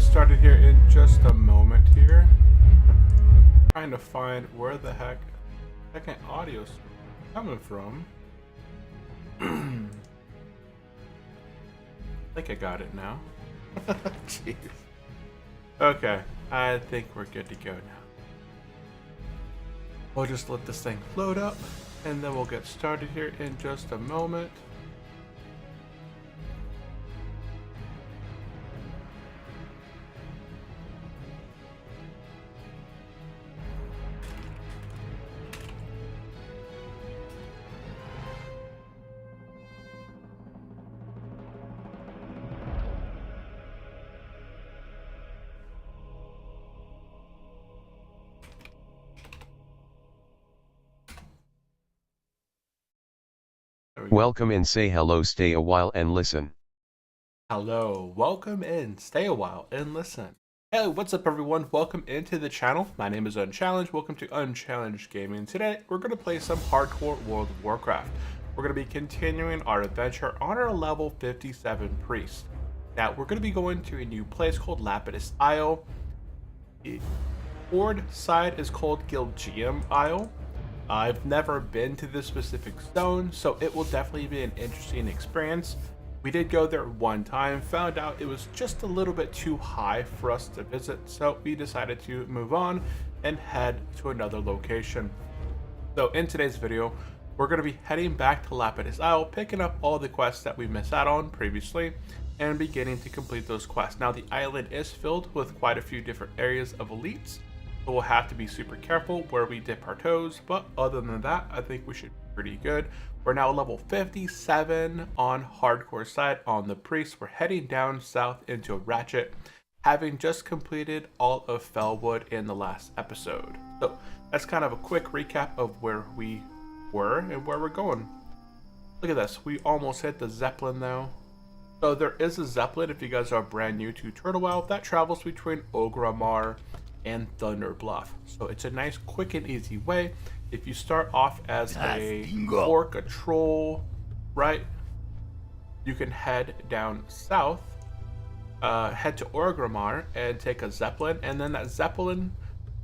started here in just a moment here. Trying to find where the heck second audio is coming from. I think I got it now. Jeez. Okay, I think we're good to go now. We'll just let this thing load up and then we'll get started here in just a moment. Welcome in, say hello, stay a while and listen. Hello, welcome in, stay a while and listen. Hey, what's up everyone? Welcome into the channel. My name is Unchallenged. Welcome to Unchallenged Gaming. Today, we're going to play some Hardcore World of Warcraft. We're going to be continuing our adventure on our level 57 priest. Now, we're going to be going to a new place called Lapidis Isle. The Horde side is called Gilgeum Isle. I've never been to this specific zone, so it will definitely be an interesting experience. We did go there one time, found out it was just a little bit too high for us to visit, so we decided to move on and head to another location. So in today's video, we're going to be heading back to Lapidis Isle, picking up all the quests that we missed out on previously, and beginning to complete those quests. Now the island is filled with quite a few different areas of elites, so we'll have to be super careful where we dip our toes, but other than that, I think we should be pretty good. We're now level 57 on hardcore side on the priest. We're heading down south into Ratchet, having just completed all of Fellwood in the last episode. So that's kind of a quick recap of where we were and where we're going. Look at this, we almost hit the Zeppelin though. So there is a Zeppelin, if you guys are brand new to Turtle WoW, that travels between Ogramar and Thunder Bluff. So it's a nice quick and easy way. If you start off as a orc, a troll, right, you can head down south, head to Ogramar and take a Zeppelin, and then that Zeppelin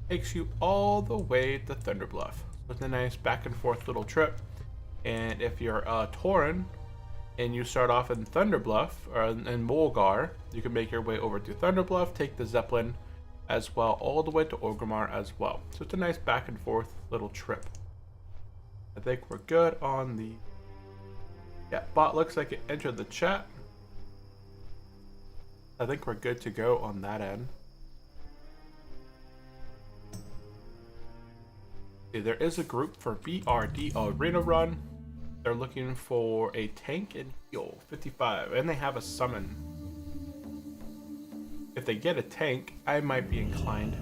takes you all the way to Thunder Bluff. So it's a nice back and forth little trip. And if you're a Tauren and you start off in Thunder Bluff or in Mulgar, you can make your way over to Thunder Bluff, take the Zeppelin as well, all the way to Ogramar as well. So it's a nice back and forth little trip. I think we're good on the... Yeah, bot looks like it entered the chat. I think we're good to go on that end. Okay, there is a group for BRD Arena Run. They're looking for a tank and heal, 55, and they have a summon. If they get a tank, I might be inclined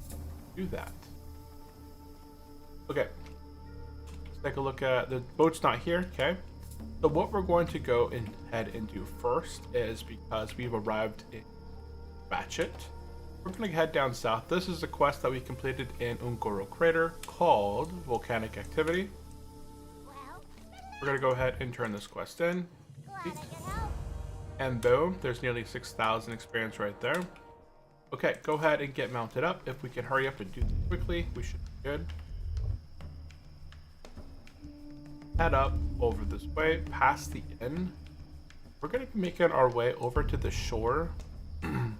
to do that. Okay, let's take a look at the boat's not here. Okay, so what we're going to go and head into first is, because we've arrived in Ratchet, we're going to head down south. This is a quest that we completed in Ungoro Crater called Volcanic Activity. We're going to go ahead and turn this quest in. And boom, there's nearly 6,000 experience right there. Okay, go ahead and get mounted up. If we can hurry up and do this quickly, we should be good. Head up over this way, past the inn. We're going to be making our way over to the shore. And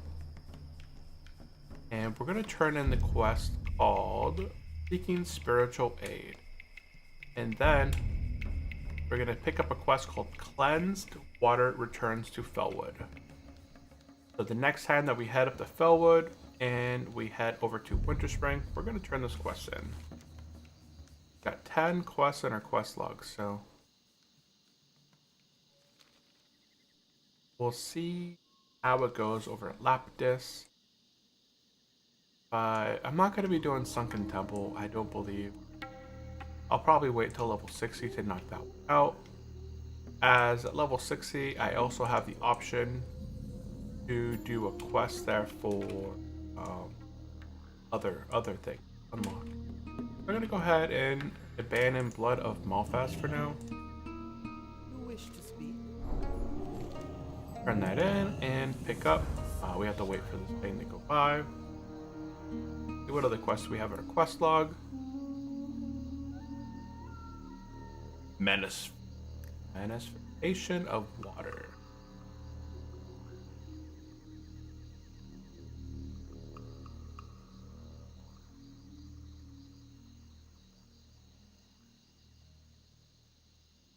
we're going to turn in the quest called Seeking Spiritual Aid. And then we're going to pick up a quest called Cleansed Water Returns to Fellwood. So the next time that we head up to Fellwood and we head over to Winterspring, we're going to turn this quest in. Got 10 quests in our quest log, so we'll see how it goes over at Lapidis. I'm not going to be doing Sunken Temple, I don't believe. I'll probably wait till level 60 to knock that one out. As at level 60, I also have the option to do a quest there for other things unlocked. We're gonna go ahead and abandon Blood of Malphas for now. You wish to speak? Turn that in and pick up We have to wait for this thing to go by. See what other quests we have in our quest log. Manifestation of water.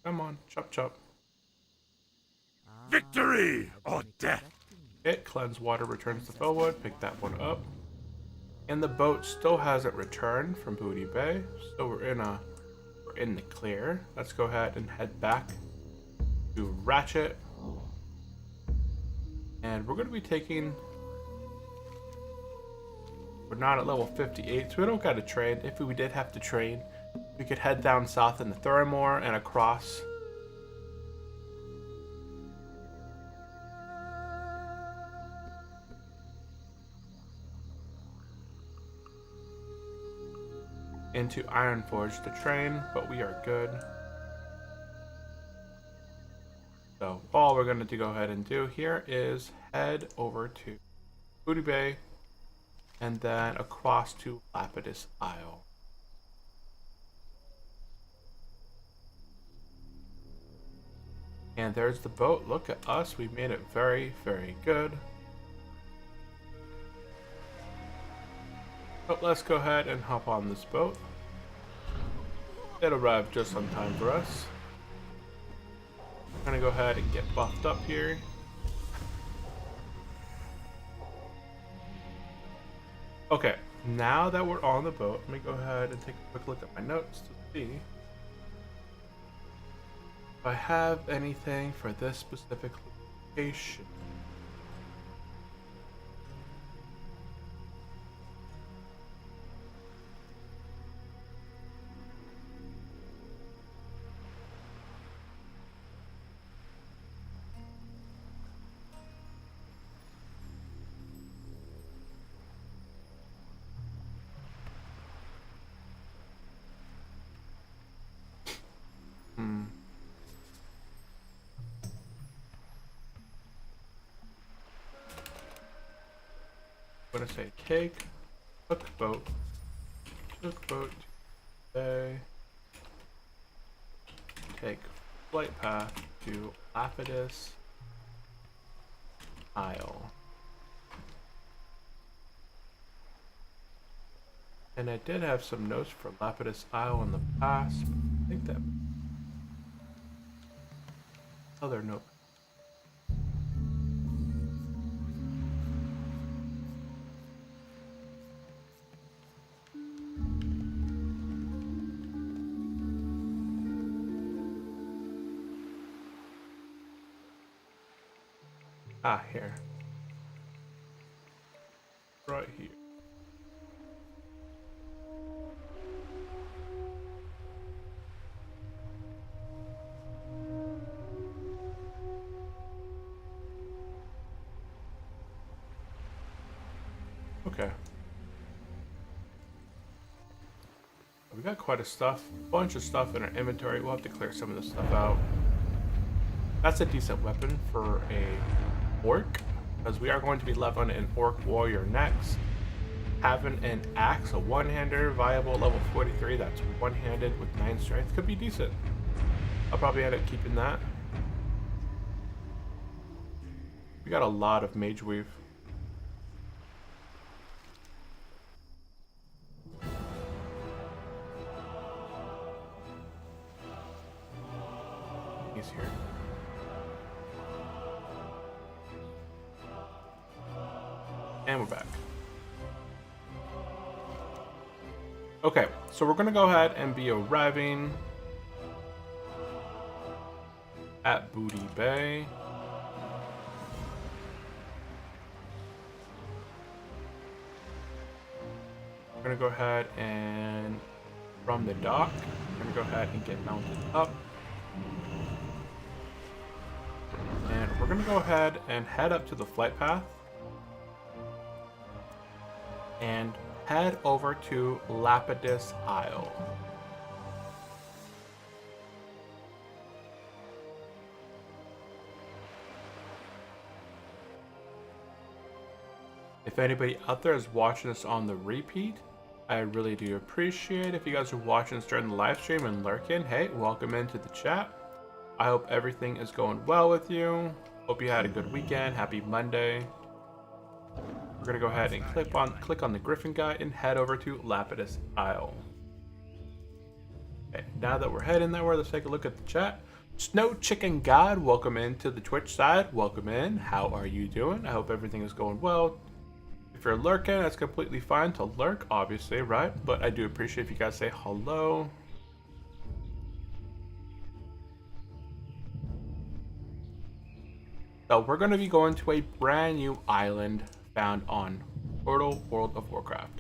Come on, chop chop. Victory or death? It cleanse water returns to Felwood. Pick that one up. And the boat still hasn't returned from Booty Bay, so we're in the clear. Let's go ahead and head back to Ratchet. And we're going to be taking... We're not at level 58, so we don't got to train. If we did have to train, we could head down south in the Thorimore and across. Into Ironforge to train, but we are good. So all we're going to go ahead and do here is head over to Booty Bay and then across to Lapidis Isle. And there's the boat. Look at us. We made it very, very good. But let's go ahead and hop on this boat. It arrived just on time for us. I'm gonna go ahead and get buffed up here. Okay, now that we're on the boat, let me go ahead and take a quick look at my notes to see if I have anything for this specific location. I'm gonna say take hook boat today. Take flight path to Lapidis Isle. And I did have some notes for Lapidis Isle in the past. I think that other note. Ah, here. Right here. Okay. We got quite a bunch of stuff in our inventory. We'll have to clear some of this stuff out. That's a decent weapon for a orc, because we are going to be leveling an orc warrior next. Having an axe, a one-hander, viable level 43, that's one-handed with 9 strength, could be decent. I'll probably end up keeping that. We got a lot of mage weave. He's here. And we're back. Okay, so we're gonna go ahead and be arriving at Booty Bay. We're gonna go ahead and from the dock, we're gonna go ahead and get mounted up. And we're gonna go ahead and head up to the flight path and head over to Lapidis Isle. If anybody out there is watching this on the repeat, I really do appreciate if you guys are watching this during the live stream and lurking. Hey, welcome into the chat. I hope everything is going well with you. Hope you had a good weekend. Happy Monday. We're gonna go ahead and click on the Griffin guy and head over to Lapidis Isle. Okay, now that we're heading that way, let's take a look at the chat. Snow Chicken God, welcome into the Twitch side. Welcome in. How are you doing? I hope everything is going well. If you're lurking, that's completely fine to lurk, obviously, right? But I do appreciate if you guys say hello. So we're going to be going to a brand new island found on Hardcore World of Warcraft.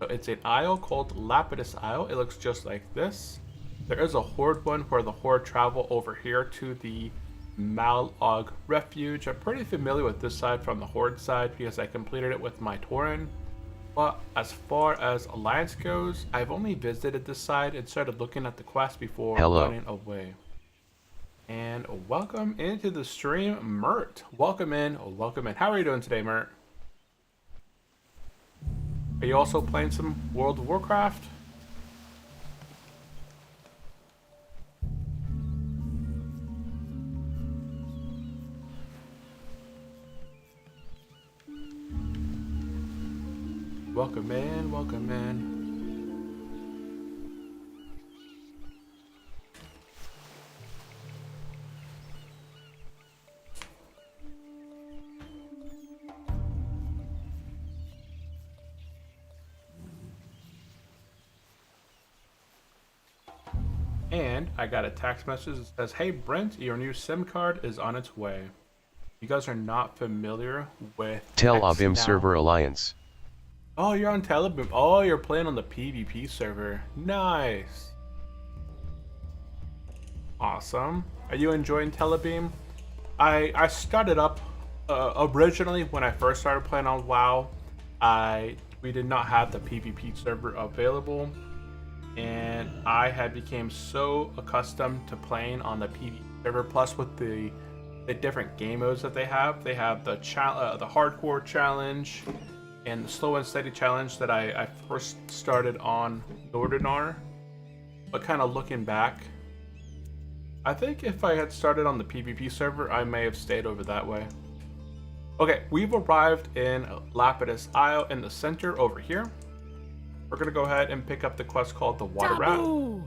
So it's an isle called Lapidis Isle. It looks just like this. There is a Horde one where the Horde travel over here to the Malog Refuge. I'm pretty familiar with this side from the Horde side because I completed it with my Tauren. But as far as Alliance goes, I've only visited this side and started looking at the quest before running away. And welcome into the stream, Mert. Welcome in, welcome in. How are you doing today, Mert? Are you also playing some World of Warcraft? Welcome in, welcome in. And I got a text message that says, "Hey Brent, your new SIM card is on its way." You guys are not familiar with Telabim Server Alliance. Oh, you're on Telabim. Oh, you're playing on the PvP server. Nice. Awesome. Are you enjoying Telabim? I started up originally when I first started playing on WoW. We did not have the PvP server available. And I had became so accustomed to playing on the PvP server. Plus, with the different game modes that they have the hardcore challenge and the slow and steady challenge that I first started on Nordinar. But kind of looking back, I think if I had started on the PvP server, I may have stayed over that way. Okay, we've arrived in Lapidis Isle in the center over here. We're going to go ahead and pick up the quest called the Water Rat. So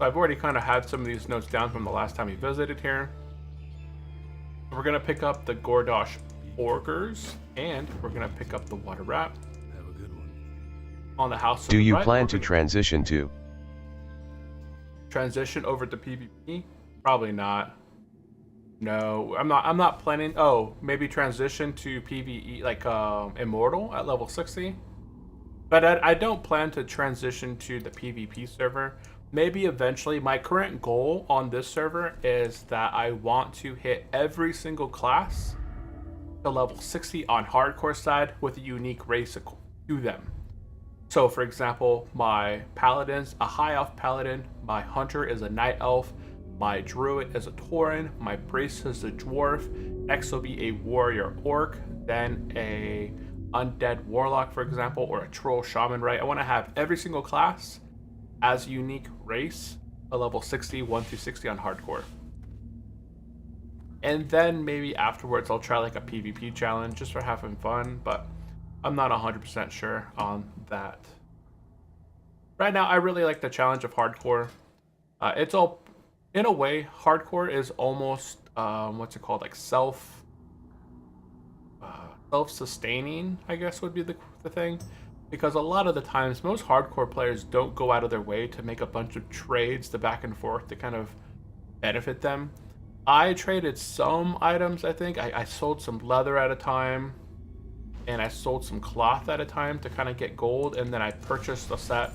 I've already kind of had some of these notes down from the last time we visited here. We're going to pick up the Gordosh Orgers, and we're going to pick up the Water Rat. Have a good one. On the house. Do you plan to transition to? Transition over to PvP? Probably not. No, I'm not planning. Oh, maybe transition to PvE, like Immortal at level 60. But I don't plan to transition to the PvP server. Maybe eventually. My current goal on this server is that I want to hit every single class to level 60 on hardcore side with a unique race to them. So for example, my paladin's a high elf paladin, my hunter is a night elf, my druid is a tauren, my priest is a dwarf, next will be a warrior orc, then a undead warlock, for example, or a troll shaman, right? I want to have every single class as a unique race, a level 60, 1 through 60 on hardcore. And then maybe afterwards I'll try like a PvP challenge just for having fun, but I'm not 100% sure on that. Right now I really like the challenge of hardcore. It's all, in a way, hardcore is almost, what's it called, like self-sustaining, I guess would be the thing, because a lot of the times most hardcore players don't go out of their way to make a bunch of trades to back and forth to kind of benefit them. I traded some items. I think I sold some leather at a time, and I sold some cloth at a time to kind of get gold, and then I purchased a set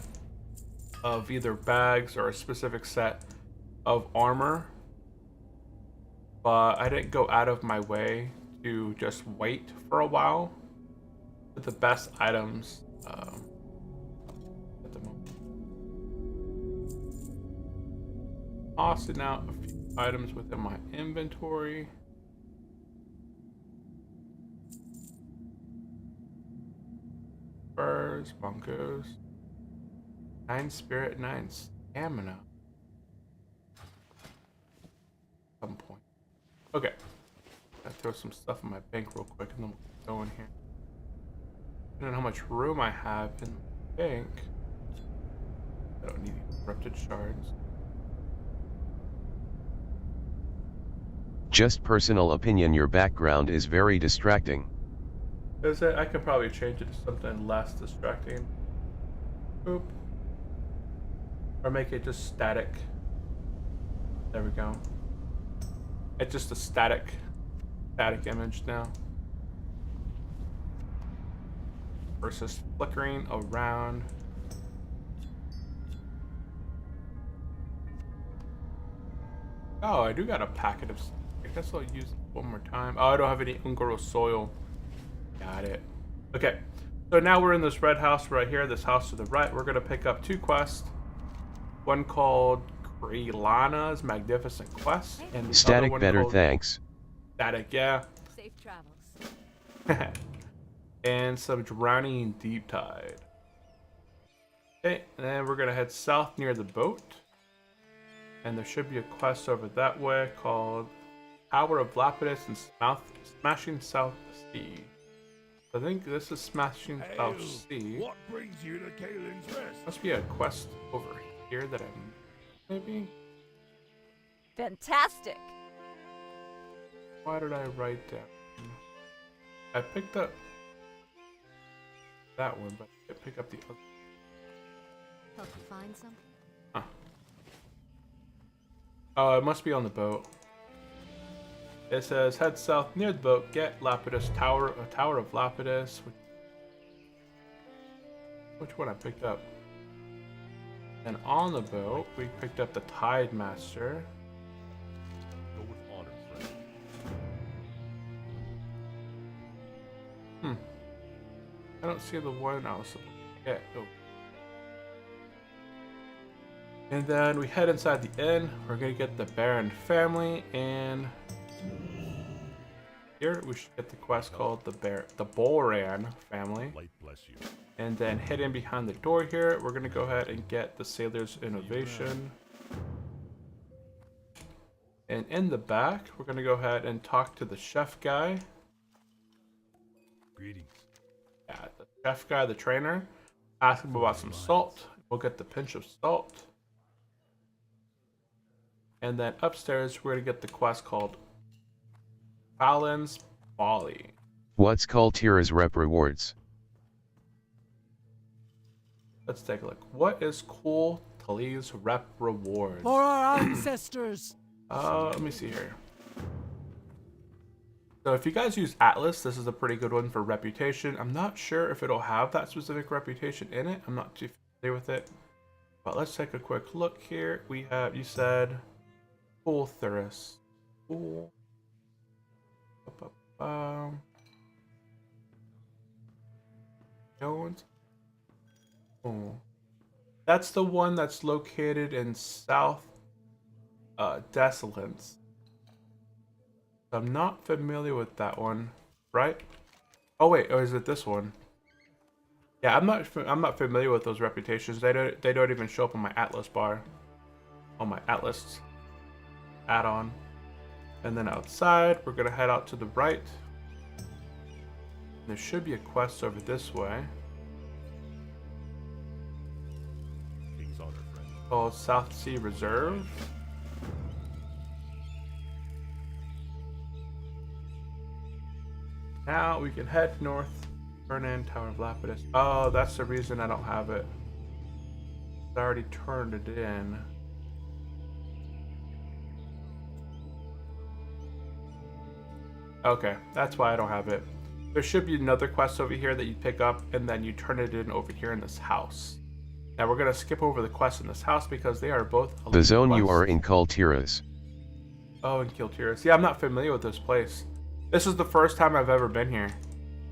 of either bags or a specific set of armor, but I didn't go out of my way to just wait for a while with the best items at the moment. Tossing out a few items within my inventory. Spores, bunkos. 9 spirit, 9 stamina. Some point. Okay. Gotta throw some stuff in my bank real quick and then we'll go in here. I don't know how much room I have in the bank. I don't need corrupted shards. Just personal opinion, your background is very distracting. Is it? I could probably change it to something less distracting. Oop. Or make it just static. There we go. It's just a static image now. Versus flickering around. Oh, I do got a packet of. I guess I'll use it one more time. Oh, I don't have any Ungoro soil. Got it. Okay, so now we're in this red house right here. This house to the right. We're gonna pick up 2 quests. One called Krelana's Magnificent Quest, and the Static other one better, called thanks. Static, yeah. Safe travels. And some Drowning Deep Tide. Okay, and then we're gonna head south near the boat. And there should be a quest over that way called Tower of Lapidis and Smashing South Sea. I think this is Smashing South Sea. What brings you to Kalin's Rest? Must be a quest over here that I'm maybe. Fantastic. Why did I write down? I picked up that one, but I didn't pick up the other. Help you find something? Huh. Oh, it must be on the boat. It says head south near the boat, get Lapidis Tower, a Tower of Lapidis. Which one I picked up? And on the boat, we picked up the Tide Master. Go with honor, friend. I don't see the one I was supposed to get. Oh. And then we head inside the inn. We're gonna get the Baron family, and here we should get the quest called the Boran family. Light bless you. And then hidden behind the door here, we're gonna go ahead and get the Sailor's Innovation. And in the back, we're gonna go ahead and talk to the chef guy. Greetings. Yeah, the chef guy, the trainer. Ask him about some salt. We'll get the pinch of salt. And then upstairs, we're gonna get the quest called Fallon's Folly. What's called Tira's rep rewards? Let's take a look. What is cool Tali's rep rewards? For our ancestors! Let me see here. So if you guys use Atlas, this is a pretty good one for reputation. I'm not sure if it'll have that specific reputation in it. I'm not too familiar with it. But let's take a quick look here. We have, you said, Cool Thuris. Cool. Jones. Oh. That's the one that's located in South Desolence. I'm not familiar with that one, right? Oh wait, or is it this one? Yeah, I'm not familiar with those reputations. They don't even show up on my Atlas bar, on my Atlas add-on. And then outside, we're gonna head out to the right. There should be a quest over this way King's honor, friend. called South Sea Reserve. Now we can head north, turn in Tower of Lapidis. Oh, that's the reason I don't have it. I already turned it in. Okay, that's why I don't have it. There should be another quest over here that you pick up, and then you turn it in over here in this house. Now we're gonna skip over the quests in this house because they are both The zone you quests. are in called Tira's. Oh, in Kiltiris. Yeah, I'm not familiar with this place. This is the first time I've ever been here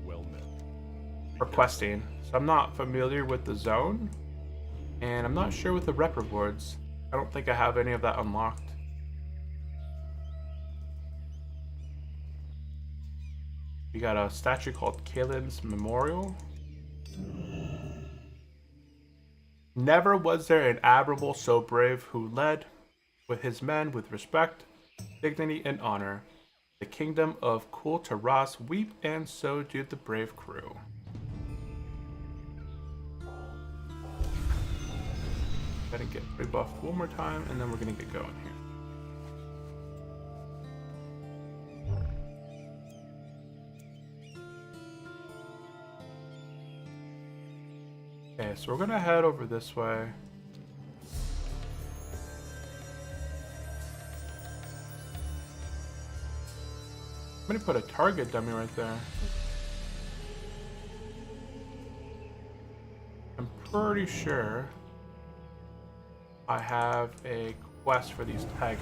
Well met. for questing, so I'm not familiar with the zone, and I'm not sure with the rep rewards. I don't think I have any of that unlocked. We got a statue called Kalin's Memorial. Never was there an admiral so brave who led with his men with respect, dignity, and honor. The kingdom of Kul Taras weep, and so do the brave crew. Go ahead and get rebuffed one more time, and then we're gonna get going here. Okay, so we're gonna head over this way. I'm gonna put a target dummy right there. I'm pretty sure I have a quest for these tigers.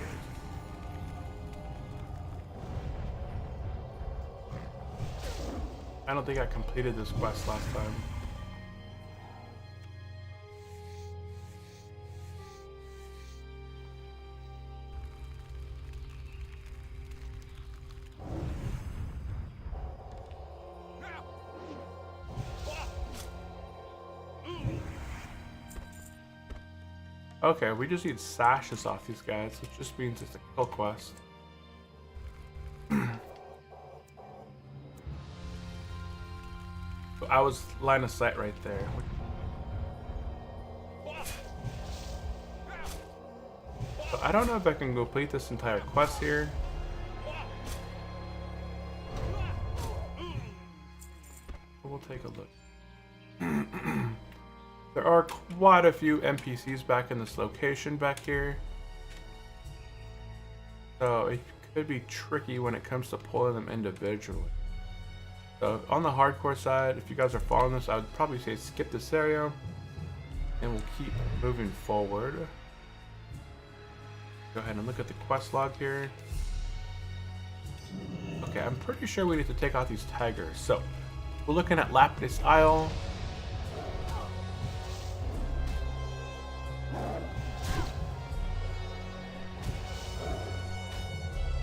I don't think I completed this quest last time. Okay, we just need sashes off these guys, which just means it's a kill quest. So I was line of sight right there. So I don't know if I can complete this entire quest here. We'll take a look. There are quite a few NPCs back in this location back here. So it could be tricky when it comes to pulling them individually. So on the hardcore side, if you guys are following this, I would probably say skip this area and we'll keep moving forward. Go ahead and look at the quest log here. Okay, I'm pretty sure we need to take out these tigers. So we're looking at Lapidis Isle.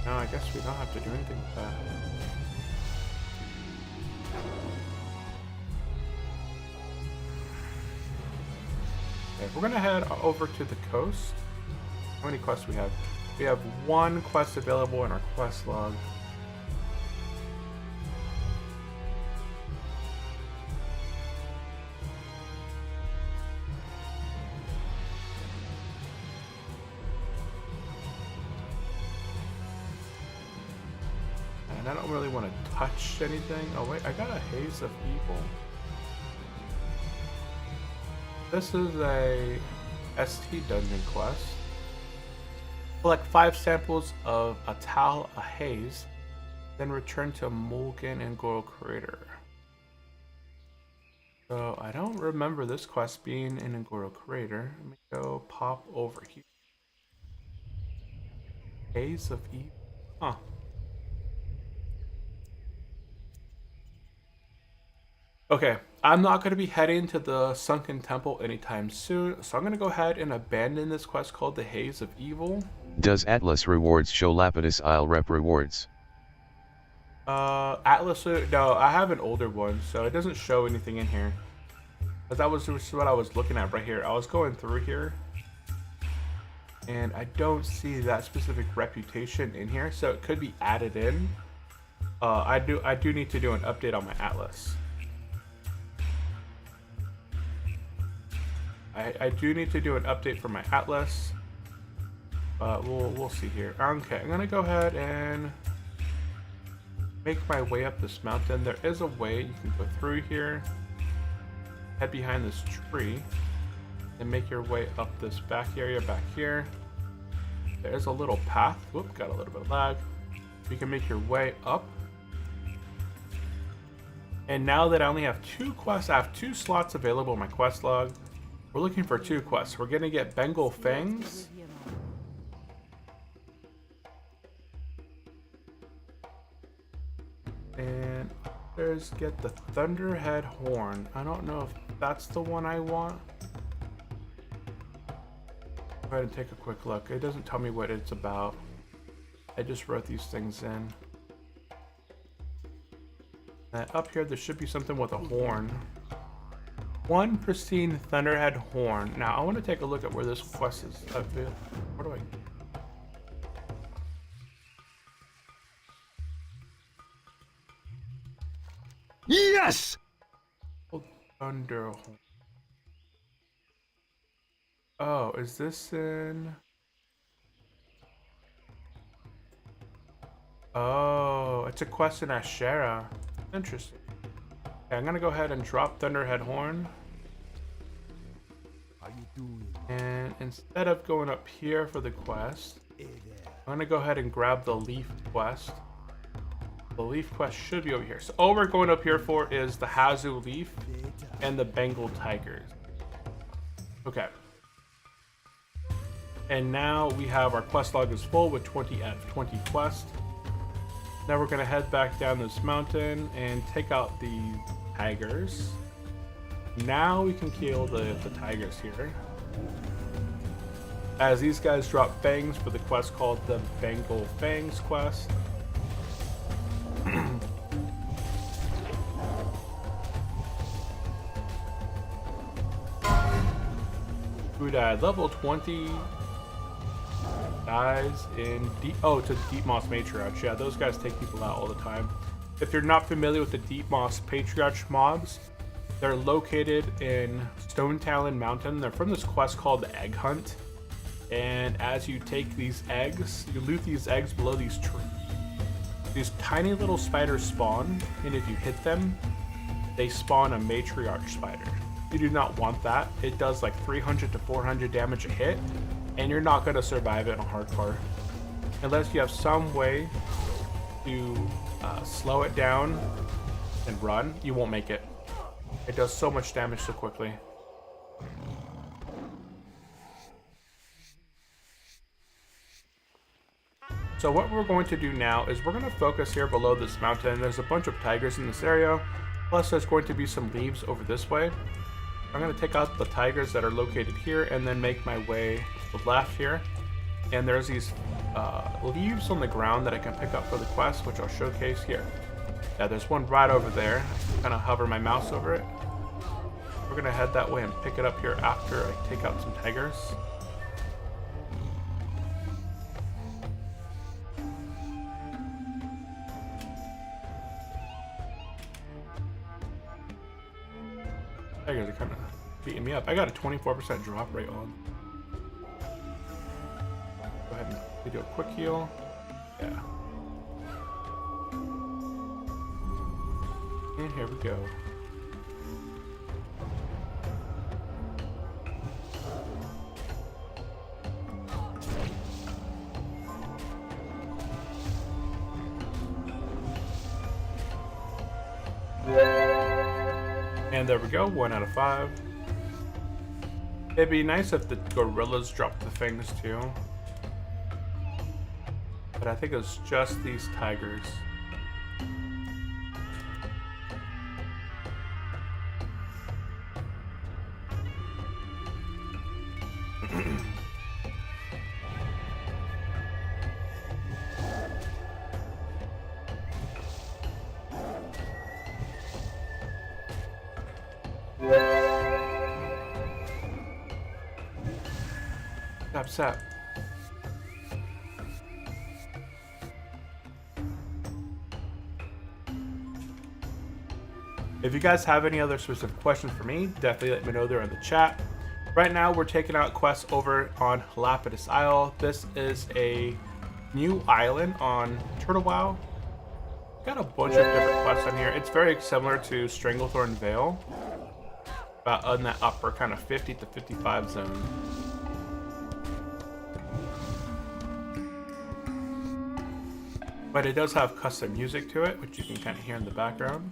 No, I guess we don't have to do anything with that. Okay, we're gonna head over to the coast. How many quests we have? We have one quest available in our quest log. And I don't really want to touch anything. Oh wait, I got a Haze of Evil. This is a ST dungeon quest. Collect 5 samples of a Tal, a Haze, then return to Mulgan and Goral Crater. So I don't remember this quest being in Goral Crater. Let me go pop over here. Haze of Evil. Huh. Okay, I'm not going to be heading to the Sunken Temple anytime soon, so I'm going to go ahead and abandon this quest called the Haze of Evil. Does Atlas rewards show Lapidis Isle rep rewards? Atlas, no, I have an older one, so it doesn't show anything in here. But that was what I was looking at right here. I was going through here, and I don't see that specific reputation in here, so it could be added in. I do need to do an update on my Atlas. I do need to do an update for my Atlas. We'll see here. Okay, I'm gonna go ahead and make my way up this mountain. There is a way you can go through here, head behind this tree, and make your way up this back area back here. There is a little path. Whoop, got a little bit of lag. You can make your way up. And now that I only have 2 quests, I have 2 slots available in my quest log. We're looking for 2 quests. We're gonna get Bengal Fangs. And there's get the Thunderhead Horn. I don't know if that's the one I want. Go ahead and take a quick look. It doesn't tell me what it's about. I just wrote these things in. And up here, there should be something with a horn. One pristine thunderhead horn. Now I want to take a look at where this quest is. Where do I? Yes! Thunder horn. Oh, is this in? Oh, it's a quest in Ashera. Interesting. Okay, I'm gonna go ahead and drop Thunderhead Horn. How you doing? And instead of going up here for the quest, I'm gonna go ahead and grab the Leaf quest. The Leaf quest should be over here. So all we're going up here for is the Hazu Leaf and the Bengal Tigers. Okay. And now we have our quest log is full with 20 out of 20 quests. Now we're gonna head back down this mountain and take out the tigers. Now we can kill the tigers here, as these guys drop fangs for the quest called the Bengal Fangs quest. Who died? Level 20 dies in to Deep Moss Matriarch. Yeah, those guys take people out all the time. If you're not familiar with the Deep Moss Patriarch mobs, they're located in Stone Talon Mountain. They're from this quest called the Egg Hunt. And as you take these eggs, you loot these eggs below these trees. These tiny little spiders spawn, and if you hit them, they spawn a Matriarch spider. You do not want that. It does like 300 to 400 damage a hit, and you're not going to survive it on hardcore. Unless you have some way to slow it down and run, you won't make it. It does so much damage so quickly. So what we're going to do now is we're going to focus here below this mountain. There's a bunch of tigers in this area, plus there's going to be some leaves over this way. I'm going to take out the tigers that are located here and then make my way to the left here. And there's these leaves on the ground that I can pick up for the quest, which I'll showcase here. Yeah, there's one right over there. I kind of hover my mouse over it. We're going to head that way and pick it up here after I take out some tigers. Tigers are kind of beating me up. I got a 24% drop rate on. Go ahead and do a quick heal. Yeah. And here we go. And there we go, 1 out of 5. It'd be nice if the gorillas dropped the fangs too. But I think it's just these tigers. Upset. If you guys have any other specific questions for me, definitely let me know there in the chat. Right now, we're taking out quests over on Lapidis Isle. This is a new island on Turtle WoW. Got a bunch of different quests on here. It's very similar to Stranglethorn Vale, about in that upper kind of 50 to 55 zone. But it does have custom music to it, which you can kind of hear in the background.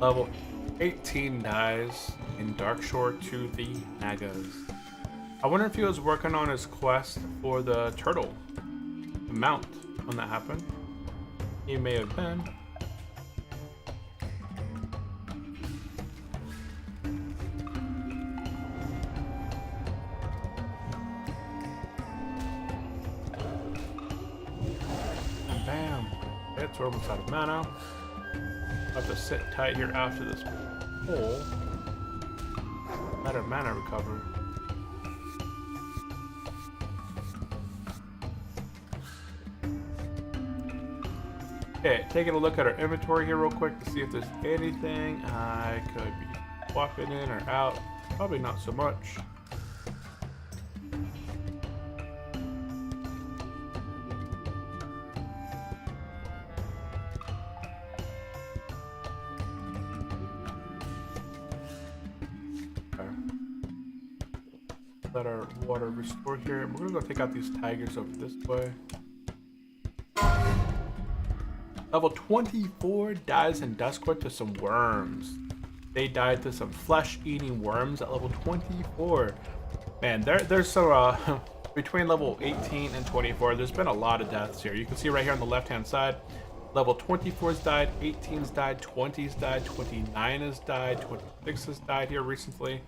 Level 18 dies in Darkshore to the Nagas. I wonder if he was working on his quest for the turtle, the mount, when that happened. He may have been. Alright, so we're almost out of mana. I'll have to sit tight here after this hole. Better mana recover. Okay, taking a look at our inventory here real quick to see if there's anything I could be swapping in or out. Probably not so much. Let our water restore here. We're gonna go take out these tigers over this way. Level 24 dies in Duskwood to some worms. They died to some flesh-eating worms at level 24. Man, there's some between level 18 and 24. There's been a lot of deaths here. You can see right here on the left-hand side. Level 24's died, 18's died, 20's died, 29 has died, 26 has died here recently.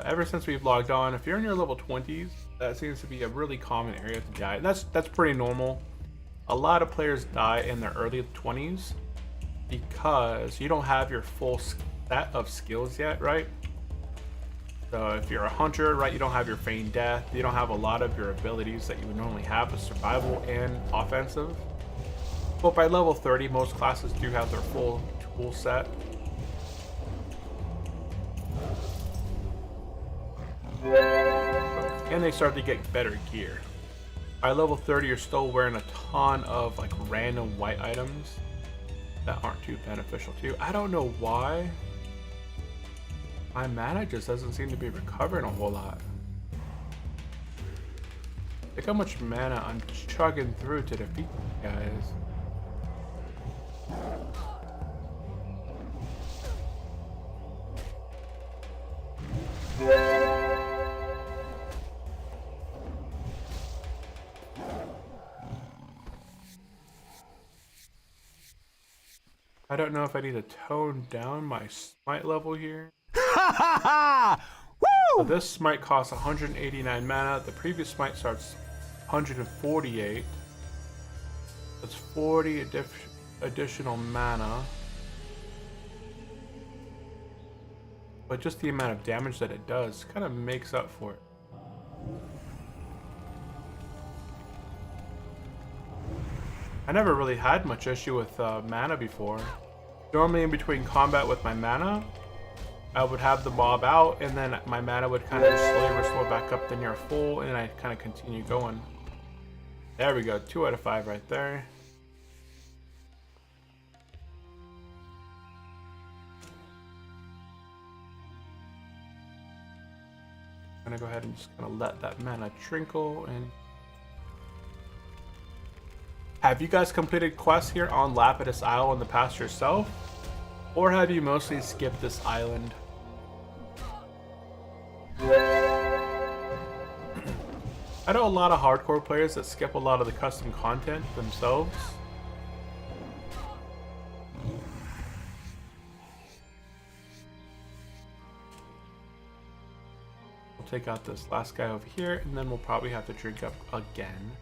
Ever since we've logged on, if you're in your level 20s, that seems to be a really common area to die. And that's pretty normal. A lot of players die in their early 20s because you don't have your full set of skills yet, right? So if you're a hunter, right, you don't have your feigned death. You don't have a lot of your abilities that you would normally have with survival and offensive. But by level 30, most classes do have their full tool set. And they start to get better gear. By level 30, you're still wearing a ton of like random white items that aren't too beneficial to you. I don't know why my mana just doesn't seem to be recovering a whole lot. Look how much mana I'm chugging through to defeat these guys. I don't know if I need to tone down my smite level here. Ha ha ha! So Woo! this smite costs 189 mana. The previous smite starts 148. That's 40 additional mana. But just the amount of damage that it does kind of makes up for it. I never really had much issue with mana before. Normally in between combat with my mana, I would have the mob out and then my mana would kind of slowly restore back up to near full and I kind of continue going. There we go, 2 out of 5 right there. I'm gonna go ahead and just kind of let that mana trickle and... Have you guys completed quests here on Lapidis Isle in the past yourself? Or have you mostly skipped this island? I know a lot of hardcore players that skip a lot of the custom content themselves. We'll take out this last guy over here and then we'll probably have to drink up again.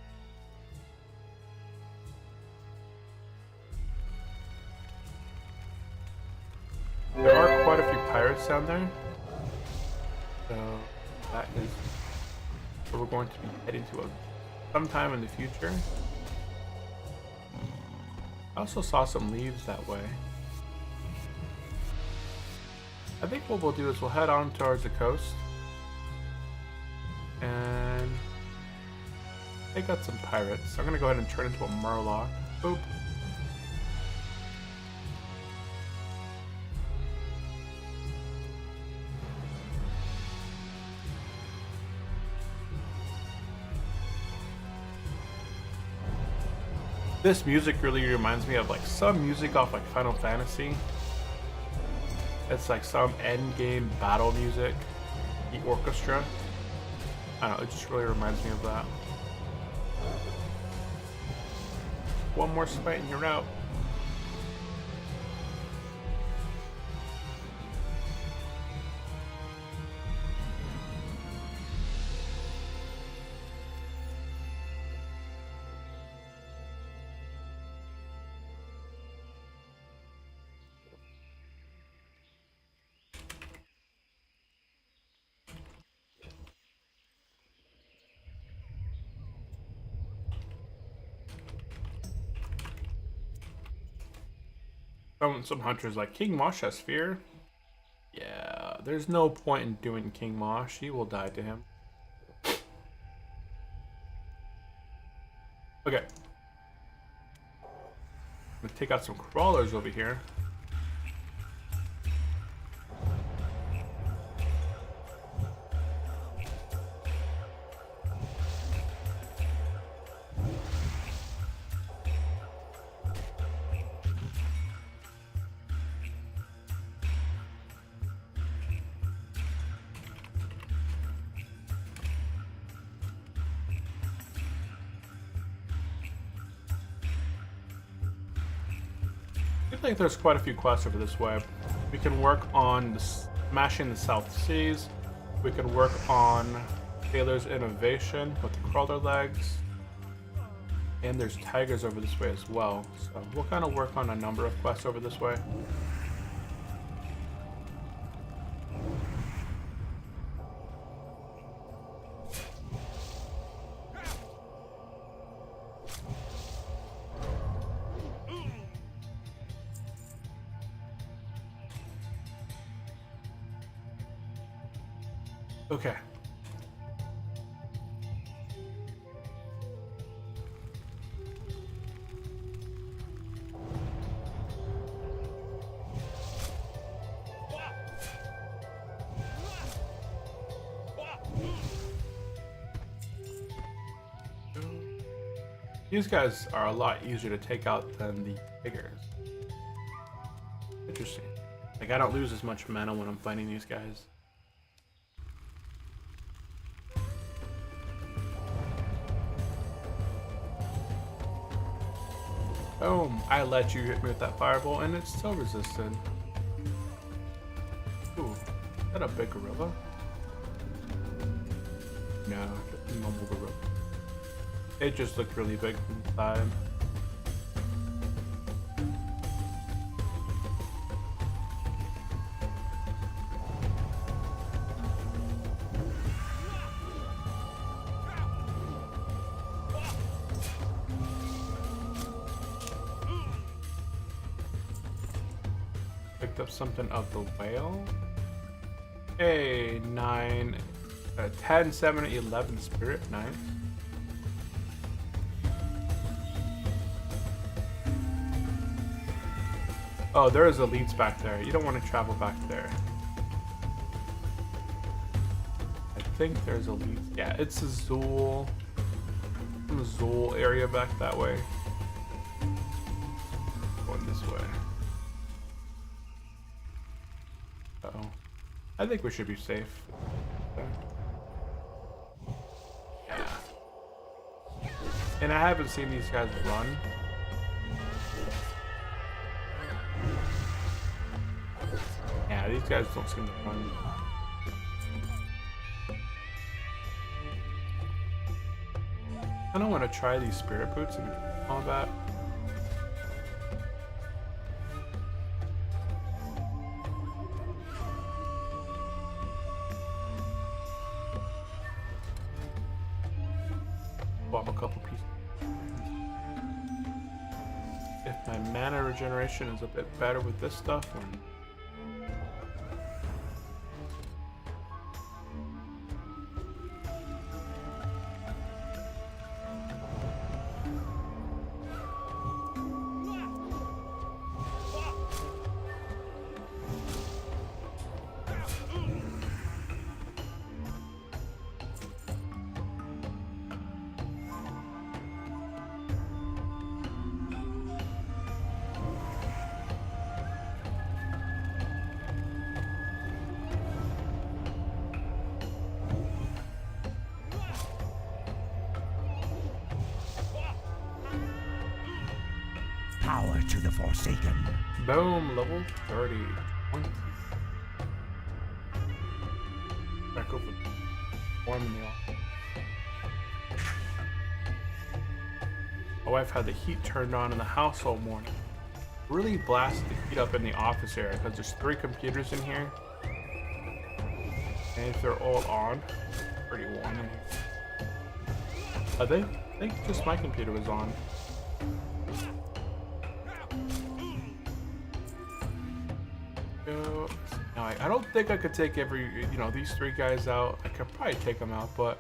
There are quite a few pirates down there, so that is where we're going to be heading to sometime in the future. I also saw some leaves that way. I think what we'll do is we'll head on towards the coast and take out some pirates. I'm gonna go ahead and turn into a murloc. Boop. This music really reminds me of like some music off like Final Fantasy. It's like some end game battle music, the orchestra. I don't know, it just really reminds me of that. One more smite and you're out. Some hunters like King Mosh has fear. Yeah, there's no point in doing King Mosh. He will die to him. Okay. I'm gonna take out some crawlers over here. I think there's quite a few quests over this way. We can work on smashing the South Seas. We can work on Taylor's innovation with the crawler legs. And there's tigers over this way as well. So we'll kind of work on a number of quests over this way. Okay. These guys are a lot easier to take out than the tigers. Interesting. Like, I don't lose as much mana when I'm fighting these guys. Boom! I let you hit me with that fireball and it's still resisted. Ooh, is that a big gorilla? No, just a normal gorilla. It just looked really big from the side. Picked up something of the whale. Hey, 10, 7, 11 spirit, nice. Oh, there is elites back there. You don't want to travel back there. I think there's elites. Yeah, it's a Zool. Some Zool area back that way. Going this way. Uh-oh. I think we should be safe. Yeah. And I haven't seen these guys run. Yeah, these guys don't seem to run. I don't want to try these spirit boots and all that. Swap a couple pieces. If my mana regeneration is a bit better with this stuff, then Power to the Forsaken. boom, level 30. Back over. Warming me off. My wife had the heat turned on in the house all morning. Really blasted the heat up in the office area because there's 3 computers in here. And if they're all on, it's pretty warm in here. I think just my computer was on. go. Now, I don't think I could take these three guys out. I could probably take them out, but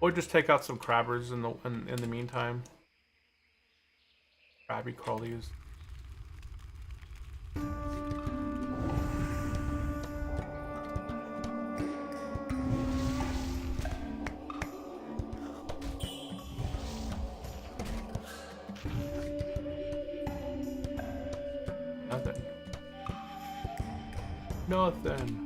or just take out some crabbers in the meantime. Crabby crawlies. Nothing. Nothing.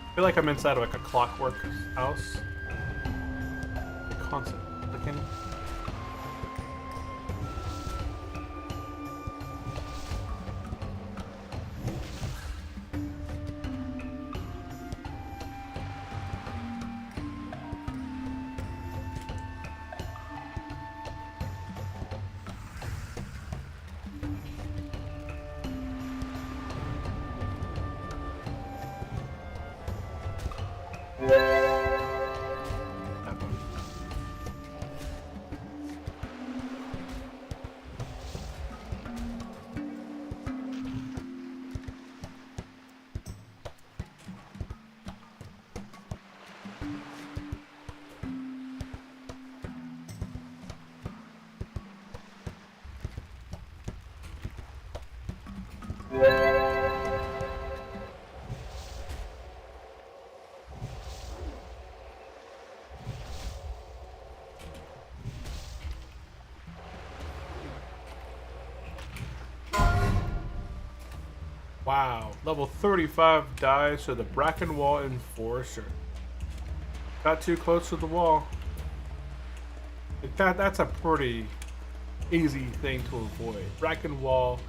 I feel like I'm inside of like a clockwork house. The constant clicking. That one. Wow, level 35 dies to the Bracken Wall Enforcer. Got too close to the wall. That's a pretty easy thing to avoid. Bracken Wall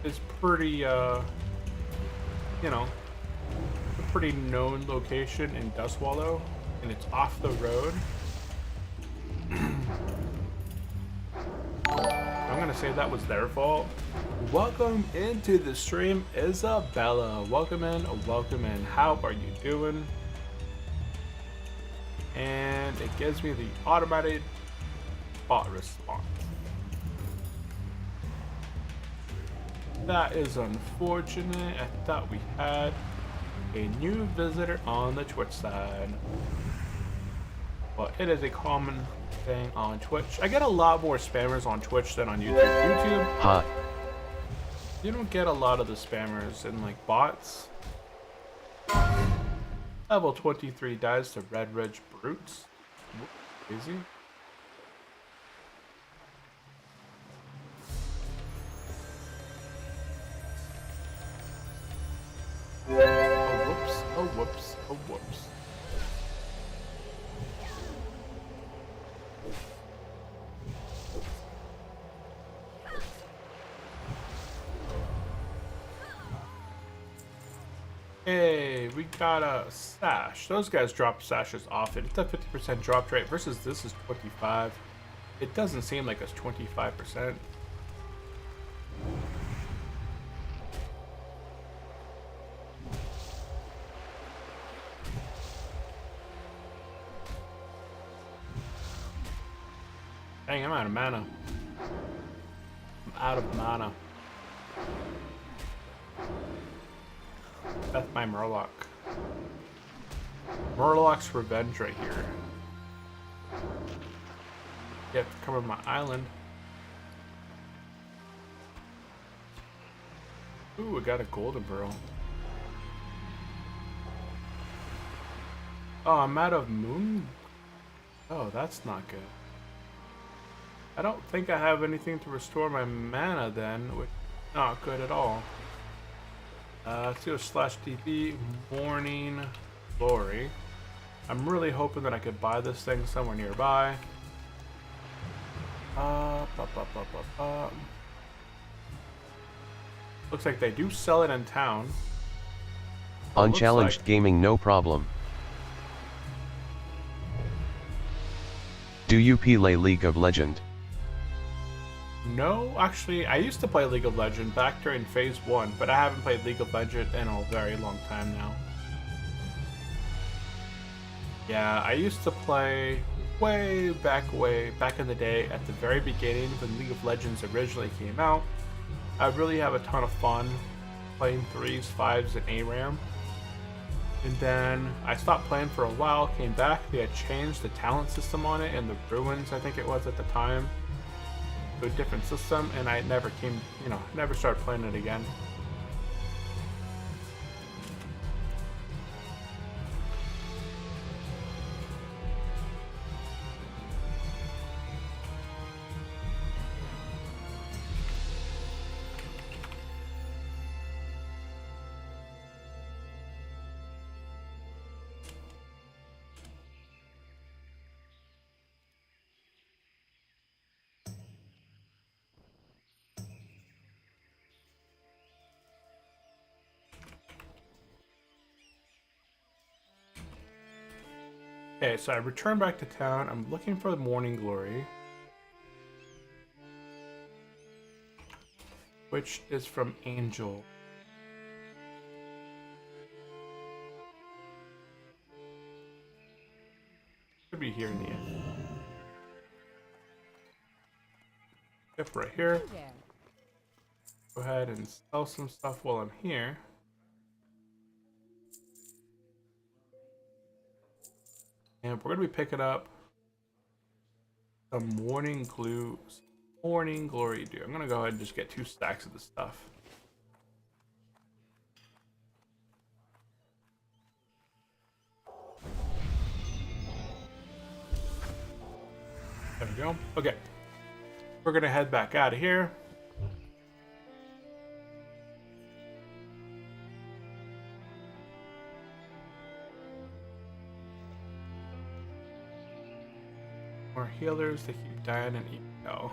is pretty, a pretty known location in Dustwallow, and it's off the road. I'm gonna say that was their fault. Welcome into the stream, Isabella. Welcome in, welcome in. How are you doing? And it gives me the automated bot response. That is unfortunate. I thought we had a new visitor on the Twitch side. Well, it is a common thing on Twitch. I get a lot more spammers on Twitch than on YouTube. Hot. You don't get a lot of the spammers in like bots. Level 23 dies to Red Ridge Brutes. Crazy. Oh whoops, oh whoops, oh whoops. Hey, we got a sash. Those guys drop sashes often. It's a 50% drop rate versus this is 25. It doesn't seem like it's 25%. Dang, I'm out of mana. I'm out of mana. That's my Murloc. Murloc's revenge right here. You have to come on my island. Ooh, we got a golden burrow. Oh, I'm out of moon. Oh, that's not good. I don't think I have anything to restore my mana then, which is not good at all. Let's go /DB, Morning Glory. I'm really hoping that I could buy this thing somewhere nearby. Looks like they do sell it in town. Unchallenged gaming, no problem. Do you play League of Legends? No, actually, I used to play League of Legends back during Phase 1, but I haven't played League of Legends in a very long time now. Yeah, I used to play way back in the day at the very beginning when League of Legends originally came out. I really have a ton of fun playing 3s, 5s, and ARAM. And then I stopped playing for a while, came back, they had changed the talent system on it and the ruins, I think it was at the time, to a different system, and I never never started playing it again. Okay, so I returned back to town. I'm looking for the Morning Glory, which is from Angel. Should be here in the end. Yep, right here. Hey there. Go ahead and sell some stuff while I'm here. And we're going to be picking up some Morning Glory Dew. I'm going to go ahead and just get 2 stacks of this stuff. There we go. Okay. We're going to head back out of here. More healers, they keep dying and eating. No.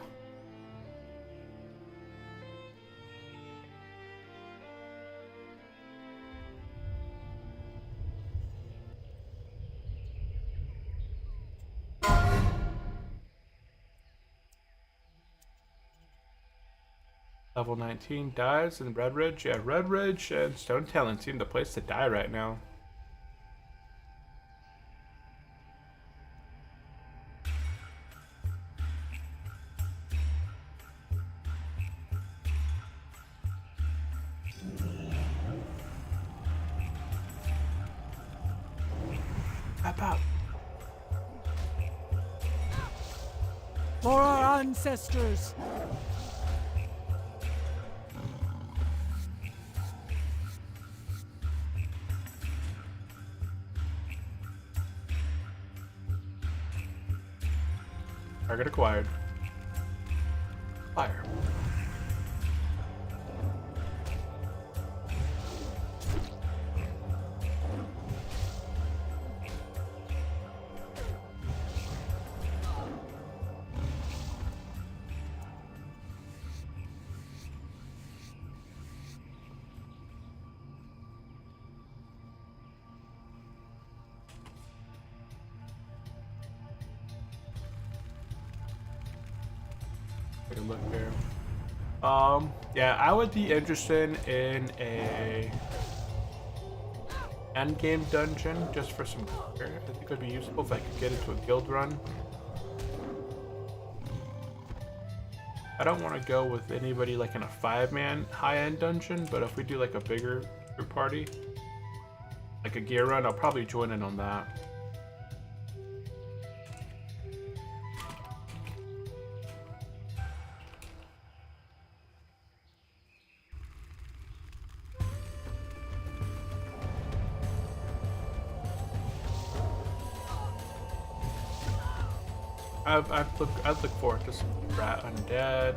Level 19 dies in Red Ridge. Yeah, Red Ridge and Stone Talon seem the place to die right now. Up. For our ancestors. Target acquired. Fire. Take a look here. Yeah, I would be interested in a end game dungeon just for some gear. I think it would be useful if I could get into a guild run. I don't want to go with anybody like in a 5-man high-end dungeon, but if we do like a bigger group party, like a gear run, I'll probably join in on that. I'd look forward to some rat undead,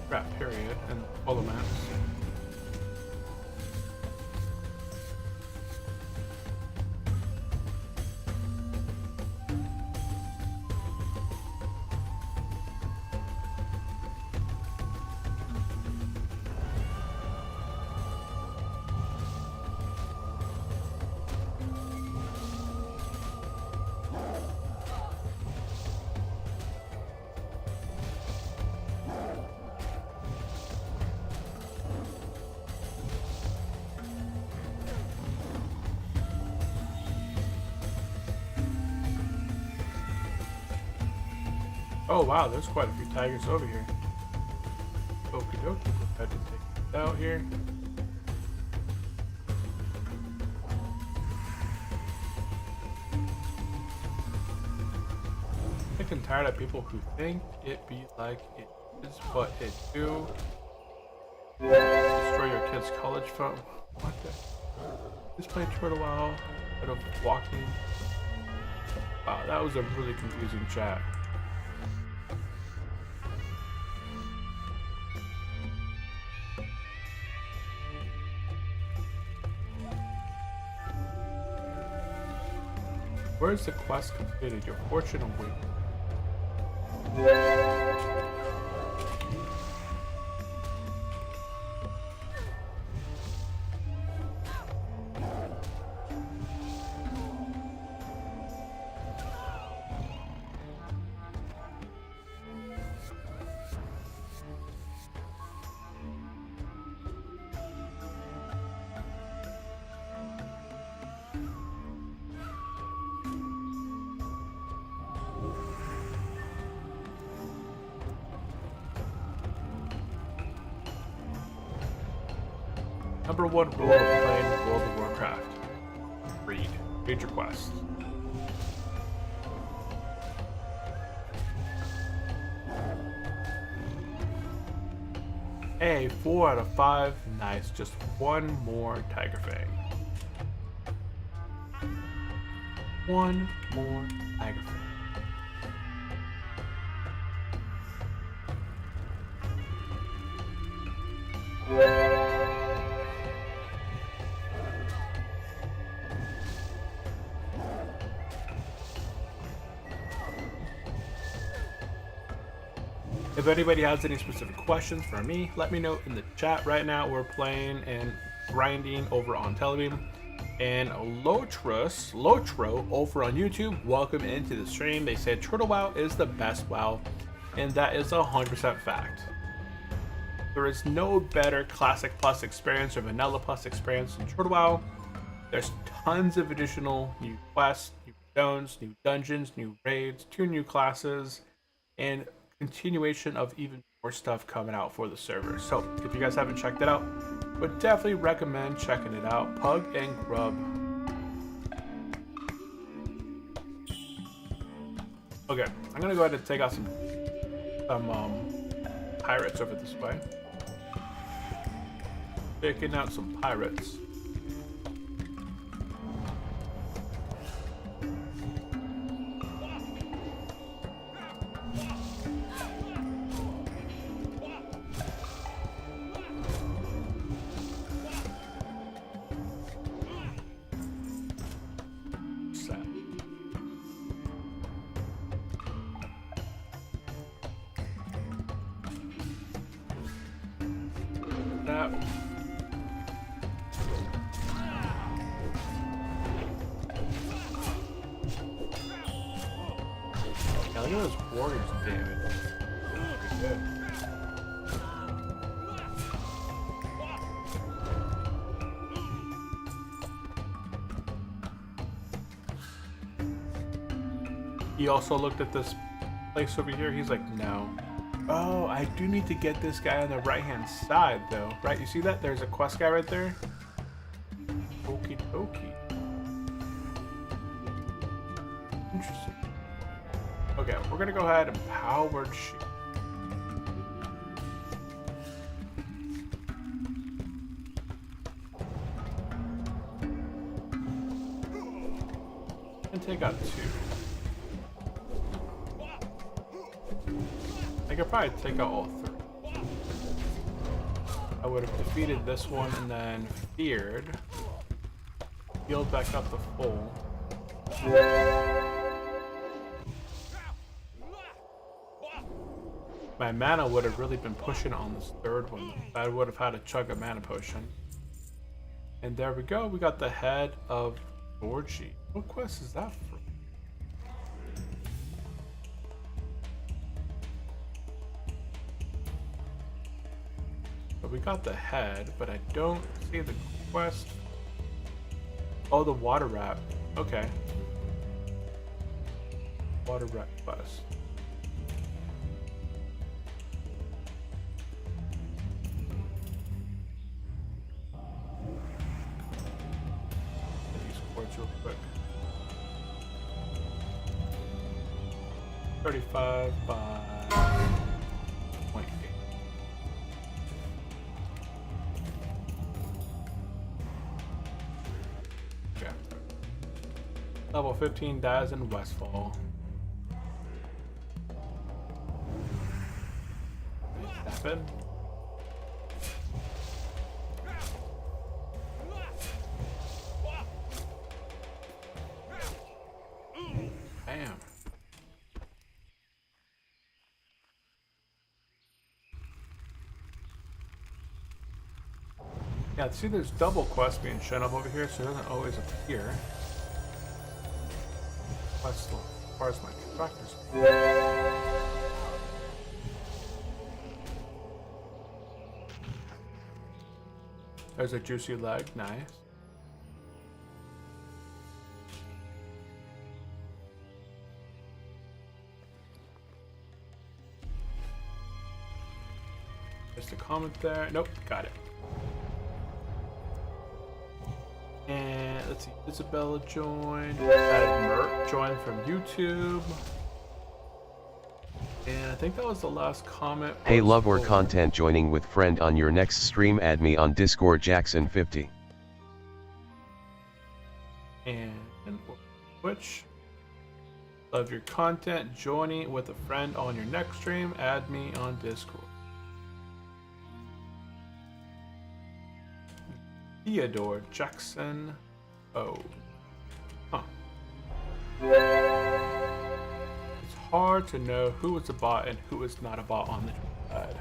rat period, and elements. Oh wow, there's quite a few tigers over here. Okie dokie, we'll have to take it out here. Sick and tired of people who think it be like it is what it do. Destroy your kid's college fund. What the? Just play Turtle WoW instead of walking. Wow, that was a really confusing chat. Where's the quest completed? Your fortune awaits. Number 1 rule of playing World of Warcraft. Read. Read your quest. Hey, 4 out of 5. Nice. Just one more Tiger Fang. One more Tiger Fang. If anybody has any specific questions for me, let me know in the chat. Right now we're playing and grinding over on Telebeam. And Lotro over on YouTube, welcome into the stream. They said Turtle WoW is the best WoW, and that is 100% fact. There is no better Classic Plus experience or Vanilla Plus experience than Turtle WoW. There's tons of additional new quests, new zones, new dungeons, new raids, 2 new classes, and continuation of even more stuff coming out for the server. So if you guys haven't checked it out, would definitely recommend checking it out. Pug and Grub. Okay, I'm gonna go ahead and take out some pirates over this way. Picking out some pirates. That. Yeah, look at those warriors damage. Pretty good. He also looked at this place over here. He's like, no. Oh, I do need to get this guy on the right-hand side, though. Right, you see that? There's a quest guy right there. Okie dokie. Interesting. Okay, we're gonna go ahead and powered shoot. And take out 2. I could probably take out all 3. I would have defeated this one and then feared. Healed back up the full. My mana would have really been pushing on this 3rd one. I would have had to chug a mana potion. And there we go. We got the head of Georgie. What quest is that for? We got the head, but I don't see the quest. Oh, the water rat. Okay. Water rat quest. 35 by 0.8. Okay. Level 15 dies in Westfall. Happen. Bam. Yeah, see there's double quests being shown up over here, so it doesn't always appear. Quest log, as far as my tractors. There's a juicy leg, nice. Just a comment there. Nope, got it. And let's see, Isabella joined. Had Mert joined from YouTube. And I think that was the last comment. Hey love or content joining with friend on your next stream, add me on Discord Jackson50. And Twitch. Love your content, joining with a friend on your next stream, add me on Discord. Theodore Jackson. Oh. Huh. It's hard to know who is a bot and who is not a bot on the side.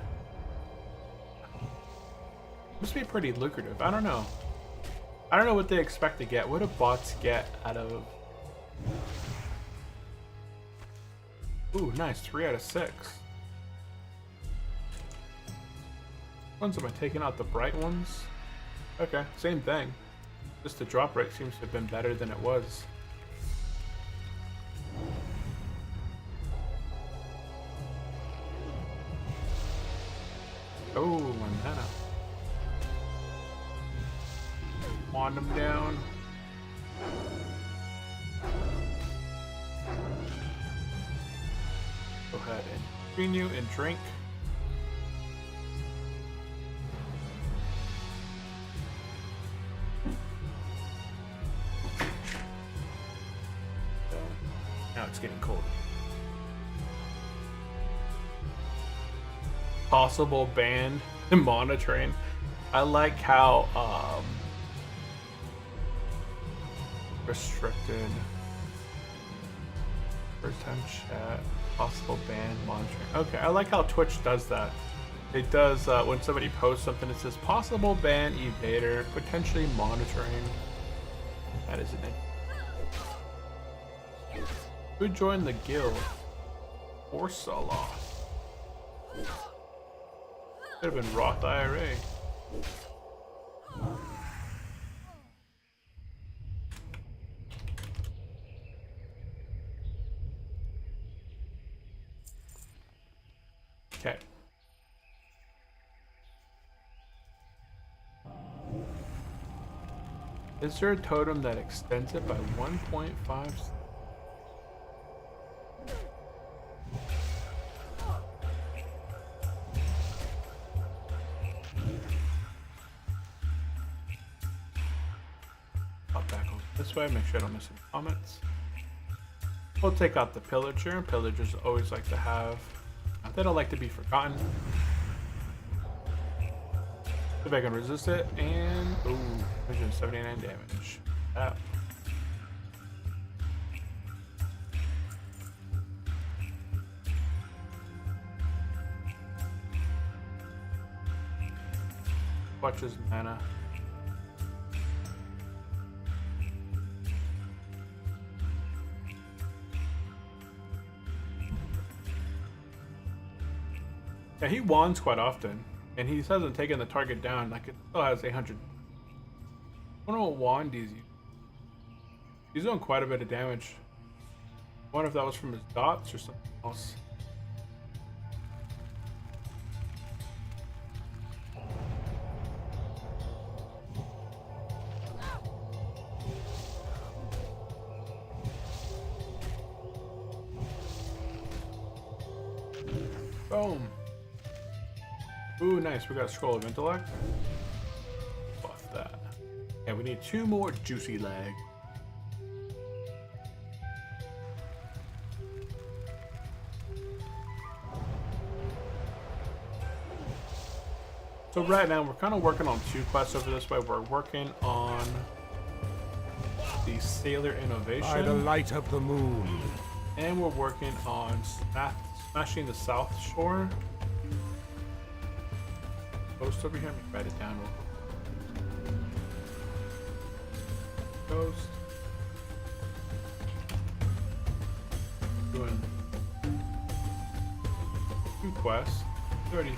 Must be pretty lucrative. I don't know. I don't know what they expect to get. What do bots get out of... Ooh, nice. 3 out of 6. Ones am I taking out? The bright ones? Okay, same thing. Just the drop rate seems to have been better than it was. Oh, my mana. Wand them down. Go ahead and screen you and drink. Now it's getting cold. Possible ban and monitoring. I like how restricted first time chat, possible ban monitoring. Okay, I like how Twitch does that. It does when somebody posts something, it says possible ban evader, potentially monitoring. That is an Who joined the guild? Or Saloth? Could have been Roth IRA. Okay. Is there a totem that extends it by 1.5? This way, make sure I don't miss any comments. We'll take out the pillager. Pillagers always like to have. They don't like to be forgotten. See if I can resist it, and ooh, 179 damage. That. Watch his mana. Yeah, he wands quite often, and he hasn't taken the target down. Like, it still has 800. I wonder what wand he's using. He's doing quite a bit of damage. I wonder if that was from his dots or something else. Boom. Ooh, nice. We got a scroll of intellect. Buff that. And we need 2 more juicy leg. So right now we're kind of working on 2 quests over this way. We're working on the Sailor Innovation. By the light of the moon. And we're working on smashing the South Shore. Ghost over here. Let me write it down real quick. Ghost. Doing 2 quests. 33.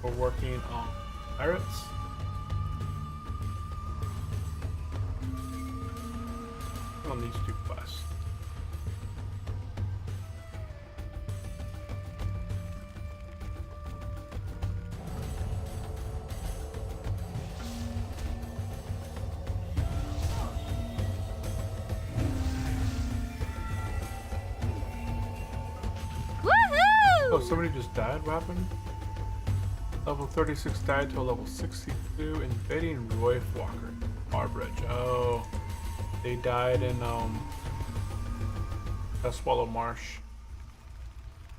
We're working on pirates. On these 2 quests. Oh, somebody just died? What happened? Level 36 died to a level 62, invading Roy Walker. Bridge. Oh. They died in Swallow Marsh.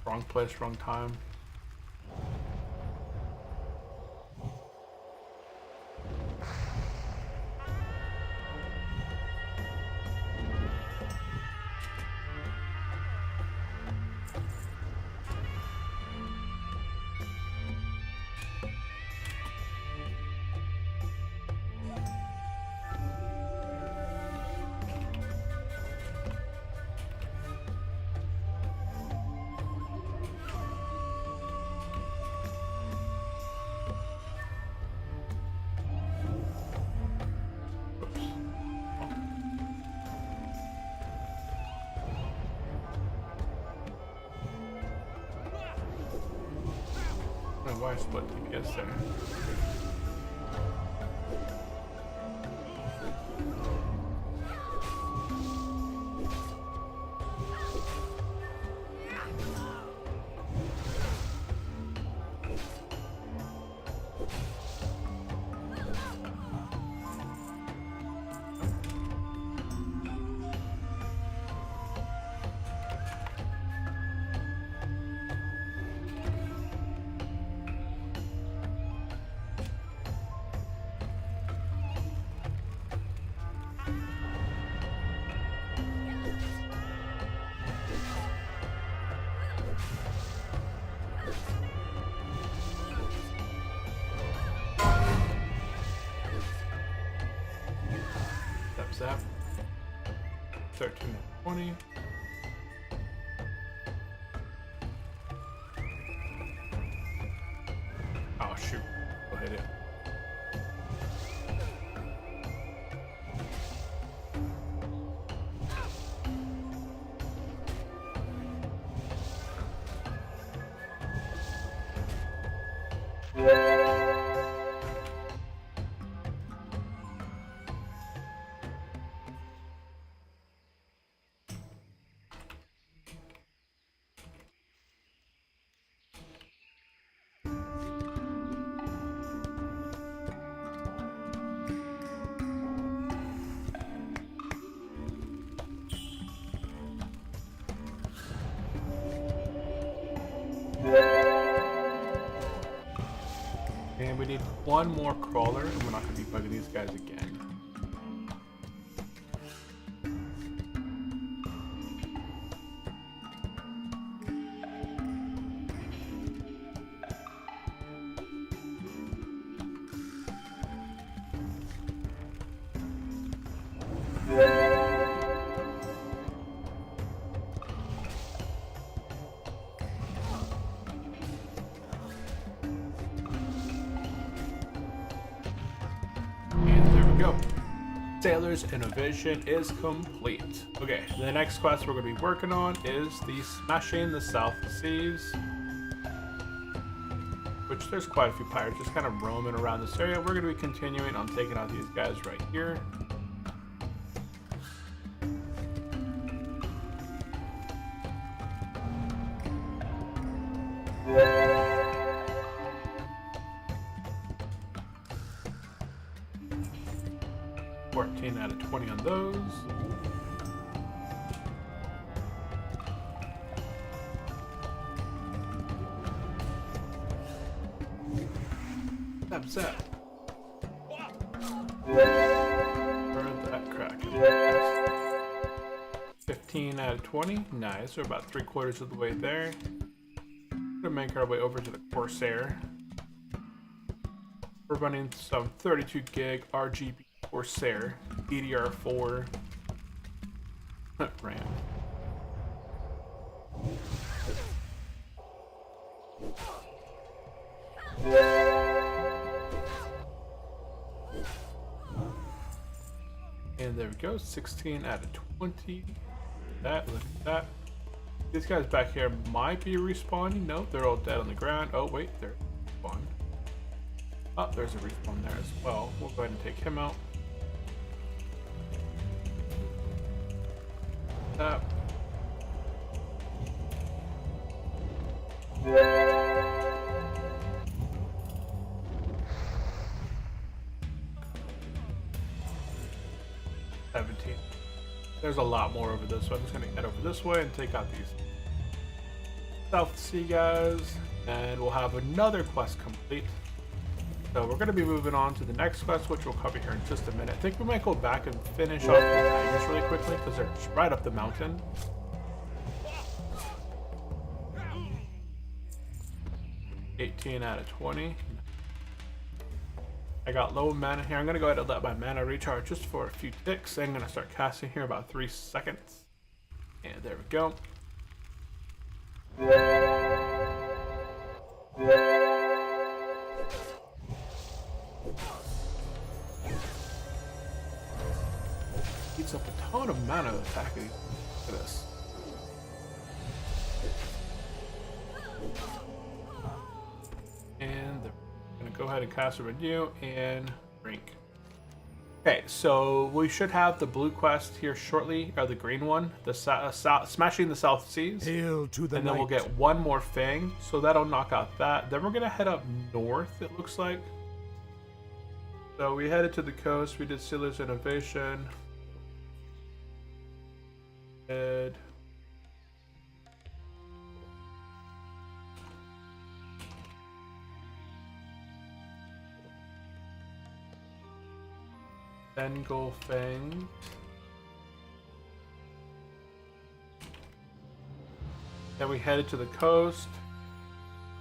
Wrong place, wrong time. Why split TPS there? Zap. 13 more 20. Oh shoot. Go hit it. And we need 1 more crawler, and we're not going to be bugging these guys again. Go. Sailor's Innovation is complete. Okay, the next quest we're going to be working on is the Smashing the South Seas, which there's quite a few pirates just kind of roaming around this area. We're going to be continuing on taking out these guys right here. 14 out of 20 on those. Zap. Heard that crack. 15 out of 20. Nice. We're about 3/4 of the way there. We're gonna make our way over to the Corsair. We're running some 32 gig RGB Corsair DDR4 RAM. And there we go, 16 out of 20. Look at that. These guys back here might be respawning. No, they're all dead on the ground. Oh wait, they're respawned. Oh, there's a respawn there as well. We'll go ahead and take him out. That. There's a lot more over this, so I'm just gonna head over this way and take out these South Sea guys, and we'll have another quest complete. So we're gonna be moving on to the next quest, which we'll cover here in just a minute. I think we might go back and finish off the tigers really quickly because they're just right up the mountain. $18 out of 20. I got low mana here. I'm going to go ahead and let my mana recharge just for a few ticks. I'm going to start casting here about 3 seconds. And there we go. Eats up a ton of mana attacking. Look at this. And I'm gonna go ahead and cast a renew and drink. Okay, so we should have the blue quest here shortly, or the green one, the smashing the South Seas. Hail to the and then we'll night. get one more Fang, so that'll knock out that. Then we're gonna head up north, it looks like. So we headed to the coast, we did Sealer's Innovation. Bengal Fang. Then we headed to the coast.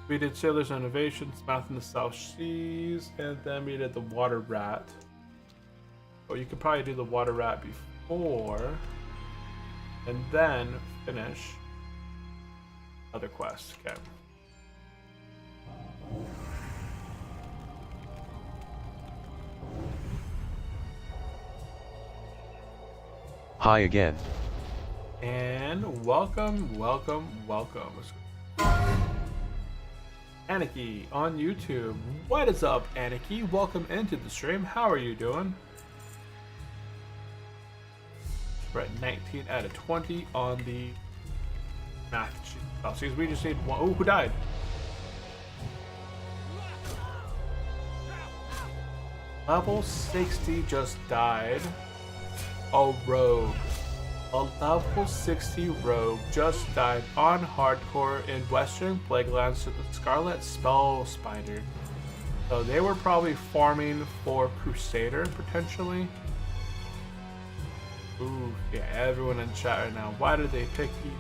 We did Sailor's Innovation, Mouth in the South Seas, and then we did the Water Rat. But you could probably do the Water Rat before, and then finish other quests. Okay. Hi again. And welcome. Anarchy on YouTube. What is up, Anarchy? Welcome into the stream. How are you doing? We're at 19 out of 20 on the math sheet. Oh, see, we just need one. Oh, who died? Level 60 just died. A rogue. A level 60 rogue just died on hardcore in Western Plaguelands to the Scarlet Spell Spider. So they were probably farming for Crusader potentially. Ooh, yeah, everyone in chat right now. Why did they pick you?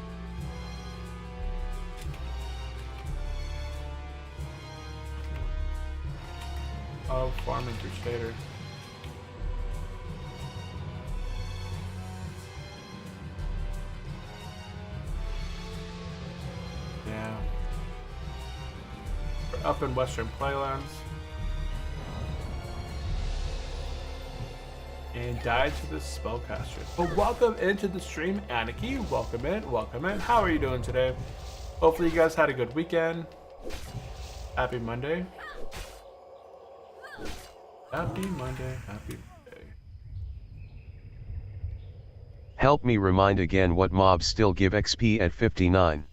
Oh, farming Crusader. Yeah. We're up in Western Playlands. And died to the spellcaster. But welcome into the stream, Anarchy. Welcome in. How are you doing today? Hopefully you guys had a good weekend. Happy Monday. Happy Monday. Help me remind again what mobs still give XP at 59.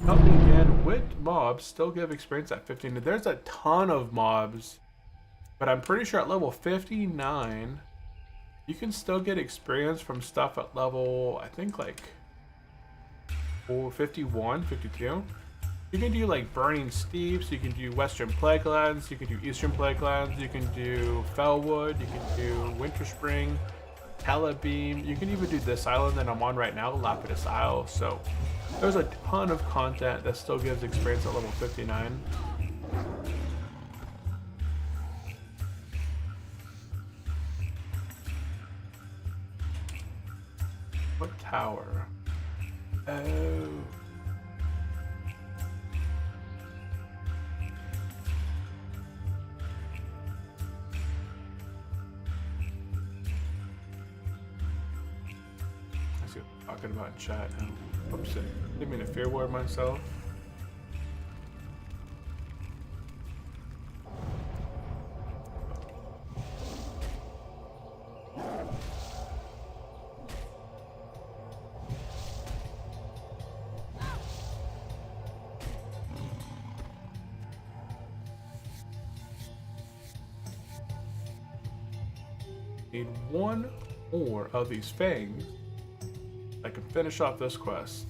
Help me again. Which mobs still give experience at 15? There's a ton of mobs, but I'm pretty sure at level 59 You can still get experience from stuff at level, I think like 51, 52. You can do like Burning Steeps, you can do Western Plaguelands, you can do Eastern Plaguelands, you can do Fellwood, you can do Winter Spring, Telebeam. You can even do this island that I'm on right now, Lapidis Isle. So there's a ton of content that still gives experience at level 59. What tower? Oh. I see what I'm talking about in chat now. Oops, didn't mean to fear ward myself. Need one more of these fangs. I can finish off this quest.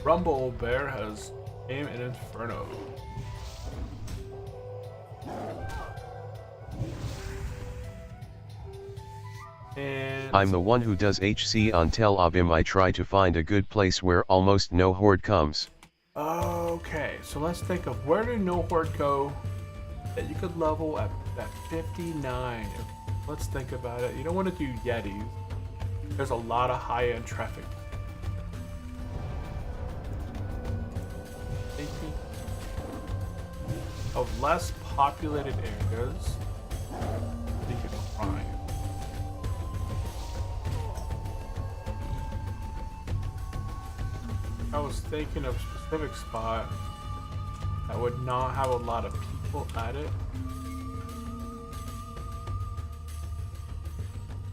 Rumble Bear has Aim and Inferno. And I'm the one who does HC on Tel Aviv. I try to find a good place where almost no horde comes. okay, so let's think of where did no horde go that you could level at 59. Okay, let's think about it. You don't want to do Yetis. There's a lot of high-end traffic. 18 of less populated areas. You could find. I was thinking of a specific spot that would not have a lot of people at it.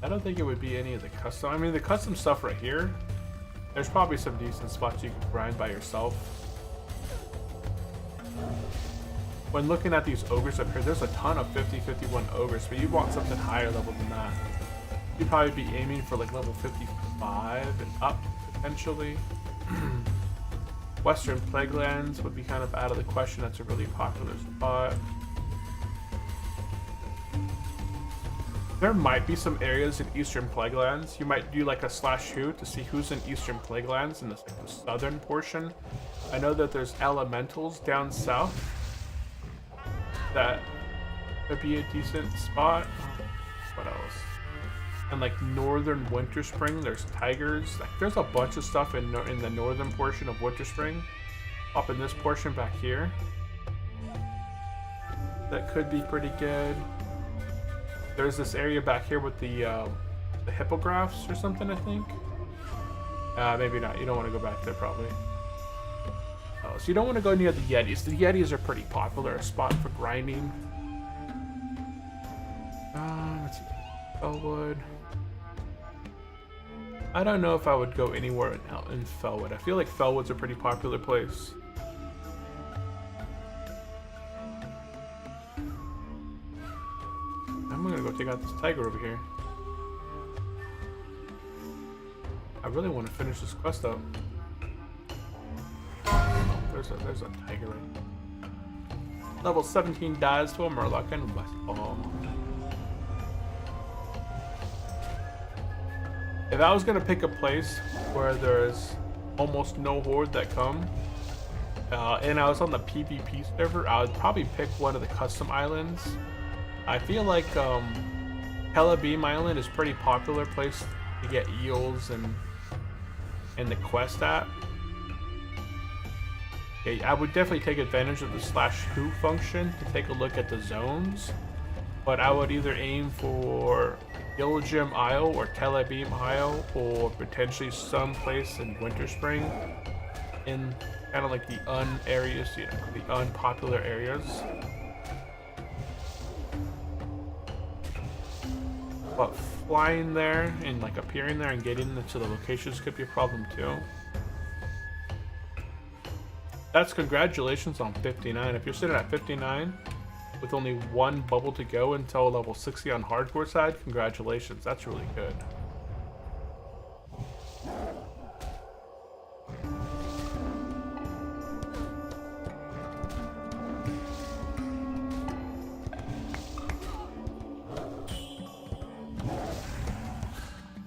I don't think it would be any of the custom. I mean, the custom stuff right here, there's probably some decent spots you can grind by yourself. When looking at these ogres up here, there's a ton of 50, 51 ogres, but you want something higher level than that. You'd probably be aiming for like level 55 and up, potentially. Western Plaguelands would be kind of out of the question. That's a really popular spot. There might be some areas in Eastern Plaguelands. You might do like a /who to see who's in Eastern Plaguelands in the southern portion. I know that there's elementals down south. That could be a decent spot. What else? And like northern Winter Spring, there's tigers. Like there's a bunch of stuff in the northern portion of Winter Spring. Up in this portion back here. That could be pretty good. There's this area back here with the hippogriffs or something, I think. Maybe not. You don't want to go back there, probably. Oh, so you don't want to go near the Yetis. The Yetis are pretty popular, a spot for grinding. Let's see. Fellwood. I don't know if I would go anywhere in Fellwood. I feel like Fellwood's a pretty popular place. I'm gonna go take out this tiger over here. I really want to finish this quest up. Oh, there's a tiger right. Level 17 dies to a Murloc and West Palm. If I was gonna pick a place where there's almost no horde that come, and I was on the PvP server, I would probably pick one of the custom islands. I feel like Telebeam Island is a pretty popular place to get eels and the quest at. Okay, I would definitely take advantage of the /who function to take a look at the zones, but I would either aim for Gilgim Isle or Telebeam Isle, or potentially some place in Winter Spring in kind of like the areas, you know, the unpopular areas. But flying there and like appearing there and getting into the locations could be a problem too. That's congratulations on 59. If you're sitting at 59 with only one bubble to go until level 60 on hardcore side, congratulations. That's really good.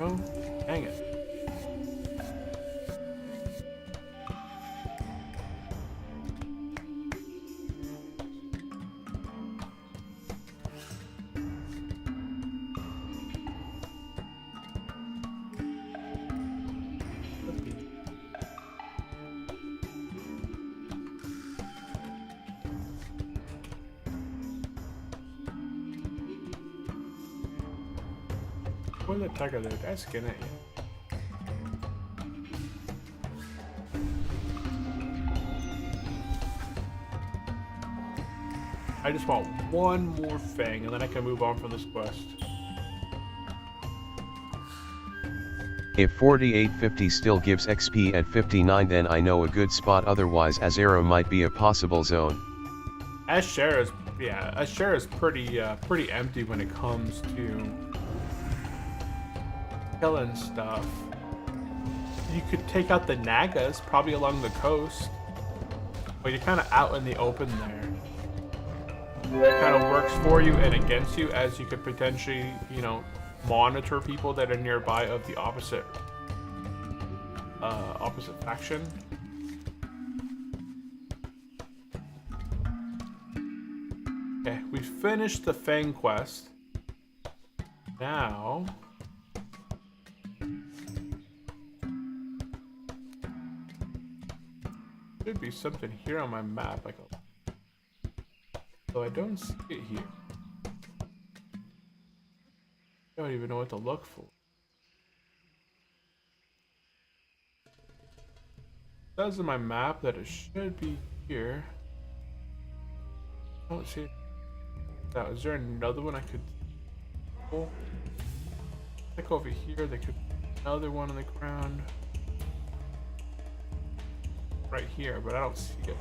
Oh, dang it. Where's the tiger there? Guys, get at you. I just want one more fang and then I can move on from this quest. If 4850 still gives XP at 59, then I know a good spot, otherwise Azera might be a possible zone. Azera is pretty empty when it comes to killing stuff. You could take out the Nagas probably along the coast, but you're kind of out in the open there. It kind of works for you and against you, as you could potentially, you know, monitor people that are nearby of the opposite faction. Okay, we finished the Fang quest. Now should be something here on my map, like a, though I don't see it here. I don't even know what to look for. It says in my map that it should be here. I don't see it. Now, is there another one I could pull? Like over here, there could be another one on the ground. Right here, but I don't see it.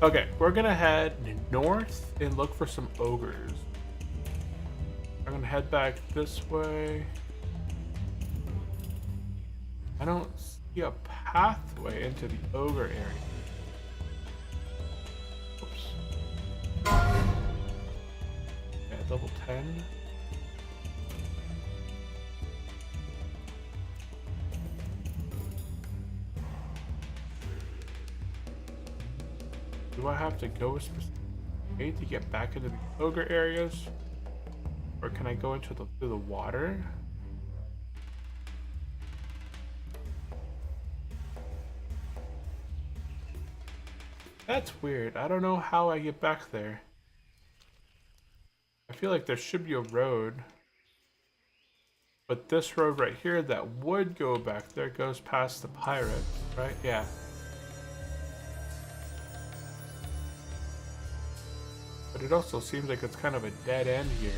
Okay, we're gonna head north and look for some ogres. I'm gonna head back this way. I don't see a pathway into the ogre area. Oops. Yeah, level 10. Do I have to go a specific way to get back into the ogre areas? Or can I go into through the water? That's weird. I don't know how I get back there. I feel like there should be a road. But this road right here that would go back there goes past the pirate, right? Yeah. But it also seems like it's kind of a dead end here.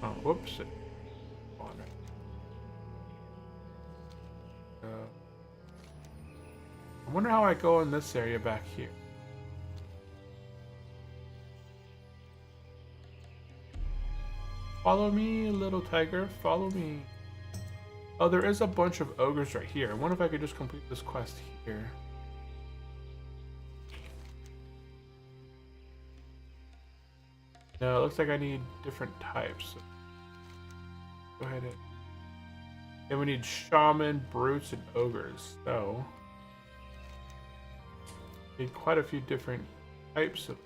Oh, whoops. I wonder how I go in this area back here. Follow me, little tiger. Follow me. Oh, there is a bunch of ogres right here. I wonder if I could just complete this quest here. No, it looks like I need different types. Go ahead and... Then we need shaman, brutes, and ogres. So... need quite a few different types of...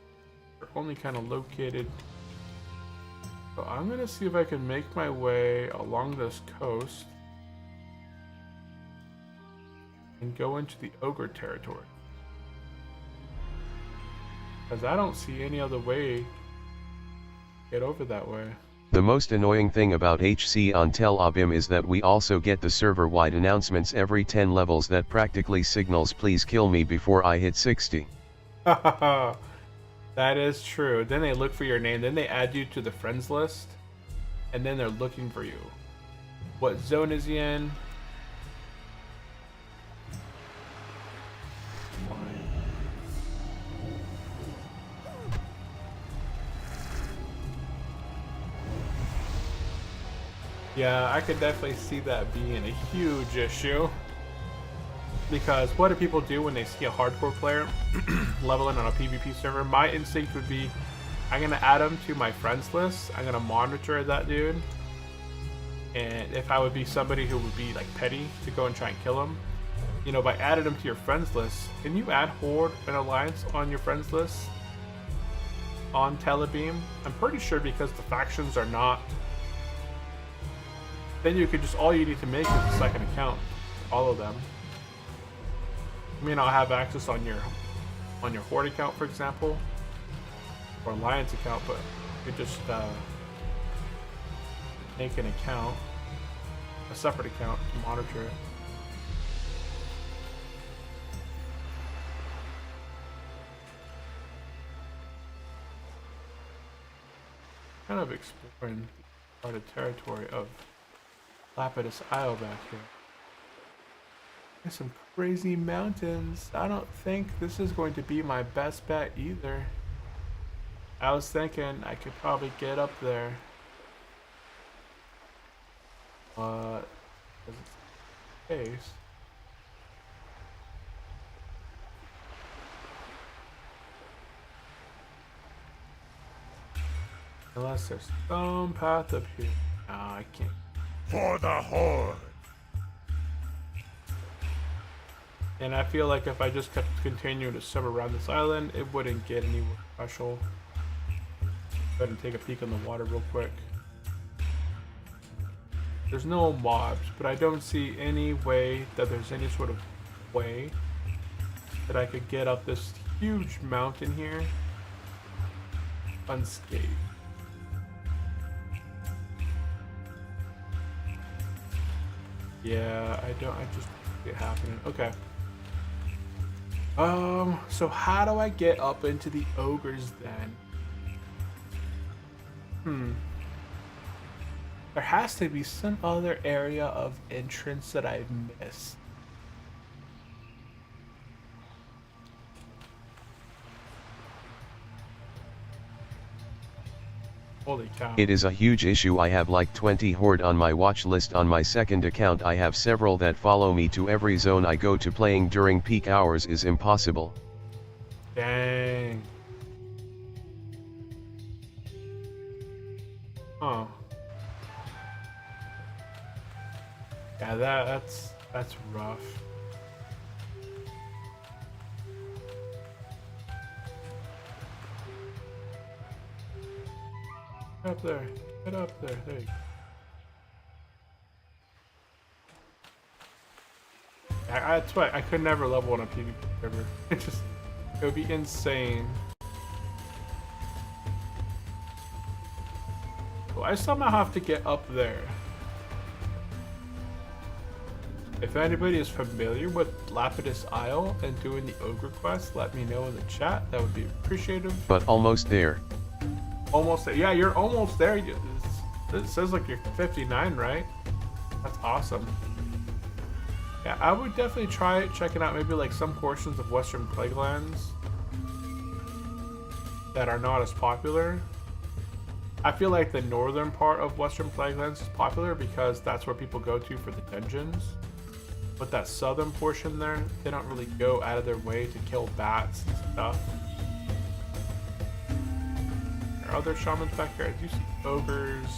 They're only kind of located... So I'm gonna see if I can make my way along this coast and go into the ogre territory. Because I don't see any other way to get over that way. The most annoying thing about HC on Tel Aviv is that we also get the server-wide announcements every 10 levels that practically signals please kill me before I hit 60. That is true. Then they look for your name, then they add you to the friends list, and then they're looking for you. What zone is he in? Yeah, I could definitely see that being a huge issue. Because what do people do when they see a hardcore player leveling on a PvP server? My instinct would be, I'm gonna add him to my friends list. I'm gonna monitor that dude. And if I would be somebody who would be like petty to go and try and kill him, you know, by adding him to your friends list, can you add Horde and Alliance on your friends list on Telebeam? I'm pretty sure because the factions are not. Then you could just, all you need to make is a second account, all of them. You may not have access on your Horde account, for example, or Alliance account, but you could just make an account, a separate account to monitor it. Kind of exploring part of territory of Lapidis Isle back here. There's some crazy mountains. I don't think this is going to be my best bet either. I was thinking I could probably get up there. But it's the case. Unless there's some path up here. No, I can't. For the Horde! And I feel like if I just kept continuing to swim around this island, it wouldn't get anywhere special. Go ahead and take a peek in the water real quick. There's no mobs, but I don't see any way that there's any sort of way that I could get up this huge mountain here unscathed. Yeah, I just see it happening. Okay. So how do I get up into the ogres then? There has to be some other area of entrance that I've missed. Holy cow. It is a huge issue. I have like 20 Horde on my watch list. On my second account I have several that follow me to every zone I go to. Playing during peak hours is impossible. Dang. Huh. Yeah, that's rough. Get up there. Get up there. There you go. That's why I could never level on a PvP server. It would be insane. Well, I somehow have to get up there. If anybody is familiar with Lapidis Isle and doing the ogre quest, let me know in the chat. That would be appreciative. But almost there. Almost there. Yeah, you're almost there. It says like you're 59, right? That's awesome. Yeah, I would definitely try checking out maybe like some portions of Western Plaguelands that are not as popular. I feel like the northern part of Western Plaguelands is popular because that's where people go to for the dungeons. But that southern portion there, they don't really go out of their way to kill bats and stuff. There are other shamans back here. I do see ogres.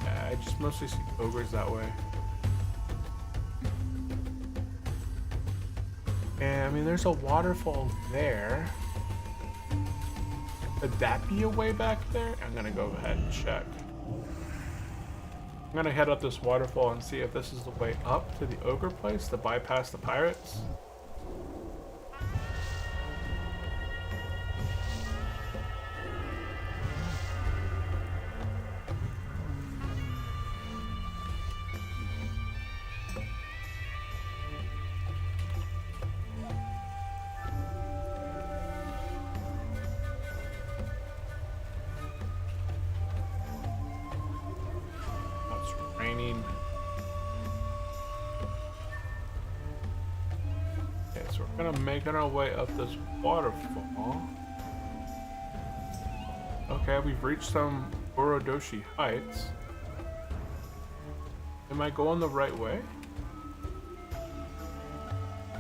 Yeah, I just mostly see ogres that way. And I mean, there's a waterfall there. Could that be a way back there? I'm gonna go ahead and check. I'm gonna head up this waterfall and see if this is the way up to the ogre place to bypass the pirates. Raining. Okay, so we're gonna make our way up this waterfall. Okay, we've reached some Orodoshi Heights. Am I going the right way?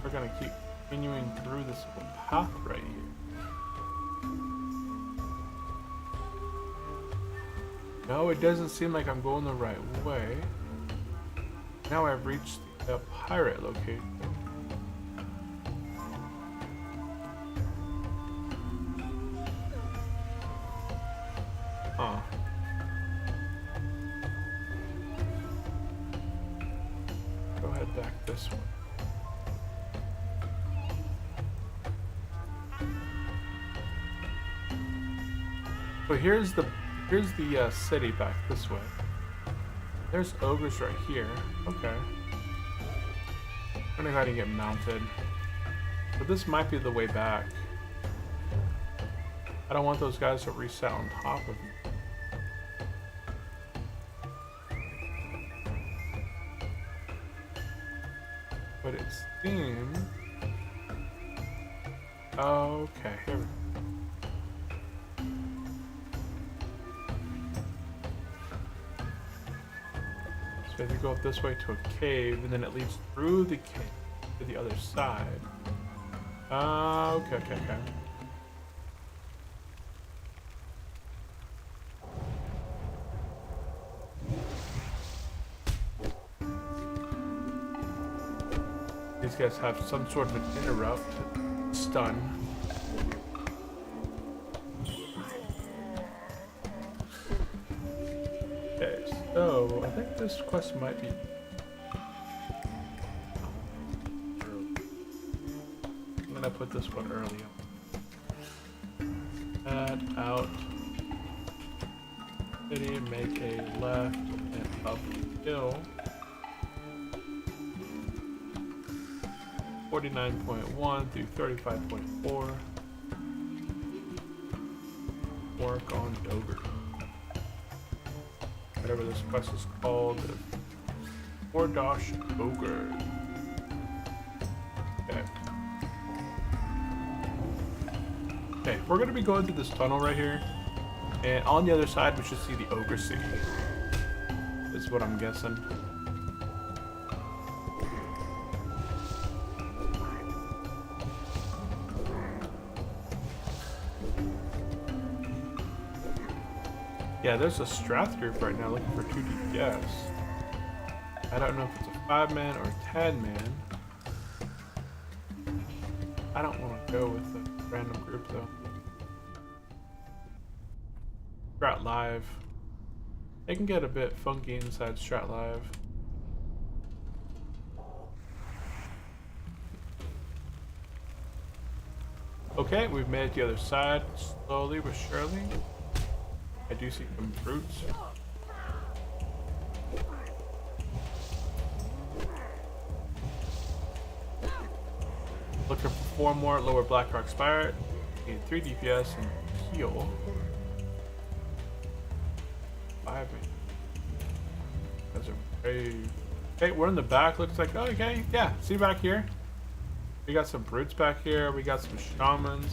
We're gonna keep continuing through this path right here. No, it doesn't seem like I'm going the right way. Now I've reached the pirate location. Huh. Go head back this way. So here's the city back this way. There's ogres right here. Okay. I'm gonna go ahead and get mounted. But this might be the way back. I don't want those guys to reset on top of me. But it seems... Okay, here we go. So if you go up this way to a cave, and then it leads through the cave to the other side. Okay. These guys have some sort of an interrupt, stun. Okay, so I think this quest might be... I'm gonna put this one early on. Add out. City, make a left and up hill. 49.1 through 35.4. Work on ogre. Whatever this quest is called. Ordosh Ogre. Okay. Okay, we're gonna be going through this tunnel right here. And on the other side we should see the ogre city. Is what I'm guessing. Yeah, there's a Strath group right now looking for 2 DPS. I don't know if it's a 5-man or a 10-man. I don't want to go with a random group though. Strat Live. They can get a bit funky inside Strat Live. Okay, we've made it the other side, slowly but surely. I do see some brutes. Looking for 4 more lower Blackrock Spire. Need 3 DPS and heal. 5. Those are brave. Okay, we're in the back. Looks like, oh, okay, yeah. See back here. We got some brutes back here. We got some shamans.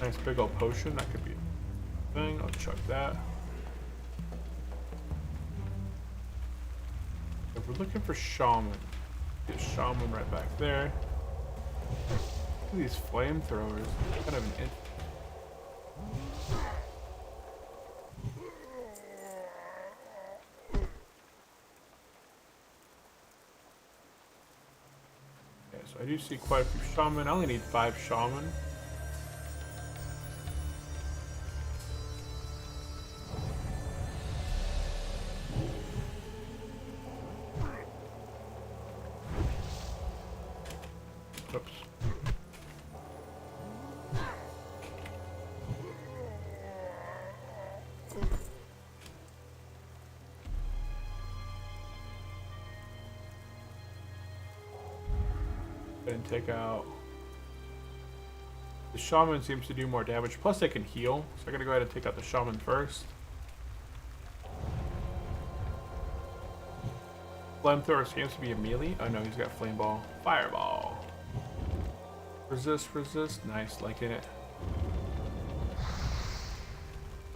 Nice big old potion, that could be a thing. I'll chuck that. If we're looking for shaman, get shaman right back there. Look at these flamethrowers. Kind of an okay, so I do see quite a few shaman. I only need 5 shaman. Oops. And take out the shaman. Seems to do more damage, plus they can heal, so I'm gonna go ahead and take out the shaman first. Flamethrower seems to be a melee. Oh no, he's got flame ball. Fireball. Resist, resist. Nice, liking it.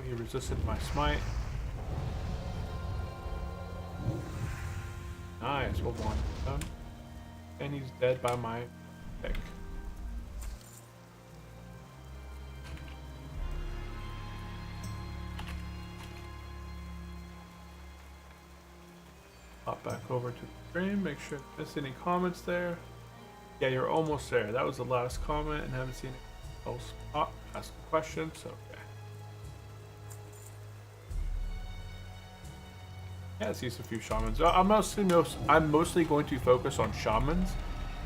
He resisted my smite. Nice, well one done. And he's dead by my pick. Hop back over to the stream, make sure I missed any comments there. Yeah, you're almost there. That was the last comment and haven't seen anything else. Ask a question, so okay. Yeah, I see a few shamans. I'm mostly going to focus on shamans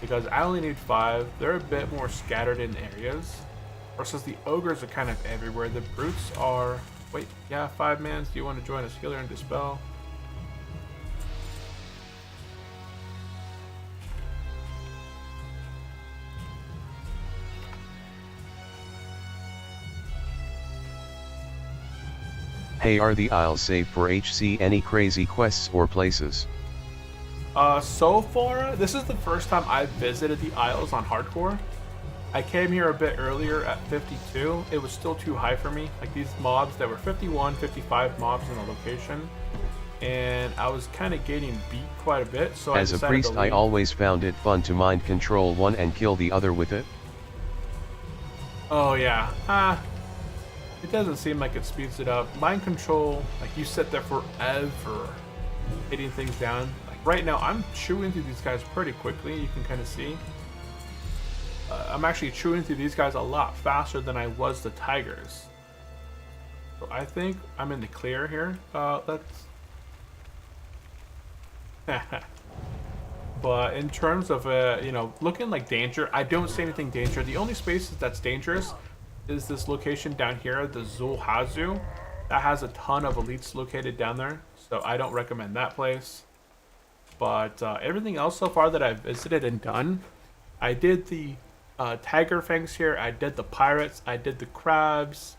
because I only need 5. They're a bit more scattered in areas. Versus the ogres are kind of everywhere. The brutes are... Wait, yeah, 5-mans. Do you want to join us healer and dispel? Hey, are the Isles safe for HC? Any crazy quests or places? So far, this is the first time I've visited the Isles on Hardcore. I came here a bit earlier at 52. It was still too high for me. Like these mobs that were 51, 55 mobs in a location. And I was kind of getting beat quite a bit, so As a priest, I always found it fun to mind control one and kill the other with it. Oh yeah. It doesn't seem like it speeds it up. Mind control, like you sit there forever hitting things down. Like right now, I'm chewing through these guys pretty quickly. You can kind of see. I'm actually chewing through these guys a lot faster than I was the tigers. So I think I'm in the clear here. Let's. But in terms of you know, looking like danger, I don't see anything danger. The only spaces that's dangerous is this location down here, the Zulhazu. That has a ton of elites located down there, so I don't recommend that place. But everything else so far that I've visited and done, I did the tiger fangs here, I did the pirates, I did the crabs.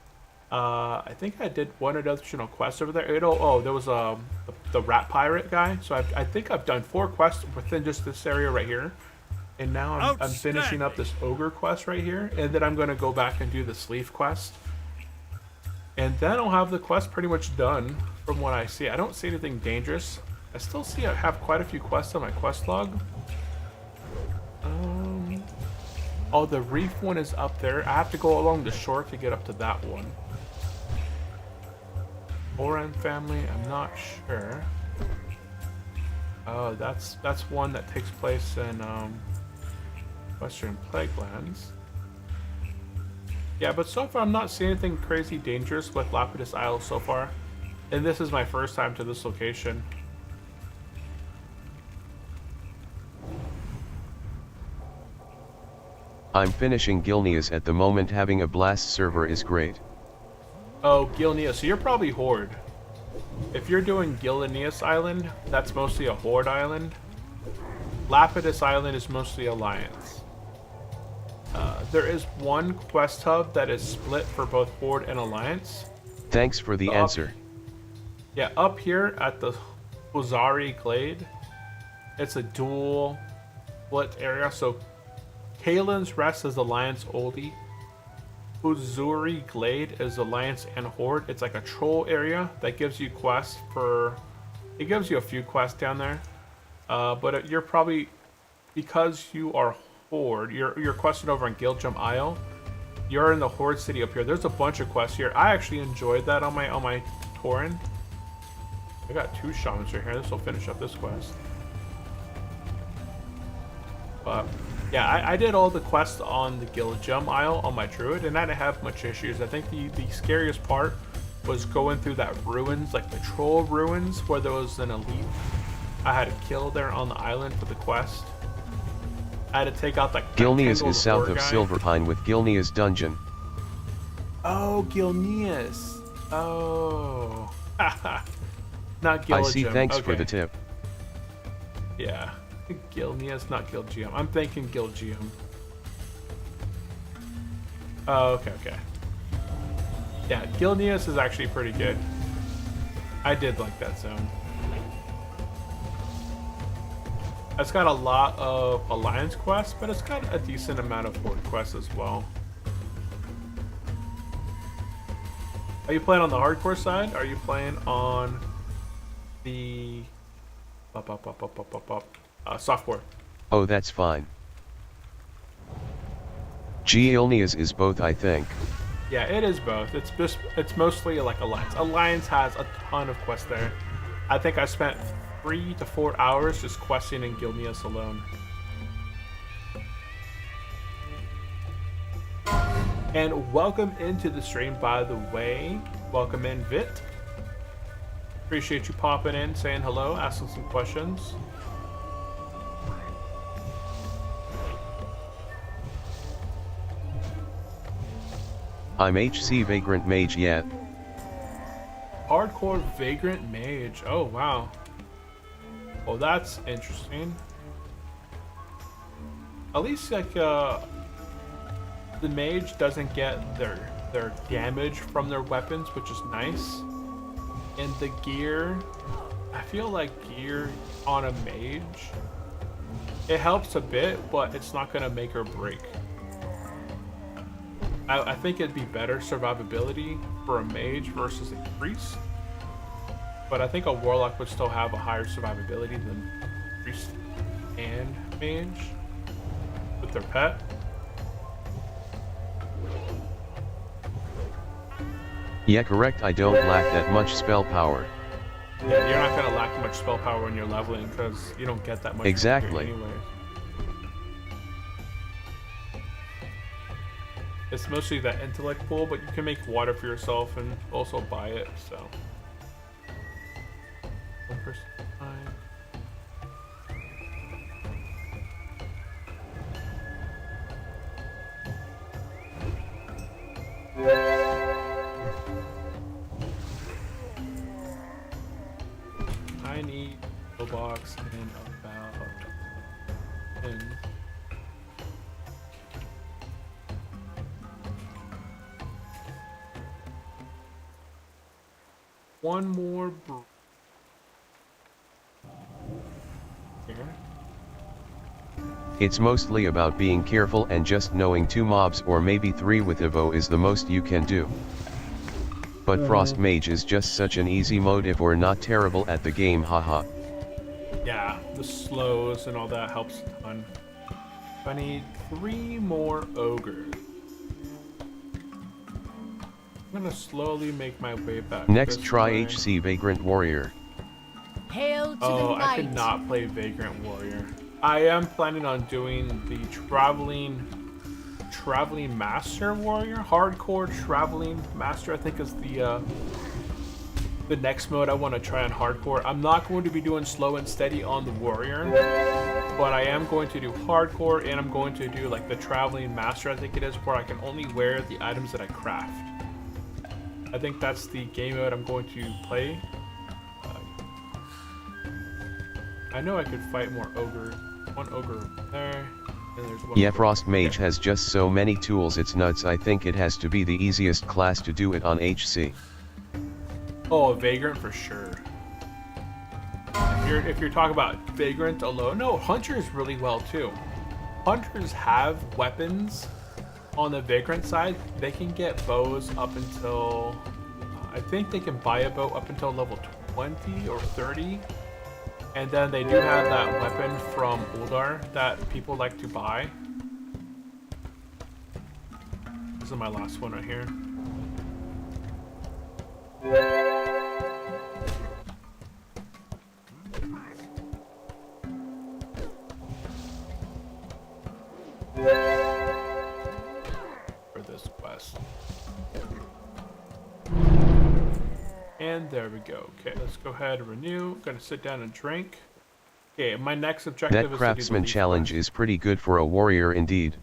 I think I did one additional quest over there. There was the rat pirate guy. So I think I've done 4 quests within just this area right here. And now I'm finishing up this ogre quest right here, and then I'm going to go back and do the sleeve quest. And then I'll have the quest pretty much done from what I see. I don't see anything dangerous. I still see I have quite a few quests on my quest log. Oh, the reef one is up there. I have to go along the shore to get up to that one. Oran family, I'm not sure. Oh, that's one that takes place in Western Plaguelands. Yeah, but so far I'm not seeing anything crazy dangerous with Lapidis Isle so far. And this is my first time to this location. I'm finishing Gilneas at the moment. Having a blast server is great. Oh, Gilneas, so you're probably Horde. If you're doing Gilneas Island, that's mostly a Horde island. Lapidis Island is mostly Alliance. There is one quest hub that is split for both Horde and Alliance. Thanks for the answer. Yeah, up here at the Huzari Glade, it's a dual split area. So Kalen's Rest is Alliance oldie. Huzuri Glade is Alliance and Horde. It's like a troll area that gives you quests for... It gives you a few quests down there. But you're probably... Because you are Horde, you're questing over on Guildjum Isle. You're in the Horde city up here. There's a bunch of quests here. I actually enjoyed that on my Tauren. I got 2 shamans right here. This will finish up this quest. But yeah, I did all the quests on the Guildjum Isle on my druid, and I didn't have much issues. I think the scariest part was going through that ruins, like the troll ruins, where there was an elite I had to kill there on the island for the quest. I had to take out that Gilneas is south of Silverpine with Gilneas Dungeon. Oh, Gilneas. Oh. Not Guildjum. I see, thanks for the tip. Yeah. Gilneas, not Guildjum. I'm thinking Guildjum. Oh, okay. Yeah, Gilneas is actually pretty good. I did like that zone. It's got a lot of alliance quests, but it's got a decent amount of horde quests as well. Are you playing on the hardcore side? Are you playing on the softcore? Oh, that's fine. Gilneas is both, I think. Yeah, it is both. It's mostly like Alliance. Alliance has a ton of quests there. I think I spent 3 to 4 hours just questing in Gilneas alone. And welcome into the stream, by the way. Welcome in, Vit. Appreciate you popping in, saying hello, asking some questions. I'm HC Vagrant Mage yet. Hardcore Vagrant Mage. Oh, wow. Well, that's interesting. At least, like, the mage doesn't get their damage from their weapons, which is nice. And the gear, I feel like gear on a mage, it helps a bit, but it's not gonna make or break. I think it'd be better survivability for a mage versus a priest, but I think a warlock would still have a higher survivability than priest and mage with their pet. Yeah, correct. I don't lack that much spell power. Yeah, you're not gonna lack much spell power when you're leveling because you don't get that much Exactly. anyway. It's mostly that intellect pool, but you can make water for yourself and also buy it, so. One person at a time. I need a box in about 10. One more here. It's mostly about being careful and just knowing 2 mobs or maybe 3 with Evo is the most you can do. But Frost Mage is just such an easy mode if we're not terrible at the game, haha. Yeah, the slows and all that helps a ton. I need 3 more ogres. I'm gonna slowly make my way back. Next this try way. HC Vagrant Warrior. Hail to the Oh, I light. could not play Vagrant Warrior. I am planning on doing the traveling master warrior, hardcore traveling master. I think is the next mode I want to try on hardcore. I'm not going to be doing slow and steady on the warrior, but I am going to do hardcore, and I'm going to do like the traveling master. I think it is, where I can only wear the items that I craft. I think that's the game mode I'm going to play. I know I could fight more ogre. One ogre over there, and there's one. Yeah, ogre Frost over Mage there. has just so many tools, it's nuts. I think it has to be the easiest class to do it on HC. Oh, a Vagrant for sure. If you're talking about Vagrant alone, no, Hunters really well too. Hunters have weapons on the Vagrant side. They can get bows up until, I think they can buy a bow up until level 20 or 30. And then they do have that weapon from Uldar that people like to buy. This is my last one right here. For this quest. And there we go. Okay, let's go ahead and renew. Gonna sit down and drink. Okay, my next objective That is to do the craftsman leaf challenge quest. is pretty good for a warrior indeed.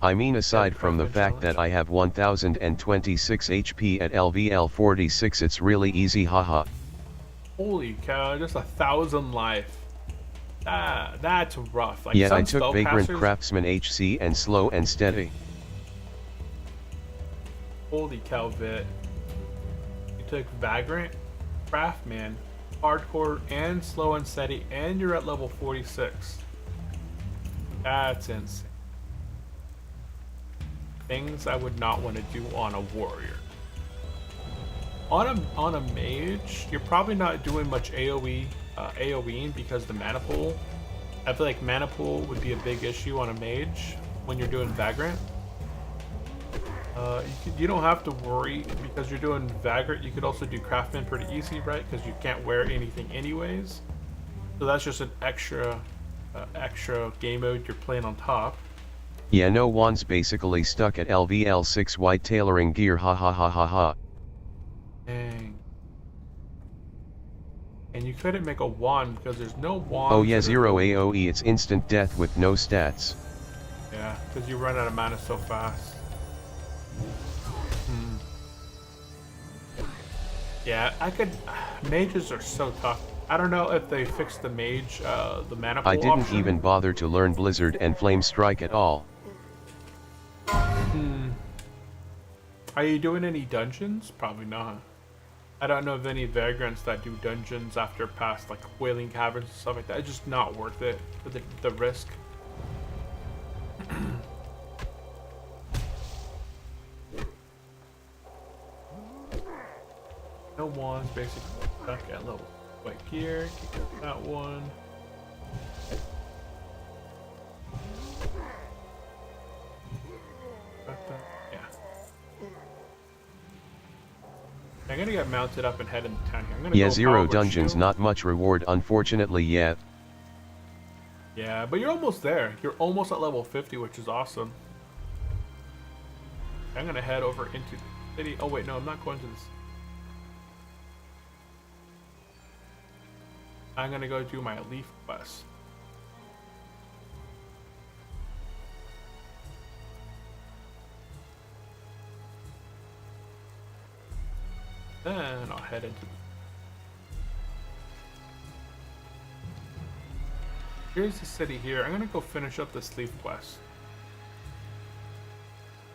I mean, aside That from the craftsman fact that challenge. I have 1026 HP at LVL 46, it's really easy, haha. Holy cow, just 1,000 life. That's rough. Like, Yeah, some I took Vagrant spellcasters- Craftsman HC and slow and steady. Holy cow, Vit. You took Vagrant Craft, man. hardcore and slow and steady, and you're at level 46. That's insane. Things I would not want to do on a warrior. On a mage, you're probably not doing much AoEing because the mana pool. I feel like mana pool would be a big issue on a mage when you're doing Vagrant. You don't have to worry because you're doing Vagrant. You could also do Craftsman pretty easy, right? Because you can't wear anything anyways. So that's just an extra game mode you're playing on top. Yeah, no one's basically stuck at LVL6 white tailoring gear, ha ha ha ha ha. Dang. And you couldn't make a wand because there's no wand. Oh yeah, 0 AoE, it's instant death with no stats. Yeah, because you run out of mana so fast. Yeah, mages are so tough. I don't know if they fixed the mage, the mana pool I didn't option. even bother to learn Blizzard and Flame Strike at all. Are you doing any dungeons? Probably not. I don't know of any vagrants that do dungeons after past like Wailing Caverns and stuff like that. It's just not worth it for the risk. No wands, basically stuck at level white gear. Keep that one. Yeah. I'm gonna get mounted up and head into town here. I'm gonna Yeah, go 0 power dungeons, shield. not much reward unfortunately yet. Yeah, but you're almost there. You're almost at level 50, which is awesome. I'm gonna head over into the city. Oh wait, no, I'm not going to this. I'm gonna go do my leaf quest. Then I'll head into here's the city here. I'm gonna go finish up this leaf quest.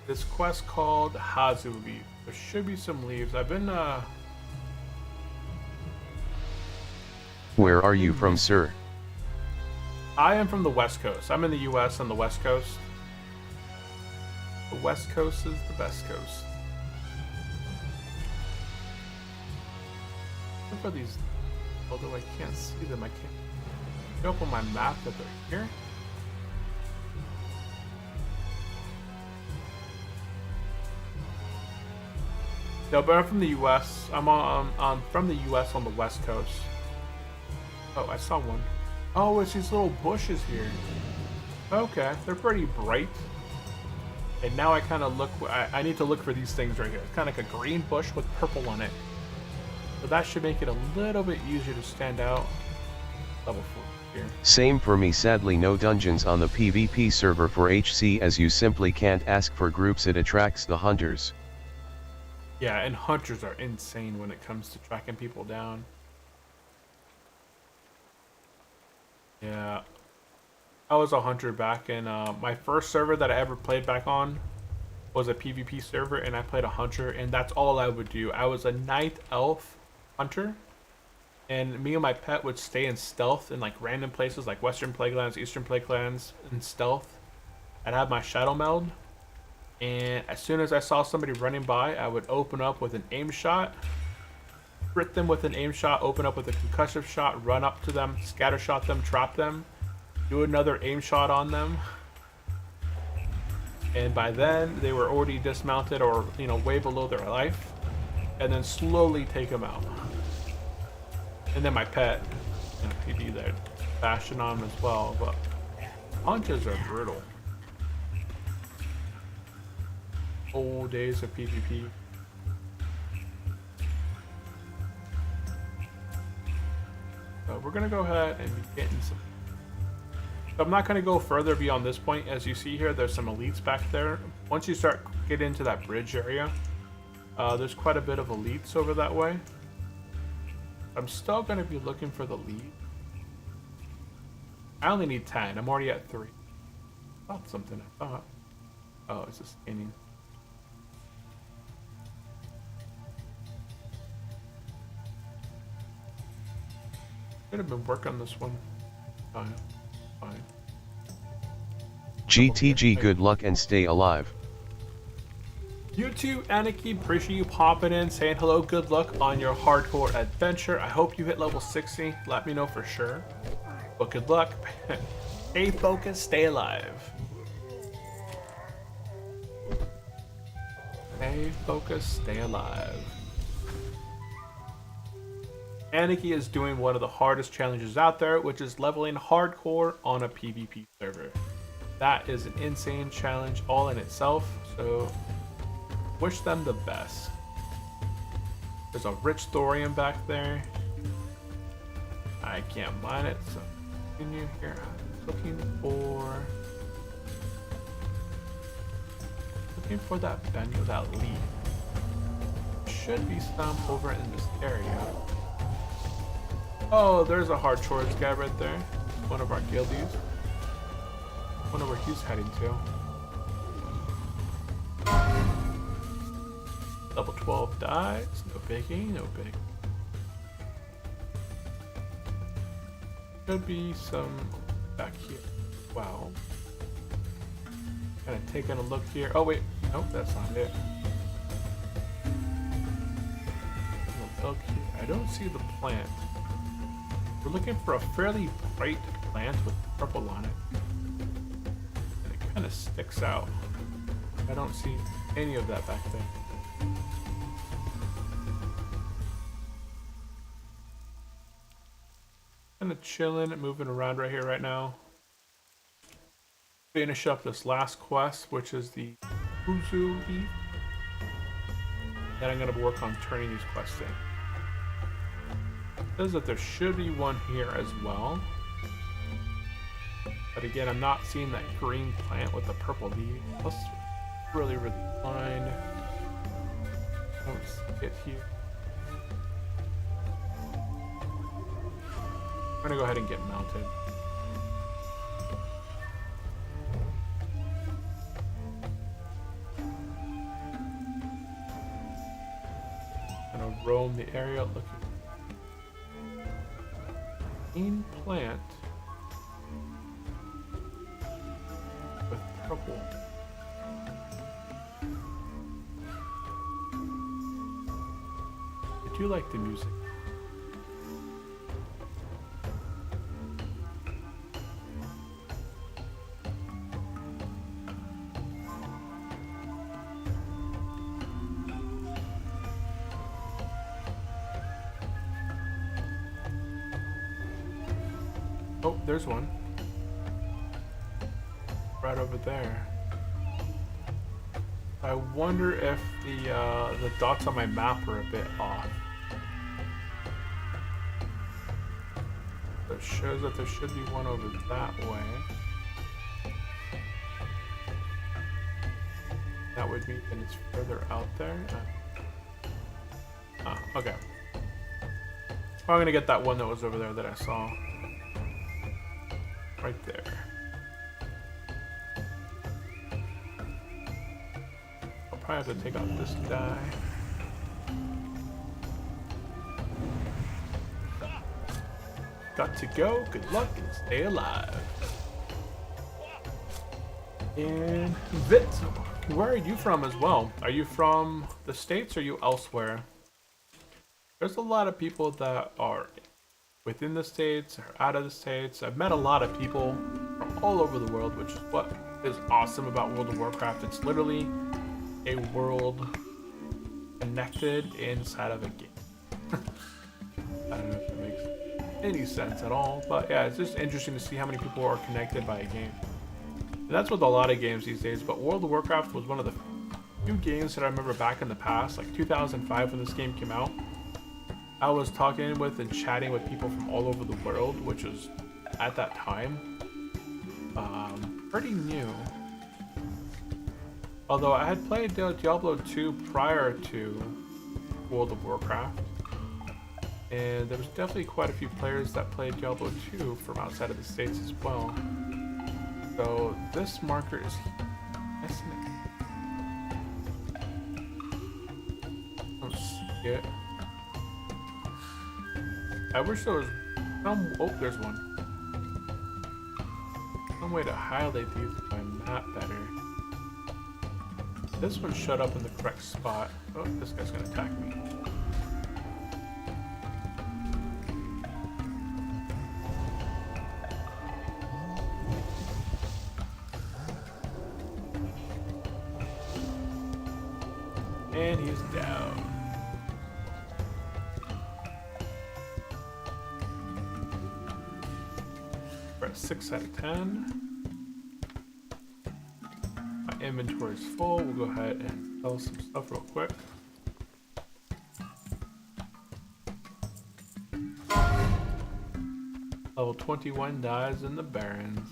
This quest called Hazu Leaf. There should be some leaves. I've been Where are you from, sir? I am from the West Coast. I'm in the US on the West Coast. The West Coast is the best coast. Look for these, although I can't see them, I can't show up on my map that they're here. No, but I'm from the US. I'm from the US on the West Coast. Oh, I saw one. Oh, it's these little bushes here. Okay, they're pretty bright. And now I kind of look, I need to look for these things right here. It's kind of like a green bush with purple on it. So that should make it a little bit easier to stand out. Level 4 here. Same for me, sadly no dungeons on the PvP server for HC as you simply can't ask for groups, it attracts the hunters. Yeah, and hunters are insane when it comes to tracking people down. Yeah. I was a hunter back in, my first server that I ever played back on was a PvP server, and I played a hunter, and that's all I would do. I was a night elf hunter, and me and my pet would stay in stealth in like random places like Western Plaguelands, Eastern Plaguelands in stealth. I'd have my shadow meld, and as soon as I saw somebody running by, I would open up with an aim shot, crit them with an aim shot, open up with a concussive shot, run up to them, scatter shot them, trap them, do another aim shot on them, and by then they were already dismounted or, you know, way below their life, and then slowly take them out. And then my pet, you know, he'd be there bashing on them as well, but hunters are brutal. Old days of PvP. So we're gonna go ahead and be getting some. So I'm not gonna go further beyond this point. As you see here, there's some elites back there. Once you start getting into that bridge area, there's quite a bit of elites over that way. I'm still gonna be looking for the lead. I only need 10. I'm already at 3. Thought something. I thought. Oh, it's just scanning. Should have been working on this one. Fine. Fine. GTG, good luck and stay alive. You too, Aniki. Appreciate you popping in, saying hello, good luck on your hardcore adventure. I hope you hit level 60. Let me know for sure. But good luck. Stay focused, stay alive. Stay focused, stay alive. Aniki is doing one of the hardest challenges out there, which is leveling hardcore on a PvP server. That is an insane challenge all in itself, so wish them the best. There's a rich thorium back there. I can't mine it, so continue here. I'm looking for that Benio, that leaf. Should be some over in this area. Oh, there's a hard chores guy right there. One of our guildies. Wonder where he's heading to. Level 12 dies. No biggie, no big. Should be some back here. Wow. Kind of taking a look here. Oh wait, nope, that's not it. Look here. I don't see the plant. We're looking for a fairly bright plant with purple on it. And it kind of sticks out. I don't see any of that back there. Kind of chilling, moving around right here right now. Finish up this last quest, which is the Uzu Leaf. Then I'm going to work on turning these quests in. It says that there should be one here as well. But again, I'm not seeing that green plant with the purple leaf. That's really, really fine. Don't see it here. I'm gonna go ahead and get mounted. Gonna roam the area looking. Green plant with purple. I do like the music. Oh, there's one. Right over there. I wonder if the dots on my map are a bit off. So it shows that there should be one over that way. That would mean that it's further out there. Oh, okay. I'm gonna get that one that was over there that I saw. Right there. I'll probably have to take out this guy. Got to go. Good luck and stay alive. And Vit, where are you from as well? Are you from the States or are you elsewhere? There's a lot of people that are within the States or out of the States. I've met a lot of people from all over the world, which is what is awesome about World of Warcraft. It's literally a world connected inside of a game. I don't know if that makes any sense at all, but yeah, it's just interesting to see how many people are connected by a game. And that's with a lot of games these days, but World of Warcraft was one of the few games that I remember back in the past, like 2005 when this game came out. I was talking with and chatting with people from all over the world, which was, at that time, pretty new. Although I had played Diablo 2 prior to World of Warcraft, and there was definitely quite a few players that played Diablo 2 from outside of the States as well. So this marker is missing it. I don't see it. I wish there was Oh, there's one. Some way to highlight these in my map better. This one showed up in the correct spot. Oh, this guy's gonna attack me. And he's down. We're at 6 out of 10. My inventory is full. We'll go ahead and sell some stuff real quick. Level 21 dies in the Barrens.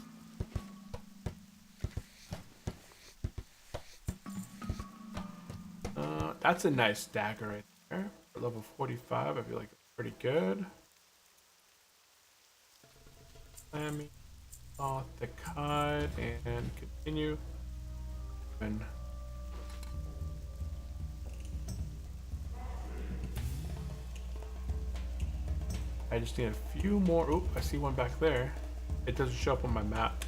That's a nice dagger right there. For level 45, I feel like it's pretty good. Slammy off the kite and continue. And I just need a few more. Oop, I see one back there. It doesn't show up on my map.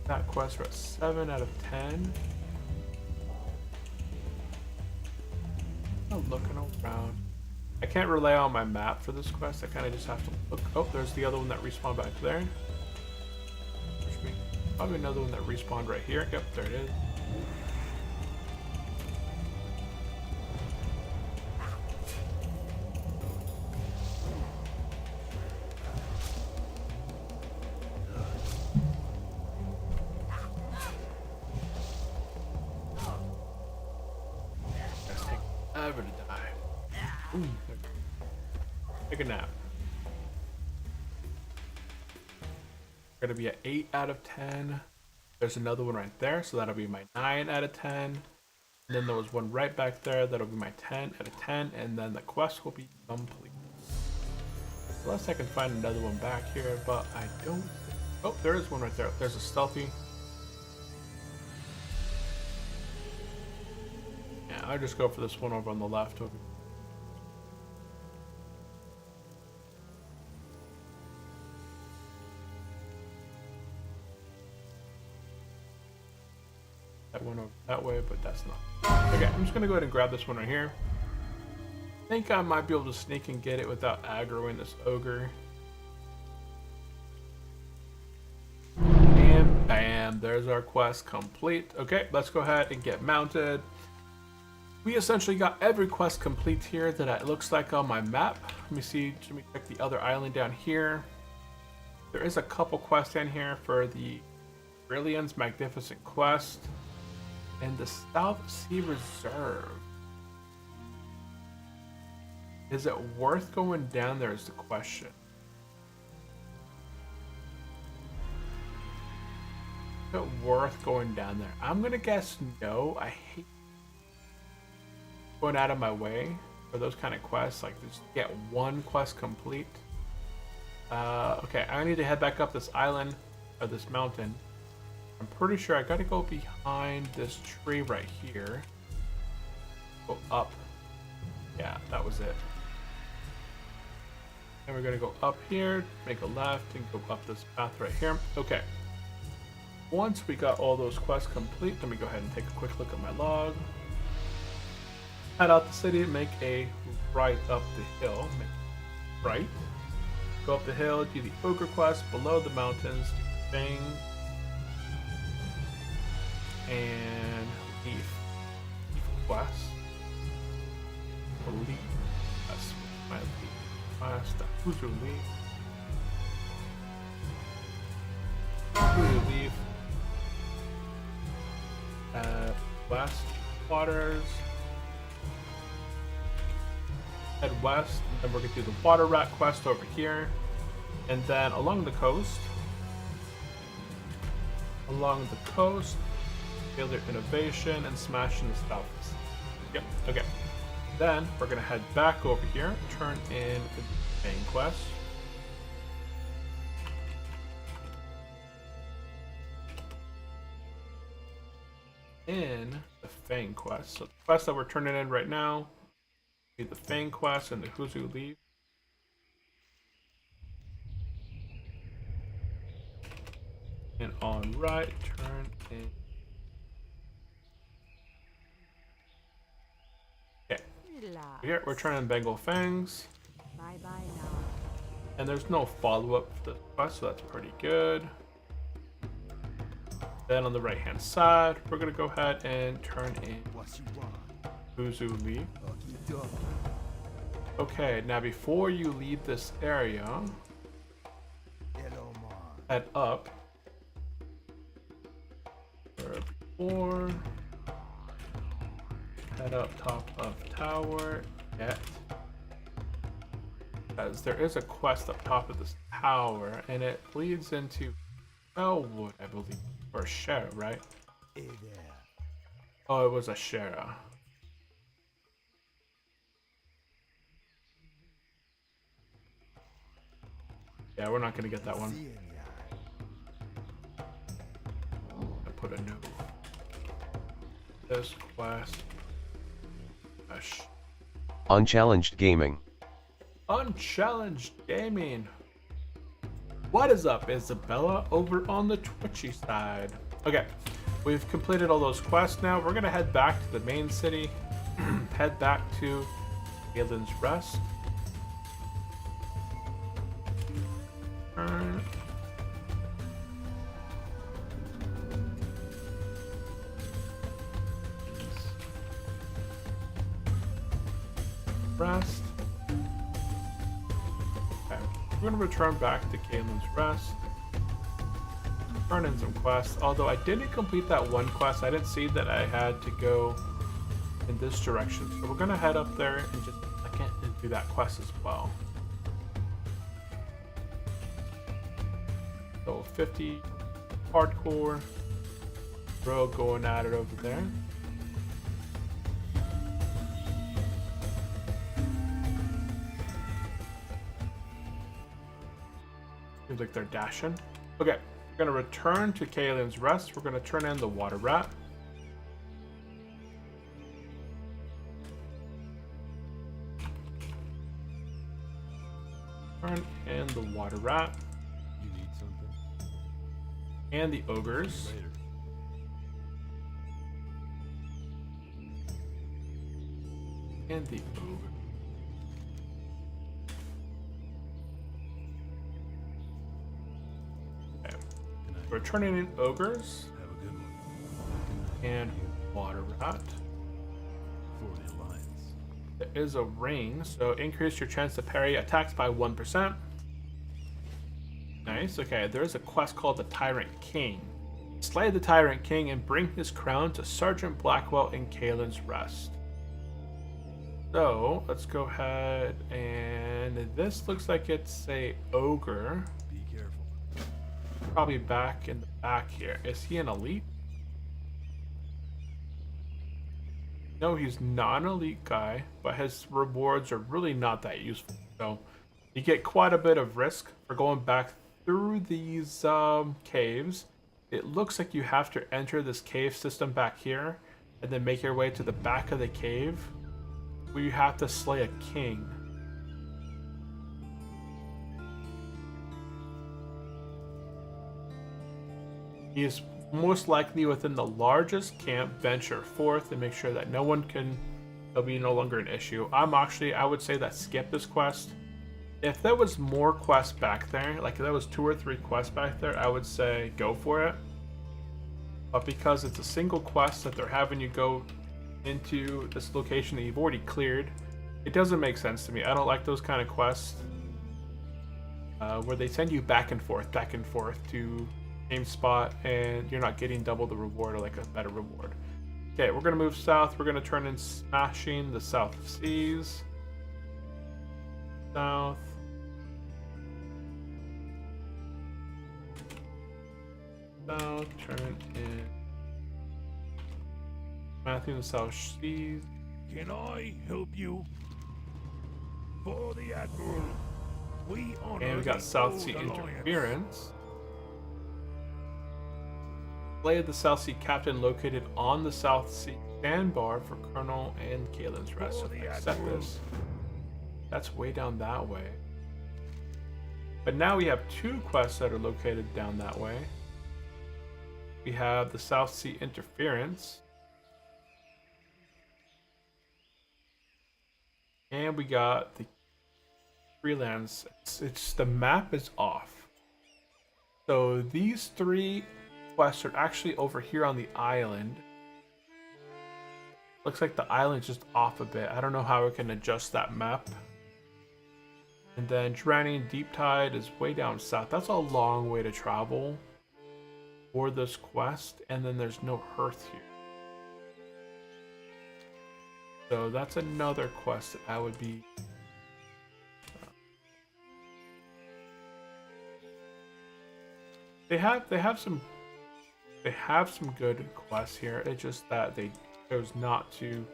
That quest, we're at 7 out of 10. I'm looking around. I can't rely on my map for this quest. I kind of just have to look. Oh, there's the other one that respawned back there. Probably another one that respawned right here. Yep, there it is. Ever to die. Ooh, take a nap. We're gonna be at 8 out of 10. There's another one right there, so that'll be my 9 out of 10. And then there was one right back there, that'll be my 10 out of 10, and then the quest will be complete. Unless I can find another one back here, but I don't. Oh, there is one right there. There's a stealthy. I'll just go for this one over on the left. Over. That went over that way, but that's not. Okay, I'm just gonna go ahead and grab this one right here. I think I might be able to sneak and get it without aggroing this ogre. And bam, there's our quest complete. Okay, let's go ahead and get mounted. We essentially got every quest complete here that it looks like on my map. Let me see, let me check the other island down here. There is a couple quests down here for the Brilliant's Magnificent Quest and the South Sea Reserve. Is it worth going down there is the question. Is it worth going down there? I'm gonna guess no. I hate going out of my way for those kind of quests, like just get one quest complete. Okay, I need to head back up this island or this mountain. I'm pretty sure I gotta go behind this tree right here. Go up. Yeah, that was it. And we're gonna go up here, make a left, and go up this path right here. Okay. Once we got all those quests complete, let me go ahead and take a quick look at my log. Head out the city, make a right up the hill. Make right. Go up the hill, do the ogre quest below the mountains, do the thing. And leaf quest. Leaf quest. My leaf quest. Who's your leaf? Who's your leaf? West waters. Head west, and then we're going to do the water rat quest over here. And then along the coast, failure innovation and smashing the stealths. Yep, okay. Then we're going to head back over here, turn in the main quest. In the Fang quest. So the quest that we're turning in right now is the Fang quest and the Huzu Leaf. And on right, turn in. Okay. Relax. Here we're turning in Bengal Fangs. Bye bye now. And there's no follow-up for the quest, so that's pretty good. Then on the right-hand side, we're gonna go ahead and turn in Huzu Leaf. Okay, now before you leave this area, head up. Before, head up top of tower, get. As there is a quest up top of this tower, and it leads into Elwood, I believe, or Shera, right? Oh, it was a Shera. Yeah, we're not gonna get that one. I put a note. This quest. Unchallenged Gaming. Unchallenged Gaming. What is up, Isabella, over on the Twitchy side? Okay, we've completed all those quests now. We're gonna head back to the main city. Head back to Galen's Rest. Rest. Okay. We're gonna return back to Caitlin's Rest. Turn in some quests. Although I didn't complete that one quest, I didn't see that I had to go in this direction. So we're gonna head up there and just and do that quest as well. So 50 hardcore. Bro going at it over there. Seems like they're dashing. Okay, we're gonna return to Kaylin's Rest. We're gonna turn in the water rat. Turn in the water rat. You need something? And the ogres. Later. And the ogre. Okay. We're turning in ogres Have a good one. and water rat. For the Alliance. There is a ring, so increase your chance to parry attacks by 1%. Nice. Okay, there is a quest called the Tyrant King. Slay the Tyrant King and bring his crown to Sergeant Blackwell in Kaylin's Rest. So let's go ahead, and this looks like it's a ogre. Be careful. Probably back in the back here. Is he an elite? No, he's not an elite guy, but his rewards are really not that useful. So you get quite a bit of risk for going back through these caves. It looks like you have to enter this cave system back here and then make your way to the back of the cave where you have to slay a king. He is most likely within the largest camp. Venture forth and make sure that no one can, there'll be no longer an issue. I would say that skip this quest. If there was more quests back there, like if there was 2 or 3 quests back there, I would say go for it. But because it's a single quest that they're having you go into this location that you've already cleared, it doesn't make sense to me. I don't like those kind of quests where they send you back and forth to same spot and you're not getting double the reward or like a better reward. Okay, we're gonna move south. We're gonna turn in Smashing the South Seas. South. South, turn in Matthew the South Seas. Can I help you? For the Admiral, we honor And we got the South Sea old alliance. Interference. Slay the South Sea captain located on the South Sea Scan bar for Colonel and Galen's rest. So if I set this, that's way down that way. But now we have two quests that are located down that way. We have the South Sea Interference. And we got the freelance. It's the map is off. So these three quests are actually over here on the island. Looks like the island's just off a bit. I don't know how we can adjust that map. And then Drowning Deep Tide is way down south. That's a long way to travel for this quest. And then there's no hearth here. So that's another quest that I would be... They have some good quests here. It's just that they chose not to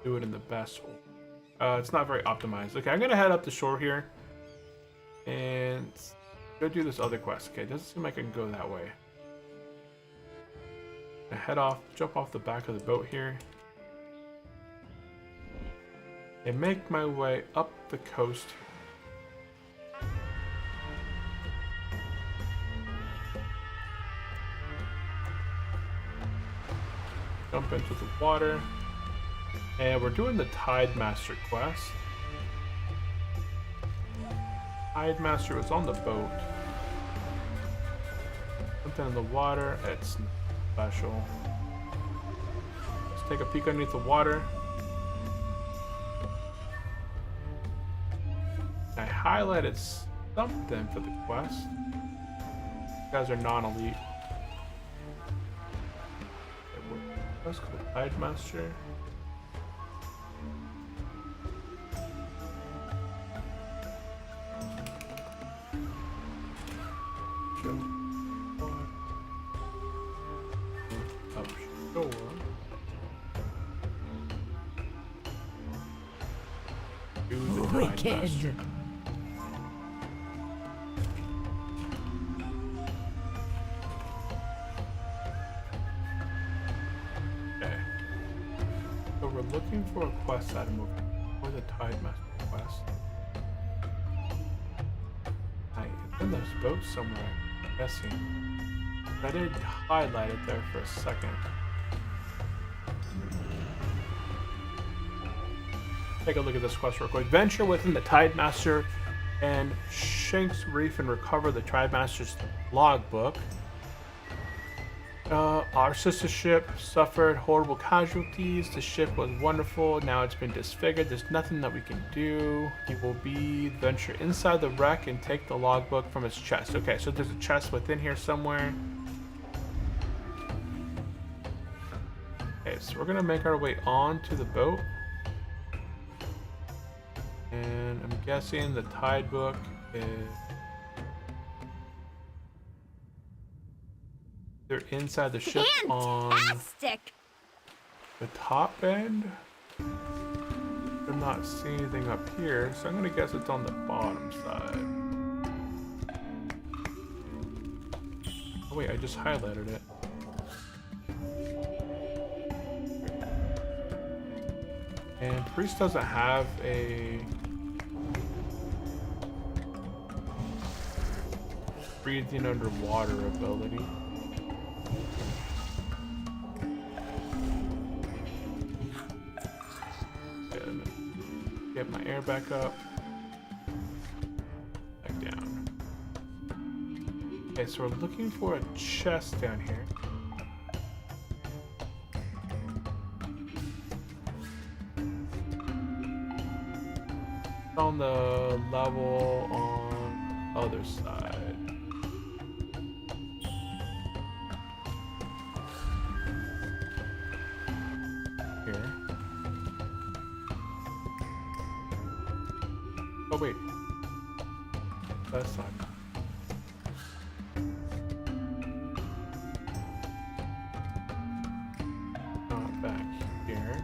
do it in the best order. It's not very optimized. Okay, I'm gonna head up the shore here and go do this other quest. Okay, it doesn't seem like I can go that way. I head off, jump off the back of the boat here, and make my way up the coast. Jump into the water, and we're doing the Tide Master quest. Tide Master was on the boat. Something in the water, it's special. Let's take a peek underneath the water. I highlighted something for the quest. You guys are non-elite. Let's go Tide Master. Wicked. So we're looking for a quest item for the Tide Master quest. It's in those boats somewhere, I'm guessing. I did highlight it there for a second. Take a look at this quest real quick. Venture within the Tide Master and Shanks Reef and recover the Tide Master's logbook. Our sister ship suffered horrible casualties. The ship was wonderful. Now it's been disfigured. There's nothing that we can do. You will venture inside the wreck and take the logbook from its chest. Okay, so there's a chest within here somewhere. Okay, so we're gonna make our way onto the boat. And I'm guessing the tide book is... They're inside the ship on the top end. I'm not seeing anything up here, so I'm gonna guess it's on the bottom side. Oh wait, I just highlighted it. And Priest doesn't have a breathing underwater ability. Get my air back up. Back down. Okay, so we're looking for a chest down here. On the level on the other side. Here. Oh wait. That's not. Not back here.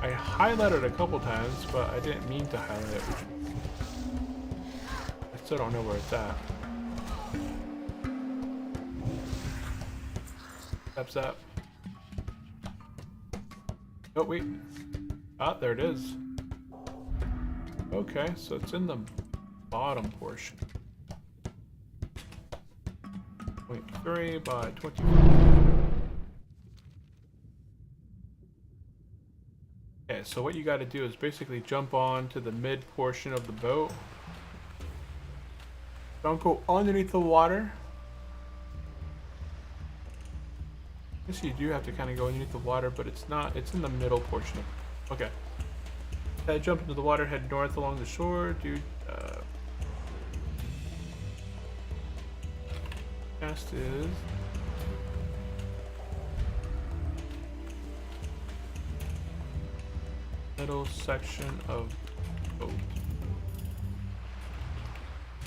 I highlighted a couple times, but I didn't mean to highlight it. I still don't know where it's at. Steps up. Oh, wait. Ah, there it is. Okay, so it's in the bottom portion. 0.3 by 24. Okay, so what you got to do is basically jump on to the mid portion of the boat. Don't go underneath the water. I guess you do have to kind of go underneath the water, but it's not. It's in the middle portion. Okay. Jump into the water, head north along the shore. Dude, cast is middle section of boat.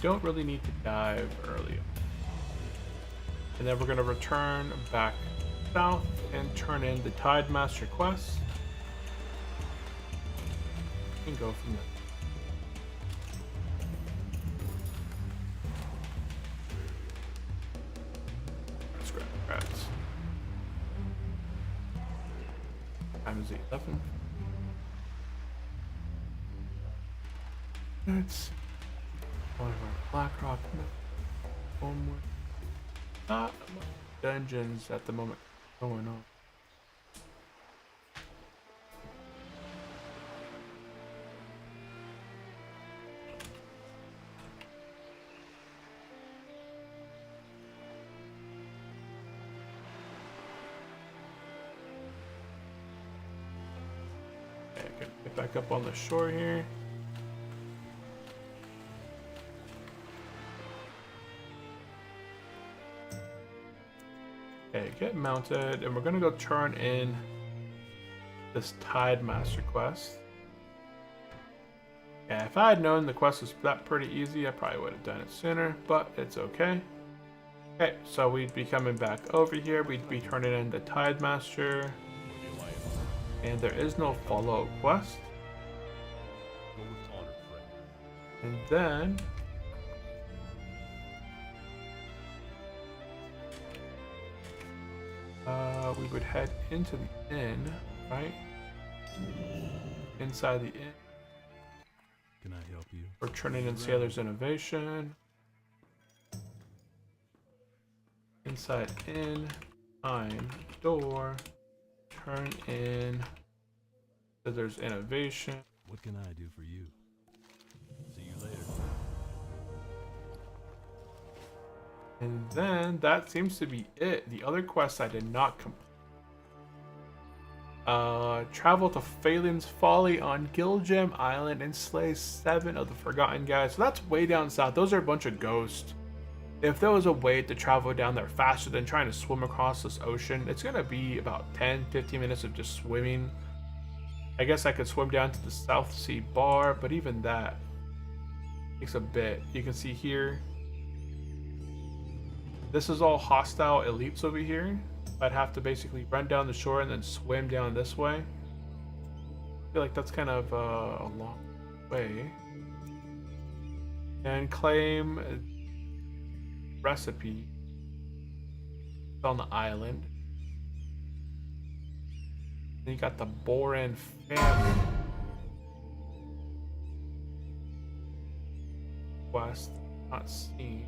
Don't really need to dive early. And then we're going to return back south and turn in the Tide Master quest. And go from there. Scrap rats. Time is 11. That's one of our Blackrock homework. Not much dungeons at the moment going on. Okay, get back up on the shore here. Okay, get mounted, and we're gonna go turn in this Tide Master quest. Yeah, if I had known the quest was that pretty easy, I probably would have done it sooner, but it's okay. Okay, so we'd be coming back over here, we'd be turning in the Tide Master, and there is no follow-up quest. And then we would head into the inn, right? Inside the inn. Can I help you? We're turning in Sailor's Innovation. Inside inn, time, door, turn in Sailor's Innovation. What can I do for you? See you later. And then that seems to be it. The other quests I did not complete. Travel to Phelan's Folly on Gilgem Island and slay 7 of the Forgotten Guys. So that's way down south. Those are a bunch of ghosts. If there was a way to travel down there faster than trying to swim across this ocean, it's going to be about 10-15 minutes of just swimming. I guess I could swim down to the South Sea Bar, but even that takes a bit. You can see here, this is all hostile elites over here. I'd have to basically run down the shore and then swim down this way. I feel like that's kind of a long way. And claim recipe on the island. Then you got the Boran family quest, not seen.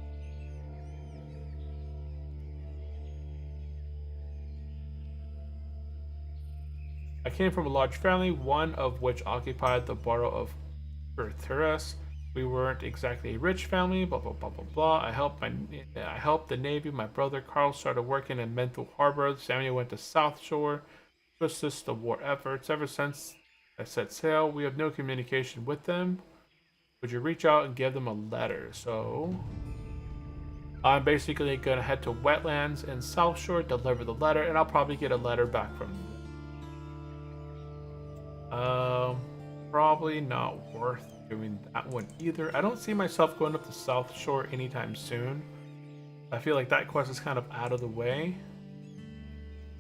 I came from a large family, one of which occupied the borough of Berthuras. We weren't exactly a rich family, blah, blah, blah, blah, blah. I helped the Navy. My brother Carl started working in Menthol Harbor. Samuel went to South Shore to assist the war efforts. Ever since I set sail, we have no communication with them. Would you reach out and give them a letter? So I'm basically going to head to Wetlands and South Shore, deliver the letter, and I'll probably get a letter back from them. Probably not worth doing that one either. I don't see myself going up the South Shore anytime soon. I feel like that quest is kind of out of the way.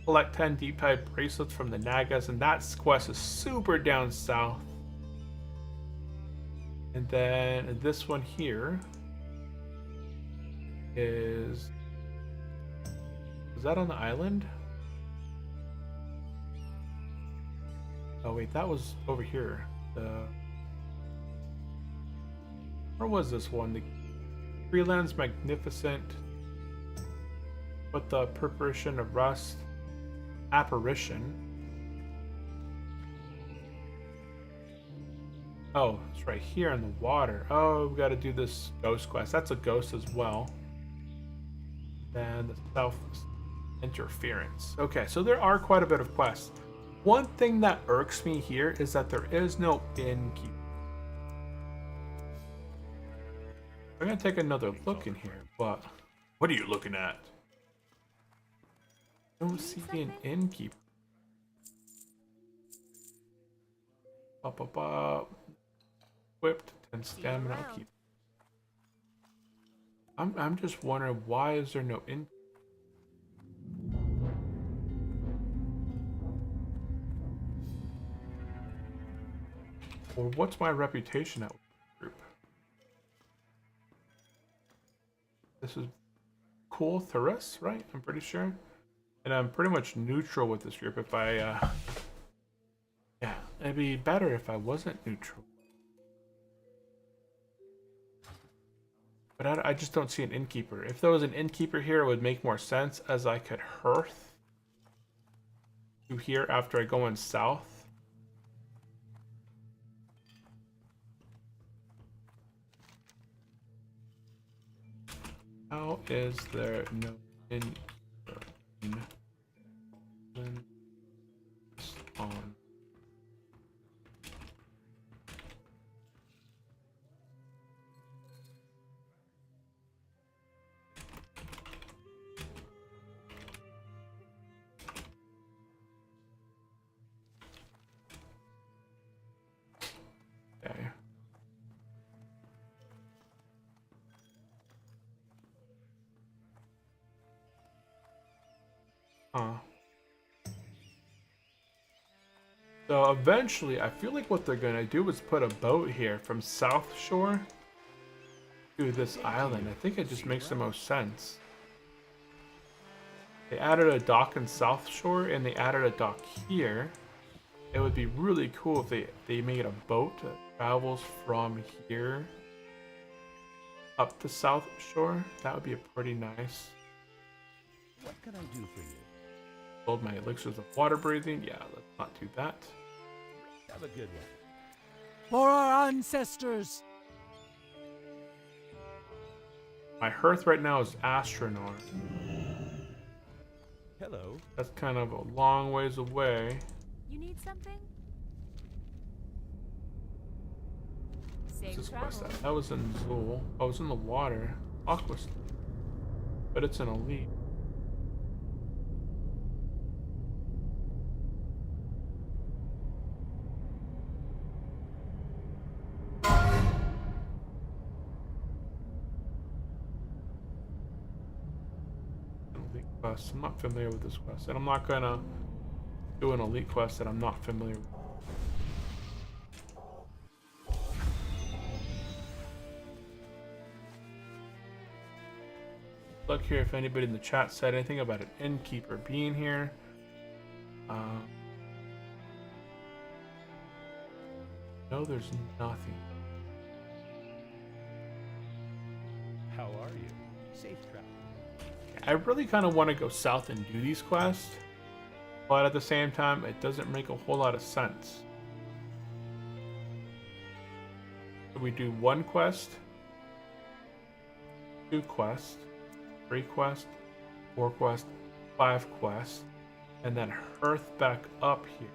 Collect 10 deep tide bracelets from the Nagas, and that quest is super down south. And then this one here is that on the island? Oh wait, that was over here. Where was this one? The Freeland's Magnificent. With the Preparation of Rust. Apparition. Oh, it's right here in the water. Oh, we gotta do this ghost quest. That's a ghost as well. Then the South Interference. Okay, so there are quite a bit of quests. One thing that irks me here is that there is no innkeeper. I'm gonna take another look in here, but what are you looking at? I don't see an innkeeper. Up. Equipped 10 stamina. I'll keep. I'm just wondering, why is there no innkeeper? Or what's my reputation at with this group? This is cool Thuris, right? I'm pretty sure. And I'm pretty much neutral with this group. If I, yeah, it'd be better if I wasn't neutral. But I just don't see an innkeeper. If there was an innkeeper here, it would make more sense, as I could hearth to here after I go in south. How is there no innkeeper on? Okay. Huh. So eventually, I feel like what they're gonna do is put a boat here from South Shore to this island. I think it just makes the most sense. They added a dock in South Shore and they added a dock here. It would be really cool if they made a boat that travels from here up to South Shore. That would be pretty nice. What can I do for you? Build my elixirs of water breathing. Yeah, let's not do that. Have a good one. For our ancestors! My hearth right now is astronaut. Hello. That's kind of a long ways away. You need something? What's Safe this travel. quest at? That was in Zool. Oh, it was in the water. Aqua. But it's an elite. Elite quest. I'm not familiar with this quest, and I'm not gonna do an elite quest that I'm not familiar with. Look here if anybody in the chat said anything about an innkeeper being here. No, there's nothing. How are you? Safe travel. I really kind of want to go south and do these quests, but at the same time, it doesn't make a whole lot of sense. So we do 1 quest, 2 quests, 3 quests, 4 quests, 5 quests, and then hearth back up here.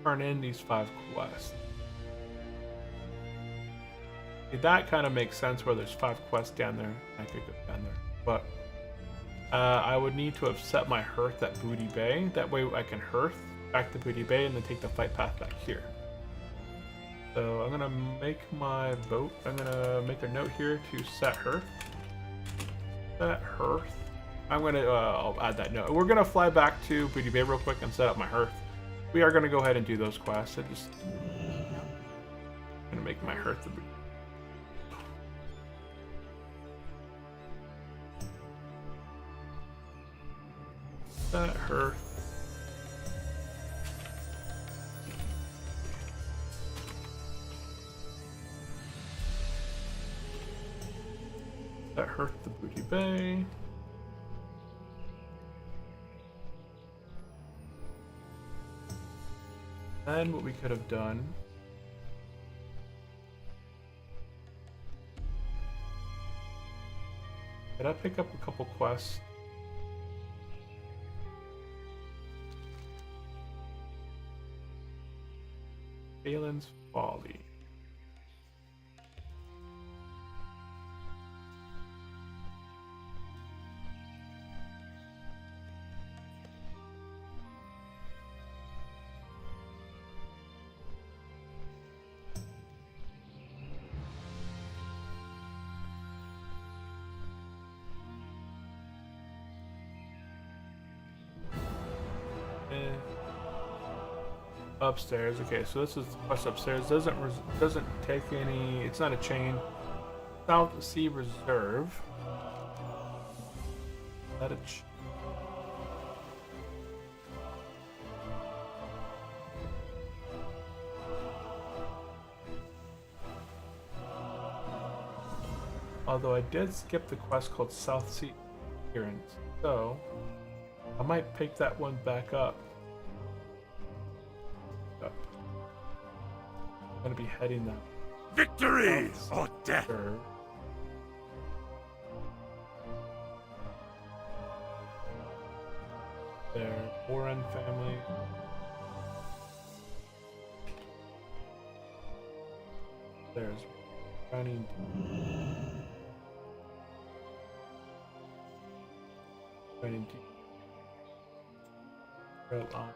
Turn in these 5 quests. See, that kind of makes sense where there's 5 quests down there. I could go down there. But I would need to have set my hearth at Booty Bay. That way I can hearth back to Booty Bay and then take the flight path back here. So I'm gonna make my boat. I'm gonna make a note here to set hearth. Set hearth I'm gonna I'll add that note. We're gonna fly back to Booty Bay real quick and set up my hearth. We are gonna go ahead and do those quests. I'm gonna make my hearth a bit. That hearth. That hearth the Booty Bay. Then what we could have done. Did I pick up a couple quests? Balin's Folly. Upstairs. Okay, so this is the quest upstairs. Doesn't take any. It's not a chain. South Sea Reserve. That a. Although I did skip the quest called South Sea Appearance, so I might pick that one back up. I'm gonna be heading that. Victory or death. Sure. There, Warren family. There's running. Running. Trail on.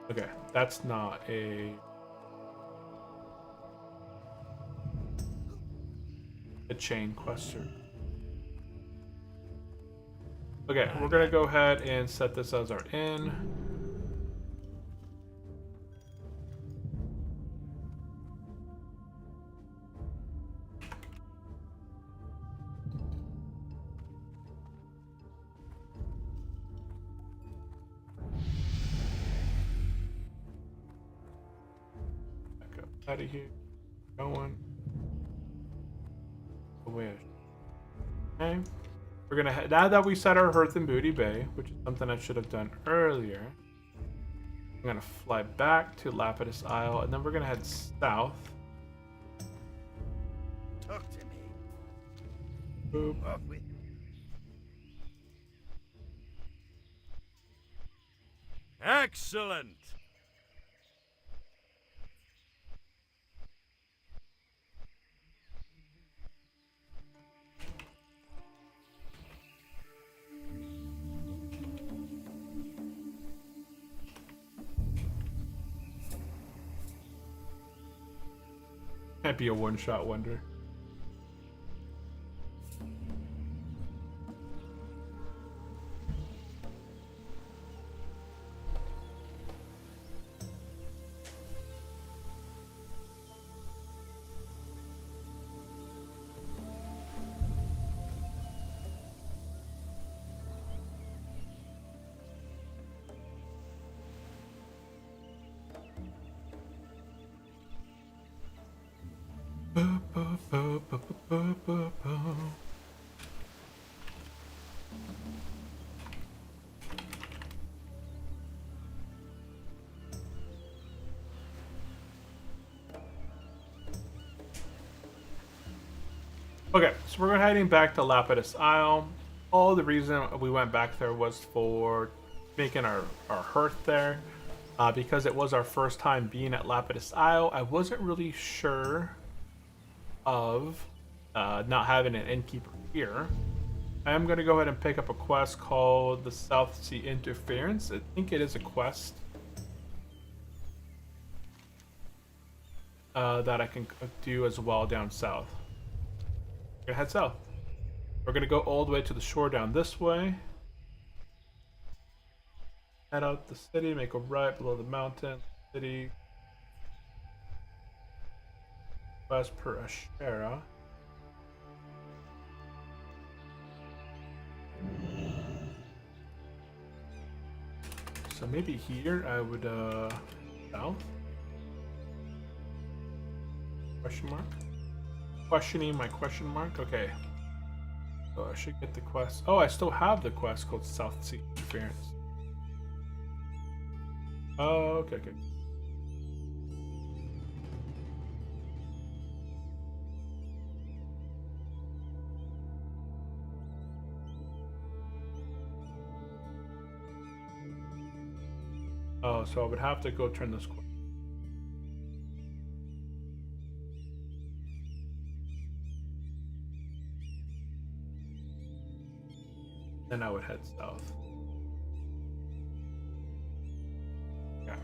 Okay, that's not a chain quester. Okay, we're gonna go ahead and set this as our inn. Out of here, going away. Okay, we're gonna head now that we set our hearth in Booty Bay, which is something I should have done earlier. I'm gonna fly back to Lapidis Isle, and then we're gonna head south. Talk to me. Boop. Off with you. Excellent. Might be a one-shot wonder. Okay, so we're heading back to Lapidis Isle. All the reason we went back there was for making our hearth there. Because it was our first time being at Lapidis Isle, I wasn't really sure of not having an innkeeper here. I am going to go ahead and pick up a quest called the South Sea Interference. I think it is a quest that I can do as well down south. We're gonna head south. We're gonna go all the way to the shore down this way. Head out the city, make a right below the mountain. City. West per Ashera. So maybe here I would south? Question mark? Questioning my question mark? Okay. So I should get the quest. Oh, I still have the quest called South Sea Interference. Oh, okay. Oh, so I would have to go turn this quest. Then I would head south. Yeah.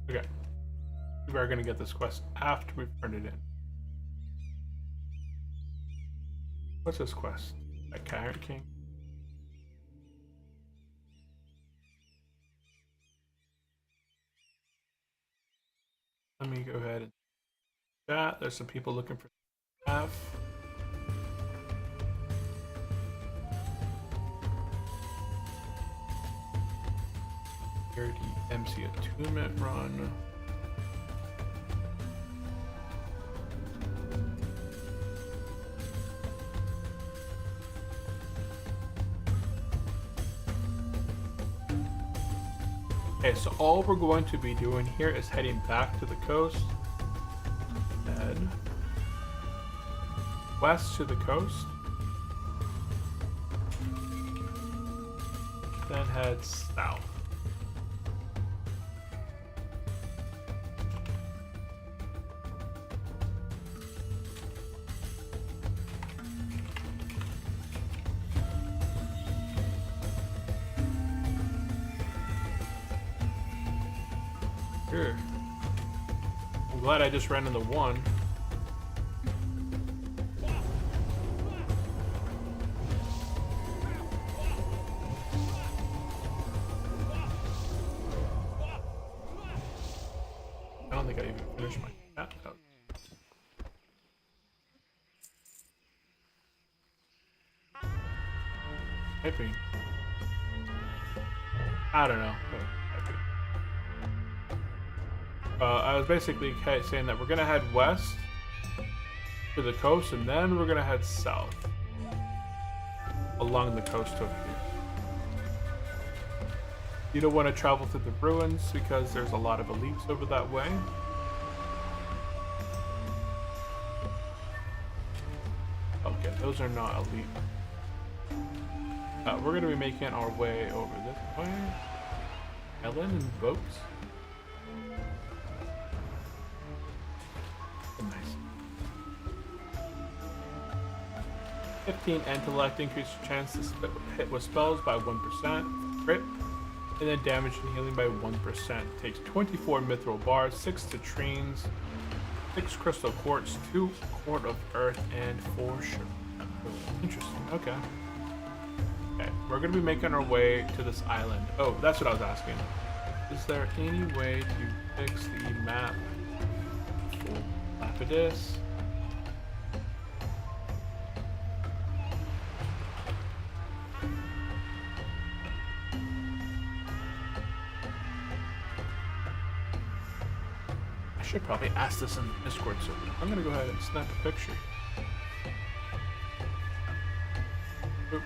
Okay. We are gonna get this quest after we've turned it in. What's this quest? A Carrot King? Let me go ahead and chat. There's some people looking for staff. Here the MC Attunement run. Okay, so all we're going to be doing here is heading back to the coast. Head west to the coast. Then head south. Sure. I'm glad I just ran into one. I don't think I even finished my cat out. Typing. I don't know. I was basically saying that we're gonna head west to the coast and then we're gonna head south along the coast over here. You don't want to travel through the ruins because there's a lot of elites over that way. Okay, those are not elite. We're gonna be making our way over this way. Ellen and boats. Nice. 15 intellect, increase your chance to hit with spells by 1%. Crit. And then damage and healing by 1%. Takes 24 mithril bars, 6 citrines, 6 crystal quartz, 2 quart of earth, and 4 sugar. Interesting. Okay. Okay, we're gonna be making our way to this island. Oh, that's what I was asking. Is there any way to fix the map for Lapidis? I should probably ask this in the Discord server. I'm gonna go ahead and snap a picture. Oop.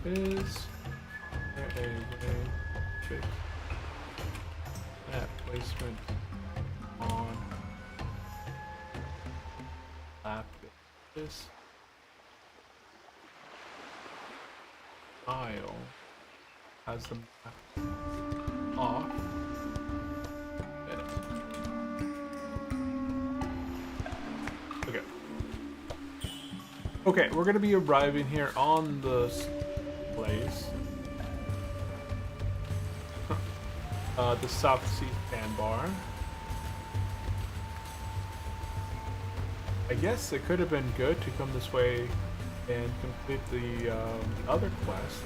Is there a way to fix that placement on Lapidis? aisle has them off. Okay. Okay, we're gonna be arriving here on this place. The South Sea Sandbar. I guess it could have been good to come this way and complete the other quest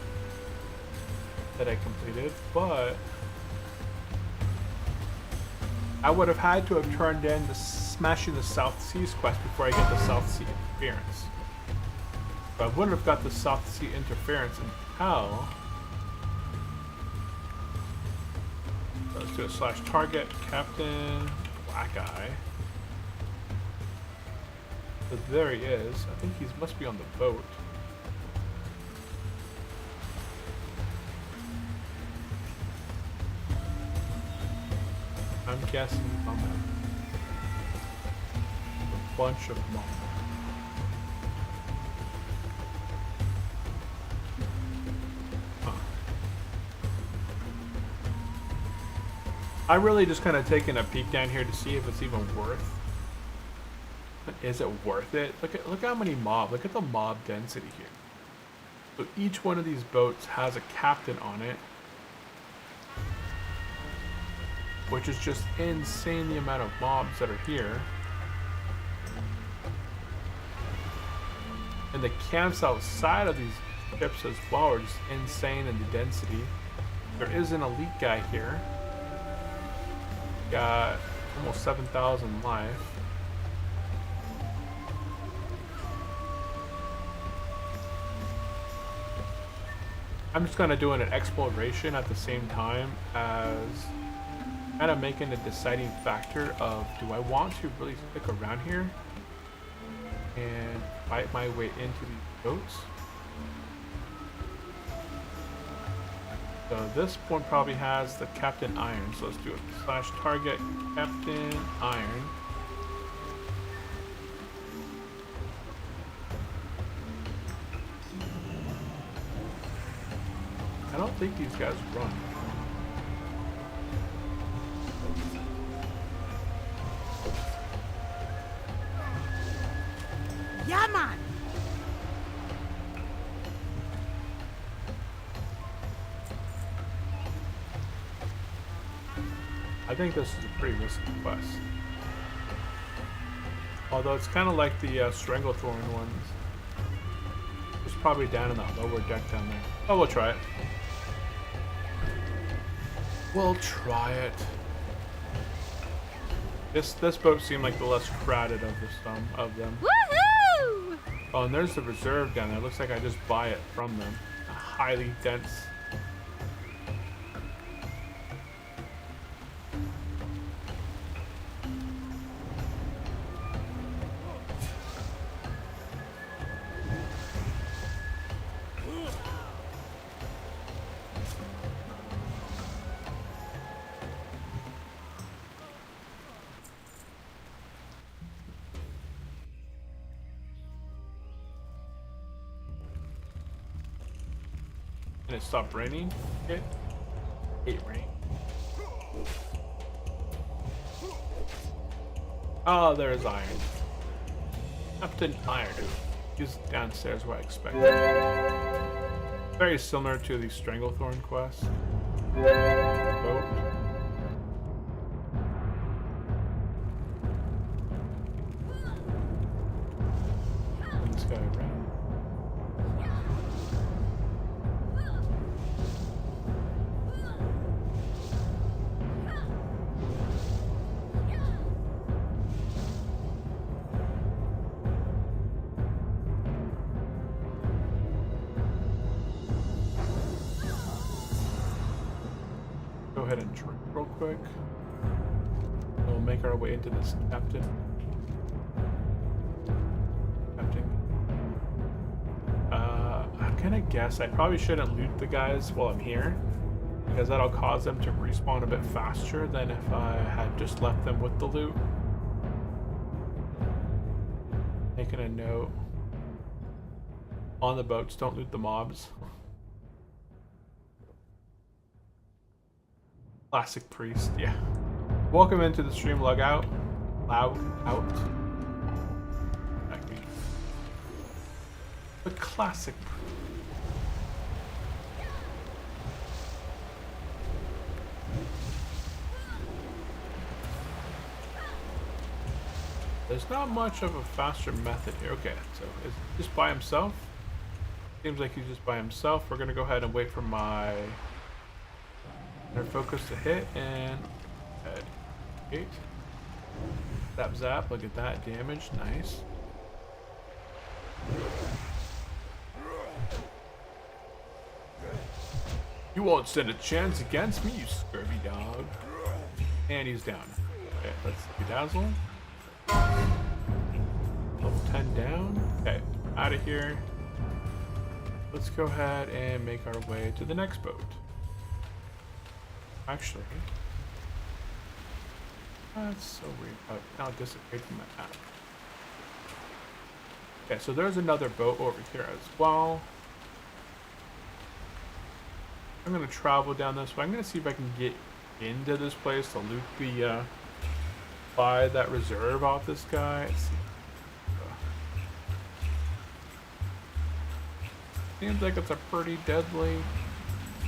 that I completed, but I would have had to have turned in the Smashing the South Seas quest before I get the South Sea Interference. But I wouldn't have got the South Sea Interference until... Let's do a /target Captain Black Eye. So there he is. I think he must be on the boat. I'm guessing he's on that. A bunch of mobs. I really just kind of taking a peek down here to see if it's even worth. Is it worth it? Look how many mob. Look at the mob density here. So each one of these boats has a captain on it, which is just insane the amount of mobs that are here. And the camps outside of these ships as well are just insane in the density. There is an elite guy here. Got almost 7,000 life. I'm just kind of doing an exploration at the same time as kind of making a deciding factor of, do I want to really stick around here and fight my way into these boats? So this one probably has the Captain Iron, so let's do it. /target Captain Iron. I don't think these guys run. Yeah, man! I think this is a pretty risky quest. Although it's kind of like the Stranglethorn ones. It's probably down in that lower deck down there. Oh, we'll try it. We'll try it. This boat seemed like the less crowded of them. Woohoo! Oh, and there's the reserve down there. Looks like I just buy it from them. A highly dense. And it stopped raining. Okay. Hate rain. Oh, there's Iron. Captain Iron. He's downstairs where I expected. Very similar to the Stranglethorn quest. Boat. This guy around. Go ahead and drink real quick. We'll make our way into this captain. I'm gonna guess I probably shouldn't loot the guys while I'm here, because that'll cause them to respawn a bit faster than if I had just left them with the loot. Making a note. On the boats, don't loot the mobs. Classic priest, yeah. Welcome into the stream. Log out. Log out. Okay. The classic priest. There's not much of a faster method here. Okay, so is he just by himself? Seems like he's just by himself. We're gonna go ahead and wait for my focus to hit and head. 8. Zap zap, look at that damage, nice. You won't stand a chance against me, you scurvy dog. And he's down. Okay, let's bedazzle. Level 10 down. Okay, out of here. Let's go ahead and make our way to the next boat. Actually, that's so weird. Now it disappeared from my map. Okay, so there's another boat over here as well. I'm gonna travel down this way. I'm gonna see if I can get into this place to loot the buy that reserve off this guy. Let's see. Seems like it's a pretty deadly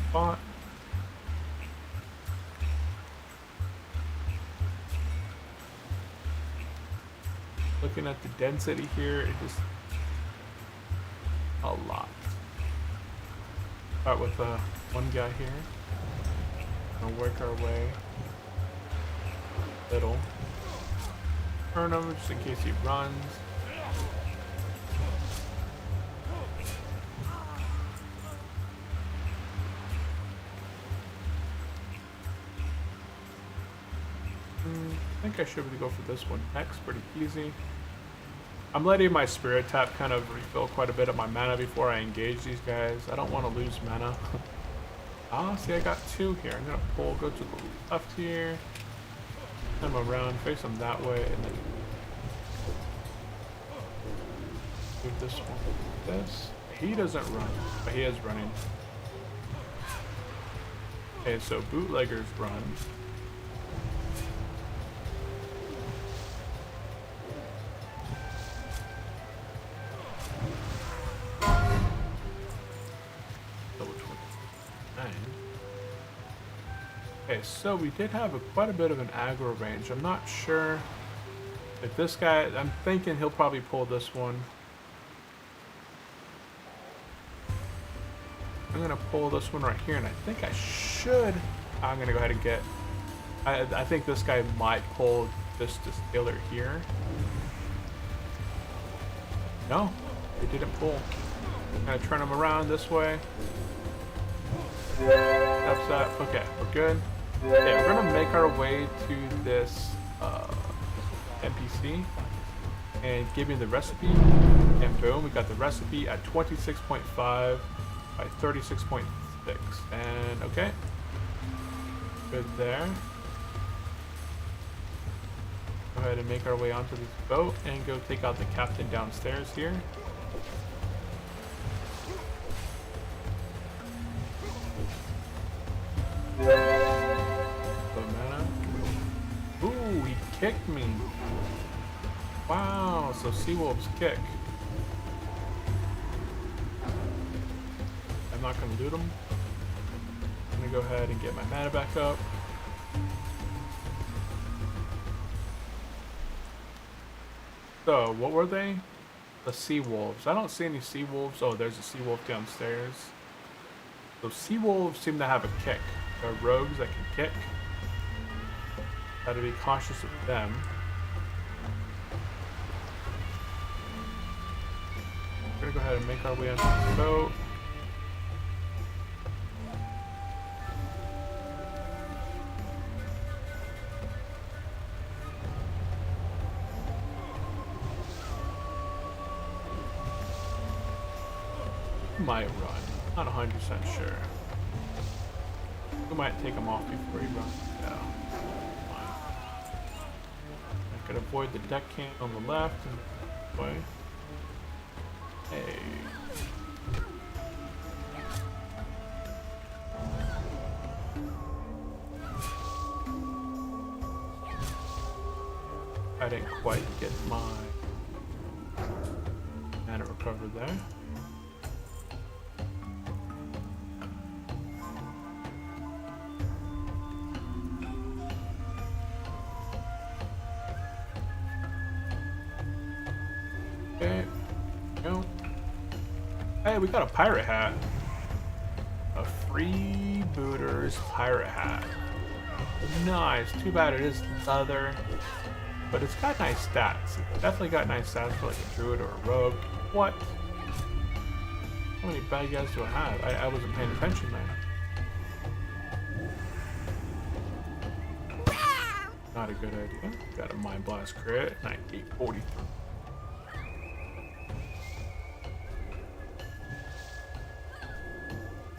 spot. Looking at the density here, it just a lot. Start with one guy here. Gonna work our way. Little. Turn him just in case he runs. I think I should be able to go for this one next. Pretty easy. I'm letting my spirit tap kind of refill quite a bit of my mana before I engage these guys. I don't want to lose mana. Ah, see, I got 2 here. I'm gonna go to the left here. Come around, face them that way, and then do this one. This. He doesn't run, but he is running. Okay, so bootleggers run. Okay, so we did have quite a bit of an aggro range. I'm not sure if this guy, I'm thinking he'll probably pull this one. I'm gonna pull this one right here, and I think I should. I'm gonna go ahead and get. I think this guy might pull this distiller here. No, it didn't pull. I'm gonna turn him around this way. That's that. Okay, we're good. Okay, we're gonna make our way to this NPC and give me the recipe. And boom, we got the recipe at 26.5 by 36.6. And okay, good there. Go ahead and make our way onto this boat and go take out the captain downstairs here. Ooh, he kicked me. Wow, so Seawolves kick. I'm not gonna loot him. I'm gonna go ahead and get my mana back up. So, what were they? The sea wolves. I don't see any sea wolves. Oh, there's a sea wolf downstairs. So sea wolves seem to have a kick. They're rogues that can kick. Gotta be cautious of them. We're gonna go ahead and make our way onto the boat. Might run. Not 100% sure. We might take him off before he runs. Yeah. I could avoid the deck can on the left and way. Hey. I didn't quite get my mana recovered there. Okay, go. Hey, we got a pirate hat. A freebooter's pirate hat. Nice. Too bad it is leather, but it's got nice stats. It's definitely got nice stats for like a druid or a rogue. What? How many bad guys do I have? I wasn't paying attention there. Not a good idea. Got a mind blast crit. 843.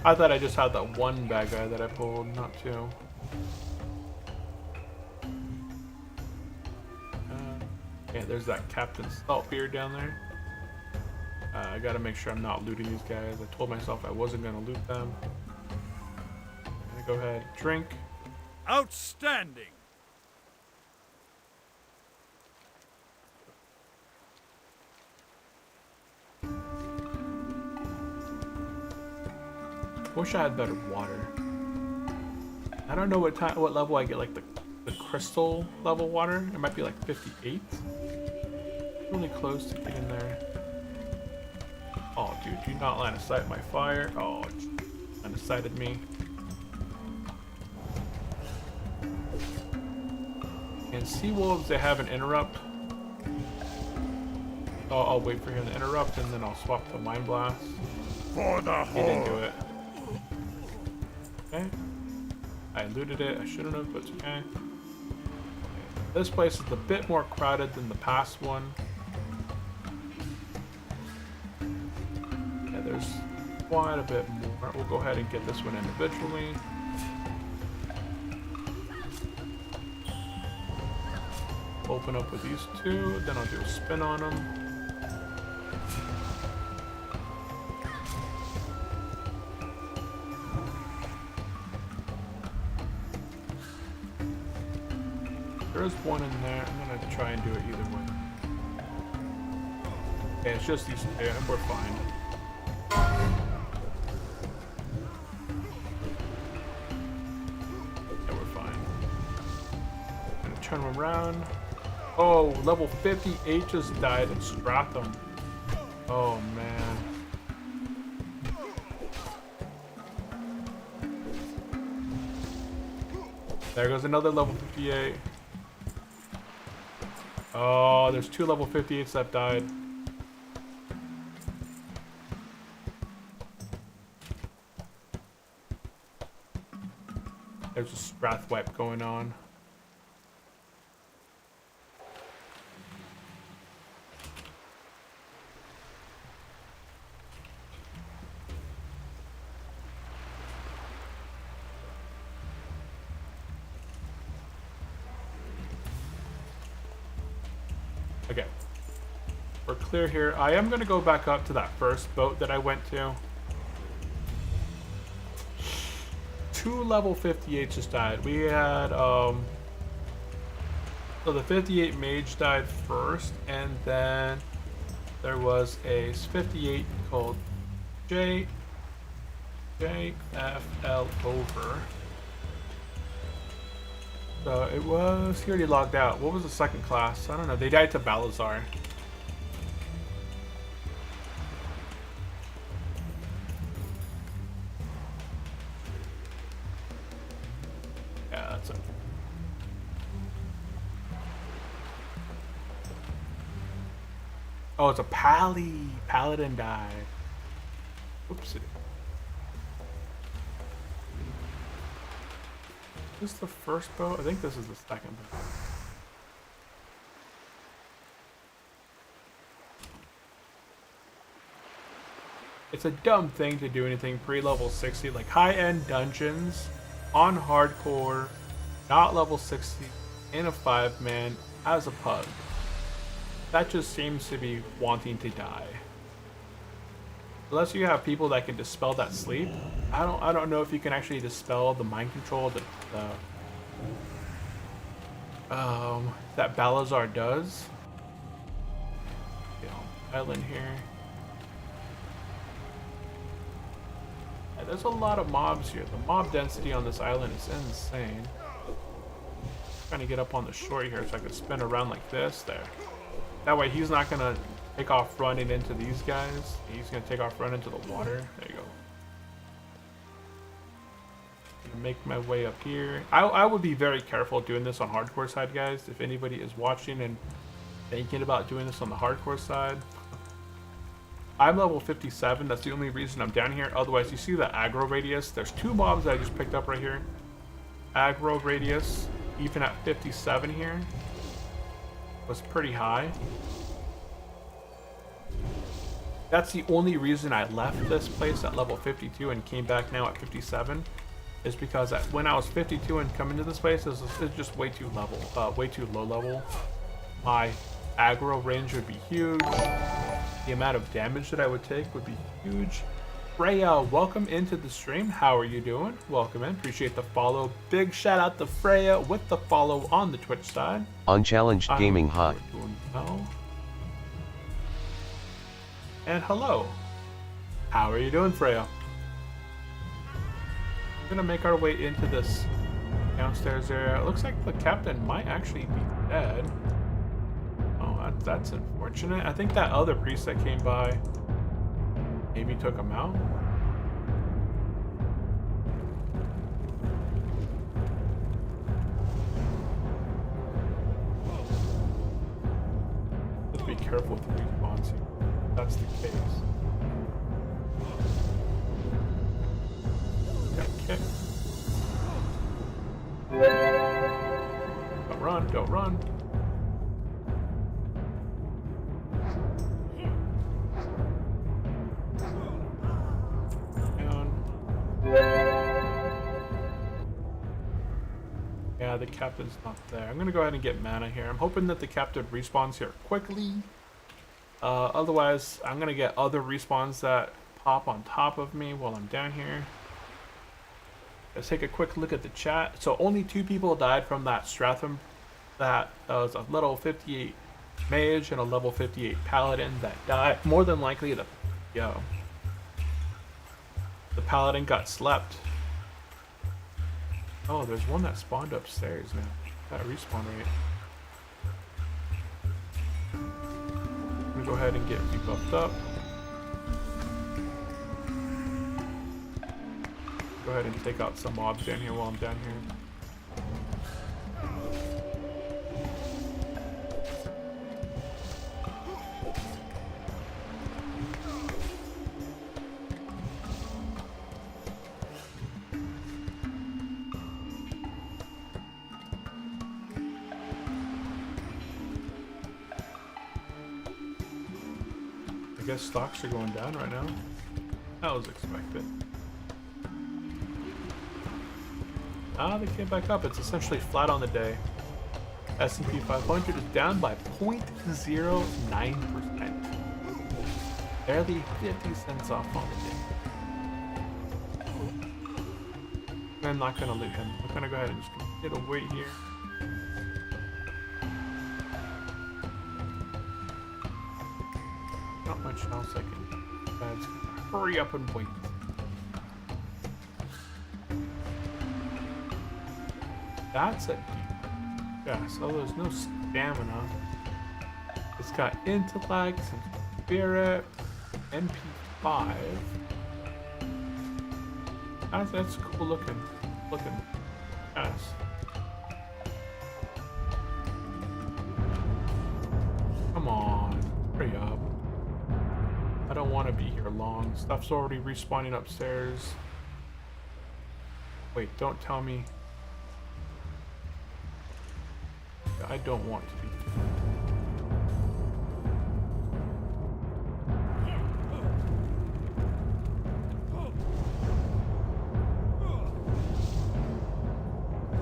I thought I just had that one bad guy that I pulled, not two. Yeah, there's that Captain Saltbeard down there. I gotta make sure I'm not looting these guys. I told myself I wasn't gonna loot them. I'm gonna go ahead, drink. Outstanding! Wish I had better water. I don't know what level I get like the crystal level water. It might be like 58. Really close to getting there. Oh, dude, do not line of sight my fire. Oh, line of sighted me. And sea wolves, they have an interrupt. Oh, I'll wait for him to interrupt and then I'll swap the mind blast. For the He didn't do horde! it. Okay. I looted it. I shouldn't have, but it's okay. This place is a bit more crowded than the past one. Yeah, there's quite a bit more. We'll go ahead and get this one individually. Open up with these two, then I'll do a spin on them. There's one in there. I'm gonna try and do it either way. Okay, it's just these two, and we're fine. Yeah, we're fine. Gonna turn them around. Oh, level 58 just died at Stratham. Oh man. There goes another level 58. Oh, there's two level 58s that died. There's a Strath wipe going on. Okay, we're clear here. I am going to go back up to that first boat that I went to. Two level 58 just died. We had, so the 58 mage died first, and then there was a 58 called JFL over. So it was, he already logged out. What was the second class? I don't know. They died to Balazar. Yeah, that's it. Oh, it's a Paladin died. Oopsie. Is this the first boat? I think this is the second boat. It's a dumb thing to do anything pre-level 60, like high-end dungeons on hardcore, not level 60, in a 5-man, as a pug. That just seems to be wanting to die. Unless you have people that can dispel that sleep, I don't know if you can actually dispel the mind control, that Balazar does. Island here. Yeah, there's a lot of mobs here. The mob density on this island is insane. Trying to get up on the shore here so I can spin around like this there. That way he's not gonna take off running into these guys. He's gonna take off running into the water. There you go. Gonna make my way up here. I would be very careful doing this on hardcore side, guys. If anybody is watching and thinking about doing this on the hardcore side. I'm level 57. That's the only reason I'm down here. Otherwise, you see the aggro radius. There's 2 mobs that I just picked up right here. Aggro radius, even at 57 here, was pretty high. That's the only reason I left this place at level 52 and came back now at 57, is because when I was 52 and coming to this place, it's just way too low level. My aggro range would be huge. The amount of damage that I would take would be huge. Freya, welcome into the stream. How are you doing? Welcome in. Appreciate the follow. Big shout out to Freya with the follow on the Twitch side. Unchallenged Gaming Hot. Doing well. And hello. How are you doing, Freya? We're gonna make our way into this downstairs area. It looks like the captain might actually be dead. Oh, that's unfortunate. I think that other priest that came by maybe took him out. Just be careful with the respawns here. That's the case. Got kicked. Don't run, don't run. Yeah, the captain's not there. I'm gonna go ahead and get mana here. I'm hoping that the captain respawns here quickly. Otherwise, I'm gonna get other respawns that pop on top of me while I'm down here. Let's take a quick look at the chat. So only 2 people died from that Stratham. That was a level 58 mage and a level 58 paladin that died. More than likely, the paladin got slept. Oh, there's one that spawned upstairs now. That respawn rate. I'm gonna go ahead and get rebuffed up. Go ahead and take out some mobs down here while I'm down here. I guess stocks are going down right now. That was expected. Ah, they came back up. It's essentially flat on the day. S&P 500 is down by 0.09%. Barely 50 cents off on the day. I'm not going to loot him. I'm going to go ahead and just get a wait here. Not much else I can do. Guys, hurry up and wait. That's a yeah, so there's no stamina. It's got intellect, some spirit, MP5. That's cool looking. Yes. Come on, hurry up. I don't want to be here long. Stuff's already respawning upstairs. Wait, don't tell me. I don't want to be.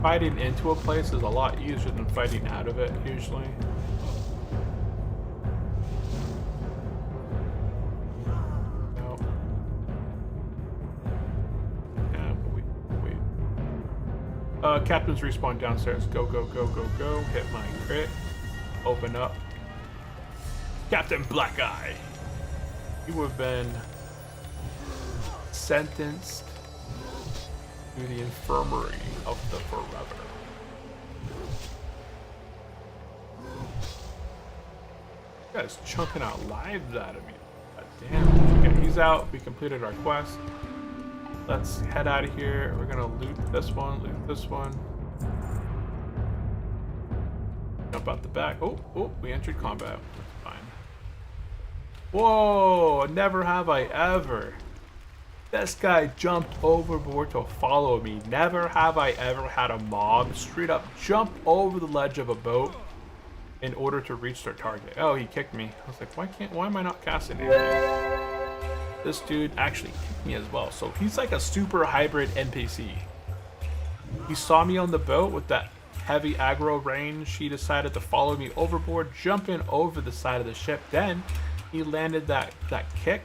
Fighting into a place is a lot easier than fighting out of it, usually. No. Yeah, but wait. Captain's respawn downstairs. Go, go, go, go, go. Hit my crit. Open up. Captain Black Eye. You have been sentenced to the infirmary of the forever. You guys chunking out lives out of me. God damn. Okay, he's out. We completed our quest. Let's head out of here. We're gonna loot this one, loot this one. Jump out the back. Oh, we entered combat. That's fine. Whoa, never have I ever. This guy jumped overboard to follow me. Never have I ever had a mob straight up jump over the ledge of a boat in order to reach their target. Oh, he kicked me. I was like, why am I not casting anything? This dude actually kicked me as well. So he's like a super hybrid NPC. He saw me on the boat with that heavy aggro range. He decided to follow me overboard, jump in over the side of the ship. Then he landed that kick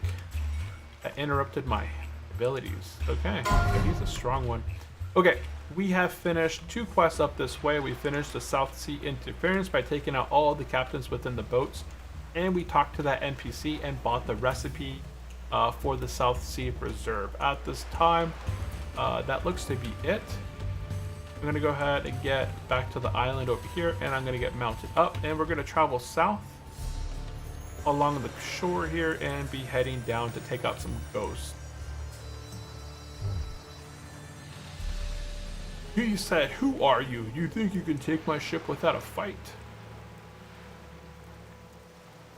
that interrupted my abilities. Okay, he's a strong one. Okay, we have finished 2 quests up this way. We finished the South Sea Interference by taking out all the captains within the boats. And we talked to that NPC and bought the recipe for the South Sea Preserve. At this time, that looks to be it. I'm going to go ahead and get back to the island over here, and I'm going to get mounted up, and we're going to travel south along the shore here and be heading down to take out some ghosts. He said, "Who are you? You think you can take my ship without a fight?"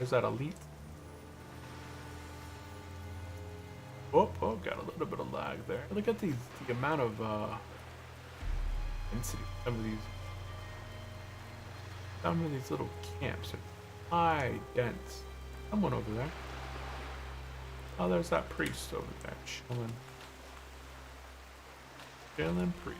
Is that elite? Oh, got a little bit of lag there. Look at the amount of density. Some of these little camps are high dense. Someone over there. Oh, there's that priest over there chilling. Chilling priest.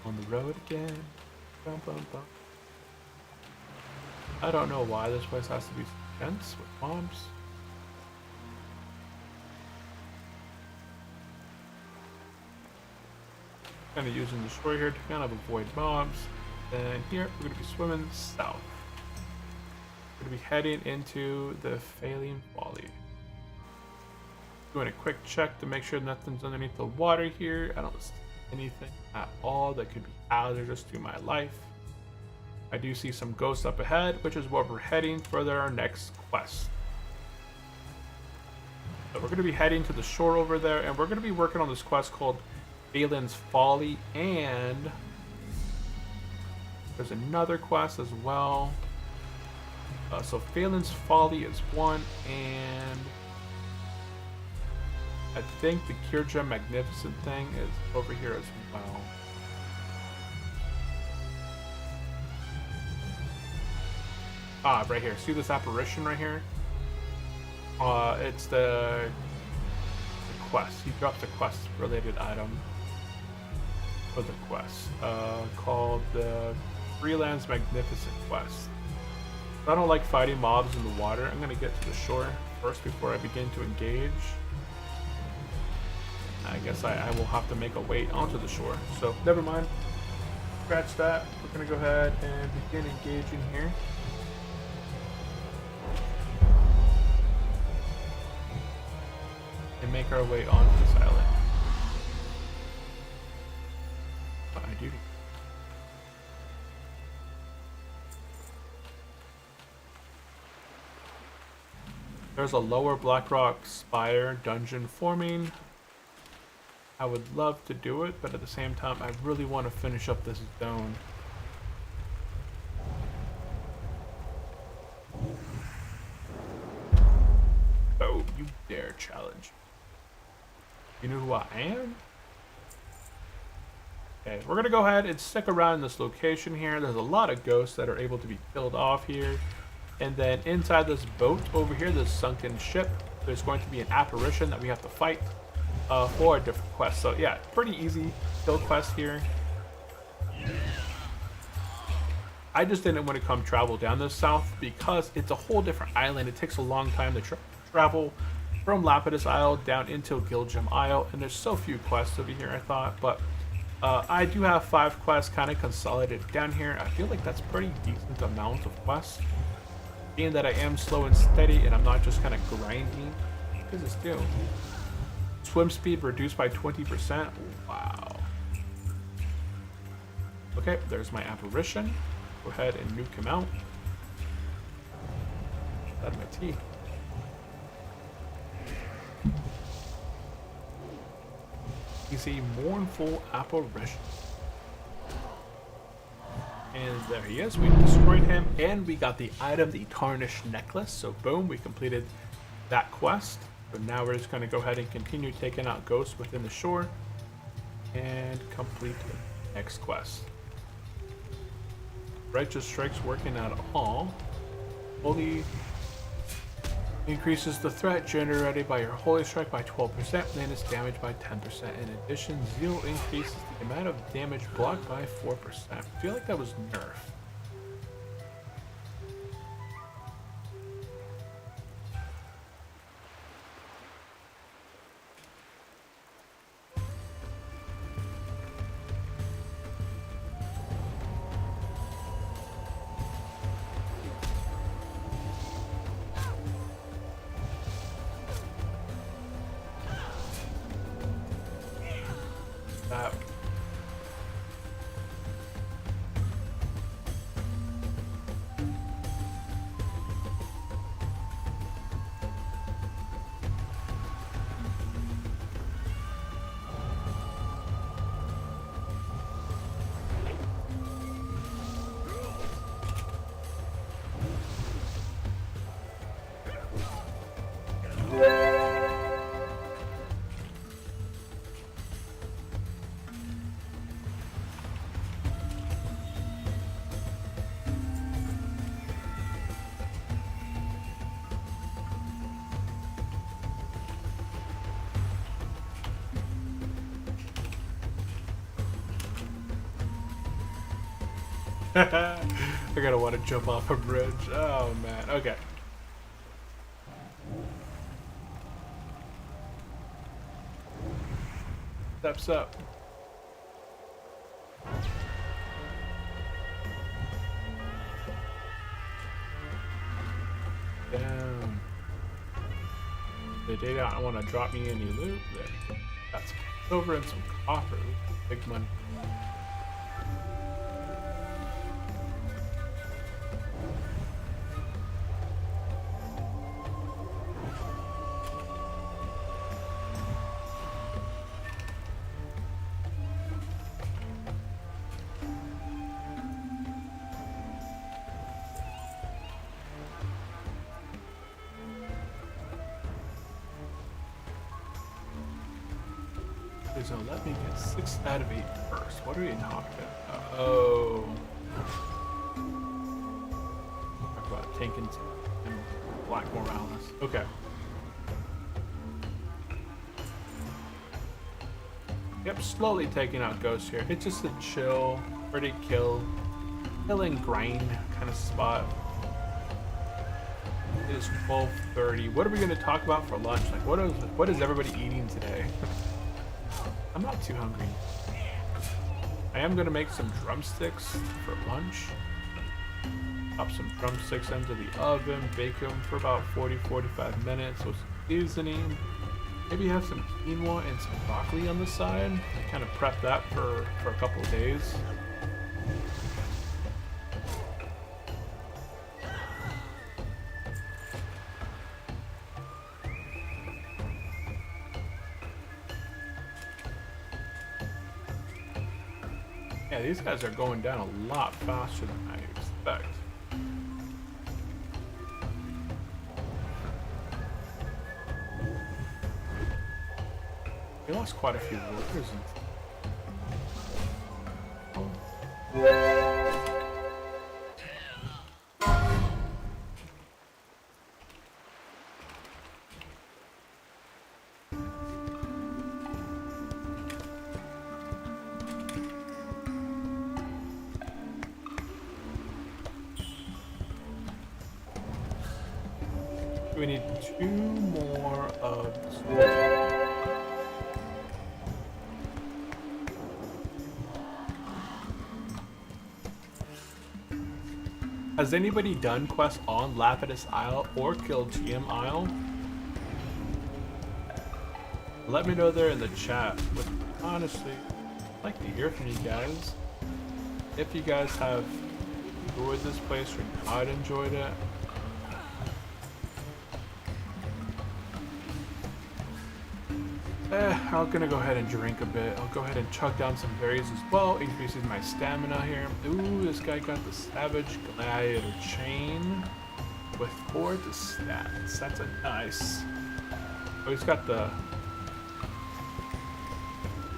On the road again. Bum, bum, bum. I don't know why this place has to be dense with mobs. Kind of using the shore here to kind of avoid mobs. And here we're going to be swimming south. We're going to be heading into the Failing Folly. Doing a quick check to make sure nothing's underneath the water here. I don't see anything at all that could be hazardous to my life. I do see some ghosts up ahead, which is where we're heading for our next quest. So we're going to be heading to the shore over there, and we're going to be working on this quest called Phelan's Folly, and there's another quest as well. So Phelan's Folly is one, and I think the Kirja Magnificent thing is over here as well. Ah, right here. See this apparition right here? It's the quest. He dropped a quest-related item for the quest called the Freelance Magnificent Quest. I don't like fighting mobs in the water. I'm going to get to the shore first before I begin to engage. I guess I will have to make a wait onto the shore. So, never mind. Scratch that. We're going to go ahead and begin engaging here. And make our way onto this island. What I do. There's a lower Blackrock Spire dungeon forming. I would love to do it, but at the same time, I really want to finish up this zone. Oh, you dare challenge. You know who I am? Okay, we're going to go ahead and stick around in this location here. There's a lot of ghosts that are able to be killed off here. And then inside this boat over here, this sunken ship, there's going to be an apparition that we have to fight for a different quest. So yeah, pretty easy kill quest here. I just didn't want to come travel down the south because it's a whole different island. It takes a long time to travel from Lapidis Isle down into Giljam Isle, and there's so few quests over here, I thought. But I do have 5 quests kind of consolidated down here. I feel like that's pretty decent amount of quests. Being that I am slow and steady and I'm not just kind of grinding. What does this do? Swim speed reduced by 20%. Wow. Okay, there's my apparition. Go ahead and nuke him out. That's my tea. He's a mournful apparition. And there he is. We destroyed him, and we got the item, the tarnished necklace. So boom, we completed that quest. But now we're just going to go ahead and continue taking out ghosts within the shore and complete the next quest. Righteous Strike's working at all. Holy increases the threat generated by your Holy Strike by 12% and its damage by 10%. In addition, Zeal increases the amount of damage blocked by 4%. I feel like that was nerf. That. I gotta want to jump off a bridge. Oh man. Okay. Steps up. Down. They don't want to drop me any loot. There. That's over and some copper. Big money. So let me get 6 out of 8 first. What are we talking about? Oh. Talk about tanking and Black Morales. Okay. Yep, slowly taking out ghosts here. It's just a chill, pretty kill and grind kind of spot. It is 12:30. What are we going to talk about for lunch? Like, what is everybody eating today? I'm not too hungry. I am going to make some drumsticks for lunch. Pop some drumsticks into the oven, bake them for about 40-45 minutes with some seasoning. Maybe have some quinoa and some broccoli on the side. I kind of prep that for a couple of days. Yeah, these guys are going down a lot faster than I expect. We lost quite a few workers. We need 2 more of the swords. Has anybody done quests on Lapidis Isle or killed TM Isle? Let me know there in the chat. But honestly, I'd like to hear from you guys. If you guys have enjoyed this place or not enjoyed it. I'm gonna go ahead and drink a bit. I'll go ahead and chug down some berries as well. Increases my stamina here. Ooh, this guy got the Savage Gladiator Chain with 4 to stats. That's a nice. Oh, he's got the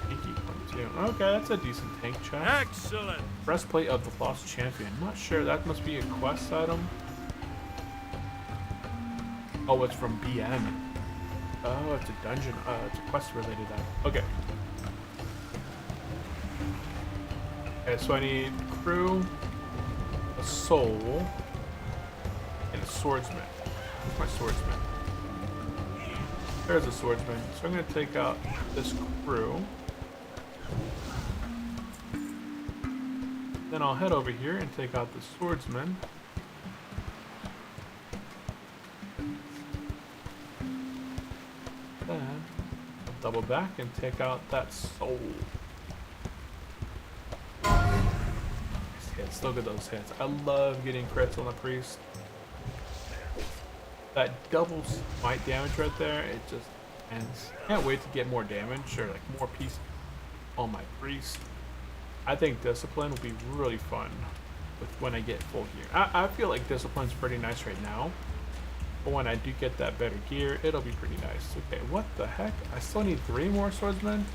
tanky one too. Okay, that's a decent tank chest. Excellent. Breastplate of the Lost Champion. I'm not sure. That must be a quest item. Oh, it's from BM. Oh, it's a dungeon. It's a quest related item. Okay. Okay, so I need crew, a soul, and a swordsman. Where's my swordsman? There's a swordsman. So I'm gonna take out this crew. Then I'll head over here and take out the swordsman. Then I'll double back and take out that soul. Nice hits. Look at those hits. I love getting crits on the priest. That double smite damage right there, it just ends. Can't wait to get more damage or like more pieces on my priest. I think discipline will be really fun with when I get full gear. I feel like discipline's pretty nice right now. But when I do get that better gear, it'll be pretty nice. Okay, what the heck? I still need 3 more swordsmen?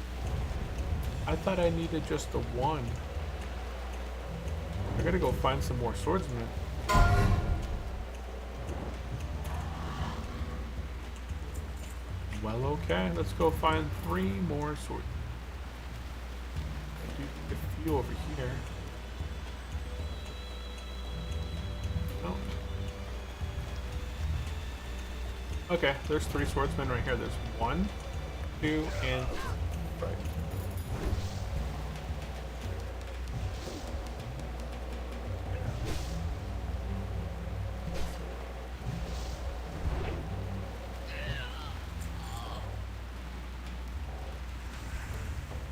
I thought I needed just the 1. I gotta go find some more swordsmen. Well, okay, let's go find 3 more swords. I do a few over here. No. Okay, there's 3 swordsmen right here. There's 1, 2, and right.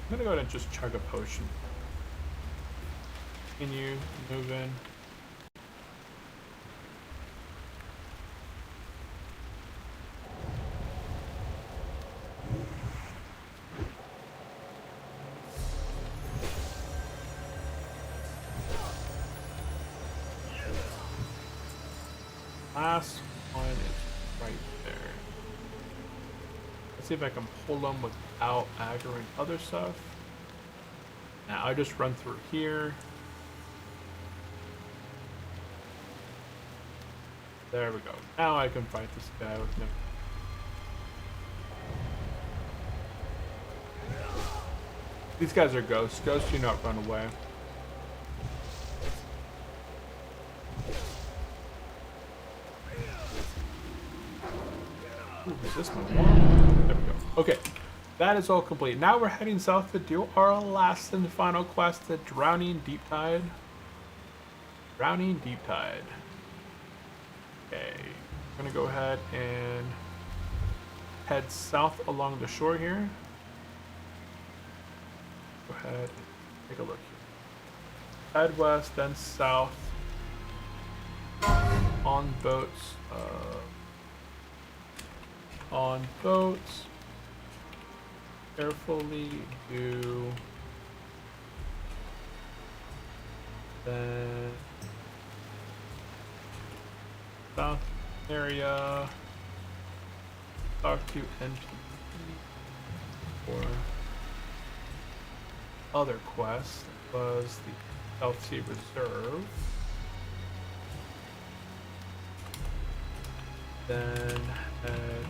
I'm gonna go ahead and just chug a potion. Continue moving. Last one is right there. Let's see if I can pull them without aggroing other stuff. Now I just run through here. There we go. Now I can fight this guy with no. These guys are ghosts. Ghosts do not run away. Ooh, is this my one? There we go. Okay, that is all complete. Now we're heading south to do our last and final quest, the Drowning Deep Tide. Drowning Deep Tide. Okay, I'm gonna go ahead and head south along the shore here. Go ahead and take a look here. Head west, then south on boats. On boats, carefully do, then south area, talk to NPC for other quests. Was the South Sea Reserve, then head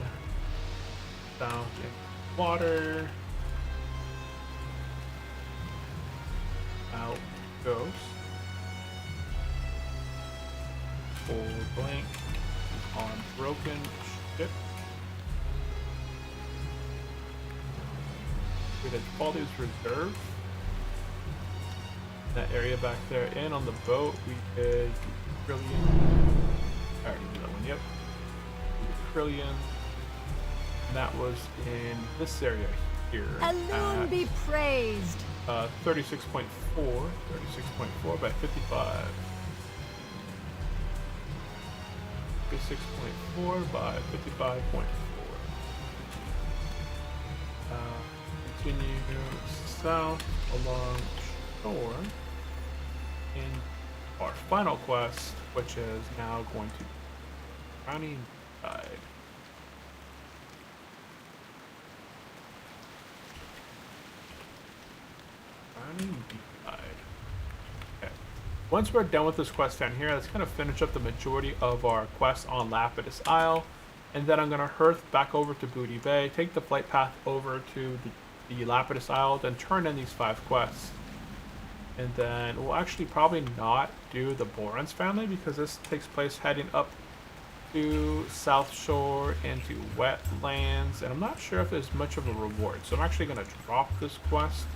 south in water, out ghost, full blank on broken Yep. We did Baldi's Reserve. That area back there. And on the boat, we did Trillion. I already did that one, yep. Trillion. And that was in this area here. Alone be praised. 36.4 by 55. 36.4 by 55.4. Continue south along shore in our final quest, which is now going to be Drowning Tide. Okay. Once we're done with this quest down here, let's kind of finish up the majority of our quests on Lapidis Isle, and then I'm going to hearth back over to Booty Bay, take the flight path over to the Lapidis Isle, then turn in these 5 quests. And then we'll actually probably not do the Boren's family because this takes place heading up to South Shore into wetlands, and I'm not sure if there's much of a reward, so I'm actually going to drop this quest.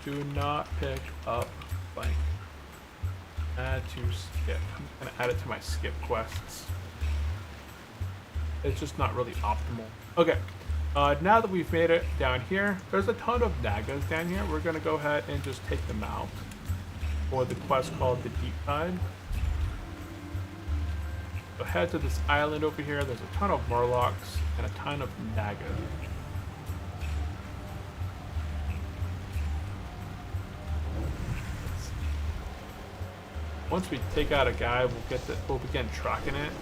Do not pick up blank. Add to skip. I'm just gonna add it to my skip quests. It's just not really optimal. Okay, now that we've made it down here, there's a ton of Nagas down here. We're gonna go ahead and just take them out for the quest called the Deep Tide. So head to this island over here. There's a ton of Murlocs and a ton of Nagas. Once we take out a guy, we'll begin tracking it.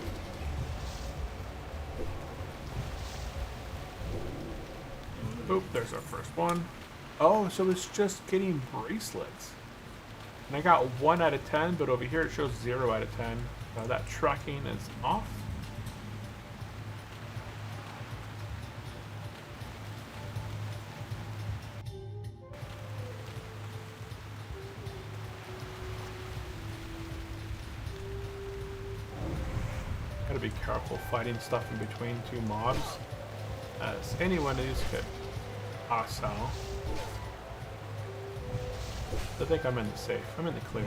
Oop, there's our first one. Oh, so it's just getting bracelets. And I got 1 out of 10, but over here it shows 0 out of 10. So that tracking is off. Gotta be careful fighting stuff in between 2 mobs, as any one of these could hostile. I think I'm in the safe. I'm in the clear.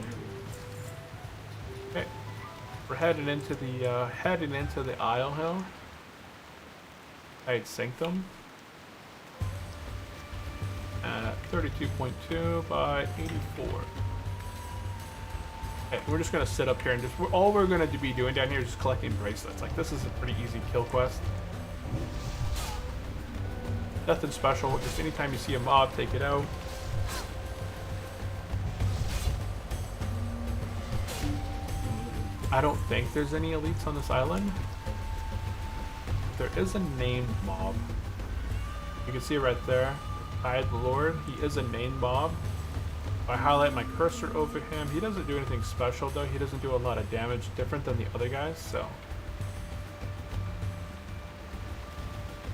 Okay, we're heading into the Isle Hill. I'd Sanctum at 32.2 by 84. Okay, we're just gonna sit up here and just all we're gonna be doing down here is just collecting bracelets. Like, this is a pretty easy kill quest. Nothing special. Just anytime you see a mob, take it out. I don't think there's any elites on this island. There is a named mob. You can see it right there. Tide Lord. He is a named mob. If I highlight my cursor over him, he doesn't do anything special though. He doesn't do a lot of damage different than the other guys, so.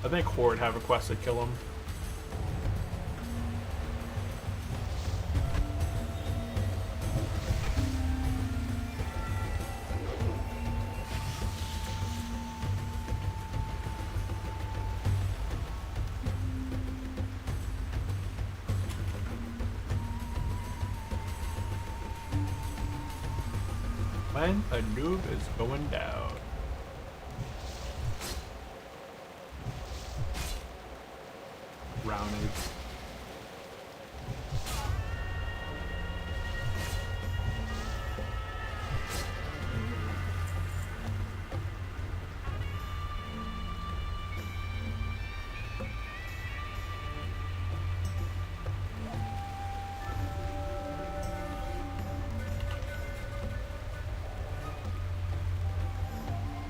I think Horde have a quest to kill him. When a noob is going down. Rounded.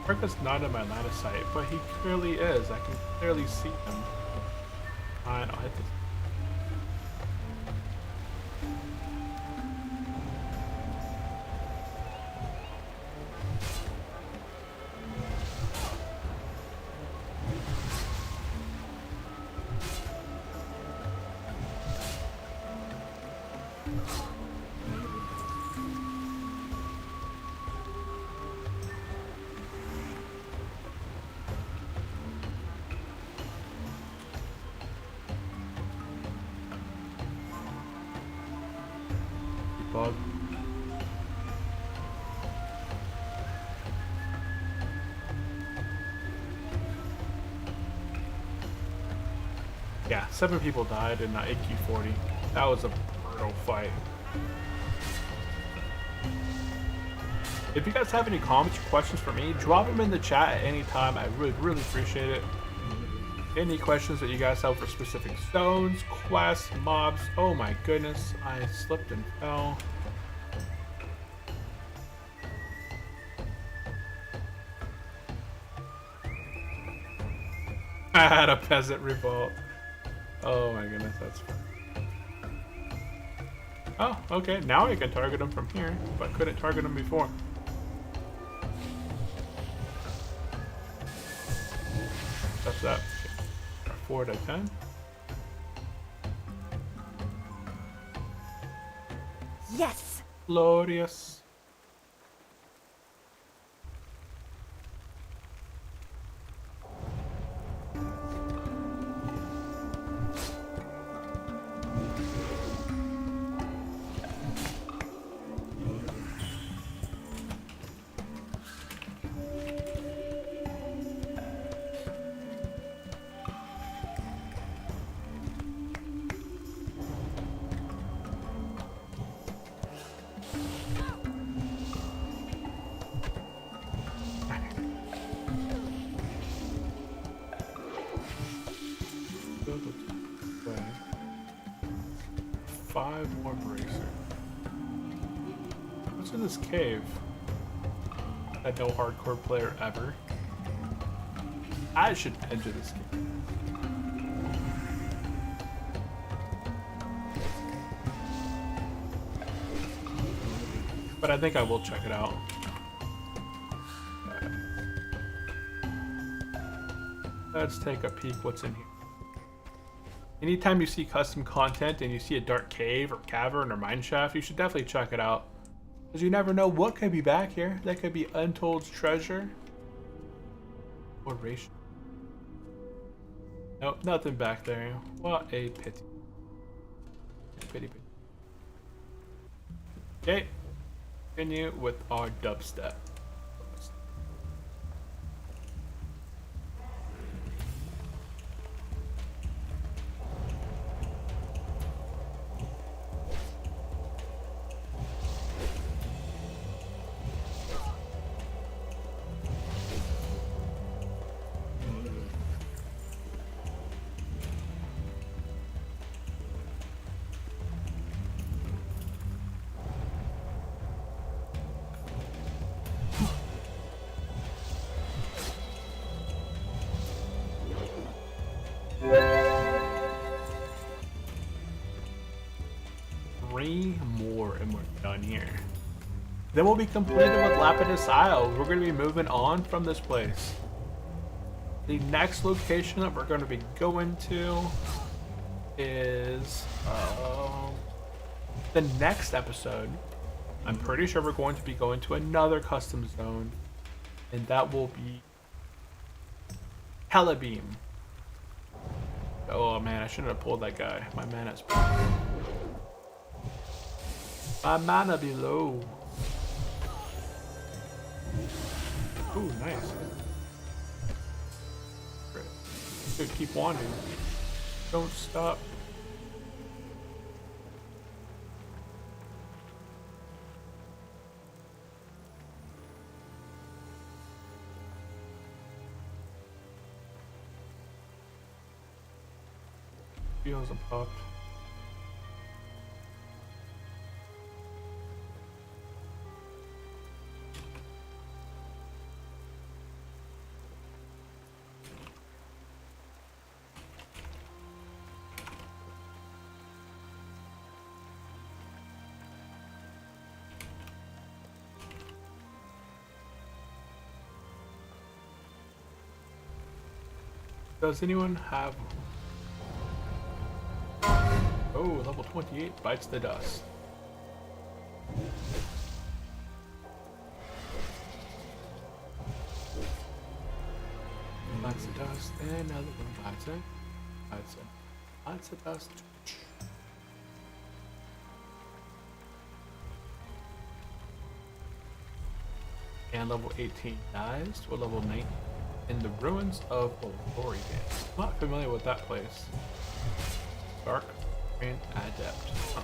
Marcus not in my line of sight, but he clearly is. I can clearly see him. Fine, I'll hit this. bug. Yeah, 7 people died in EP40. That was a brutal fight. If you guys have any comments or questions for me, drop them in the chat at any time. I would really appreciate it. Any questions that you guys have for specific zones, quests, mobs. Oh my goodness, I slipped and fell. I had a peasant revolt. Oh my goodness, that's fun. Oh, okay, now I can target them from here, but couldn't target them before. That's that. 4 to 10. Yes! Glorious. Way. 5 more bracer. What's in this cave? That no hardcore player ever. I should enter this cave. But I think I will check it out. Let's take a peek what's in here. Anytime you see custom content and you see a dark cave or cavern or mineshaft, you should definitely check it out. Because you never know what could be back here. That could be untold treasure. Or ration. Nope, nothing back there. What a pity. Pity. Okay, continue with our dubstep. More and we're done here. Then we'll be completed with Lapidis Isle. We're going to be moving on from this place. The next location that we're going to be going to is the next episode. I'm pretty sure we're going to be going to another custom zone, and that will be Helibeam. Oh man, I shouldn't have pulled that guy. My mana's my mana be low. Ooh, nice. Great. Dude, keep wandering. Don't stop. Feels a popped. Does anyone have... Oh, level 28 bites the dust. Bites the dust, and another one bites it. Bites the dust. and level 18 dies to a level 19 in the ruins of Old Glory Dance. I'm not familiar with that place. Dark Rain Adept. Huh.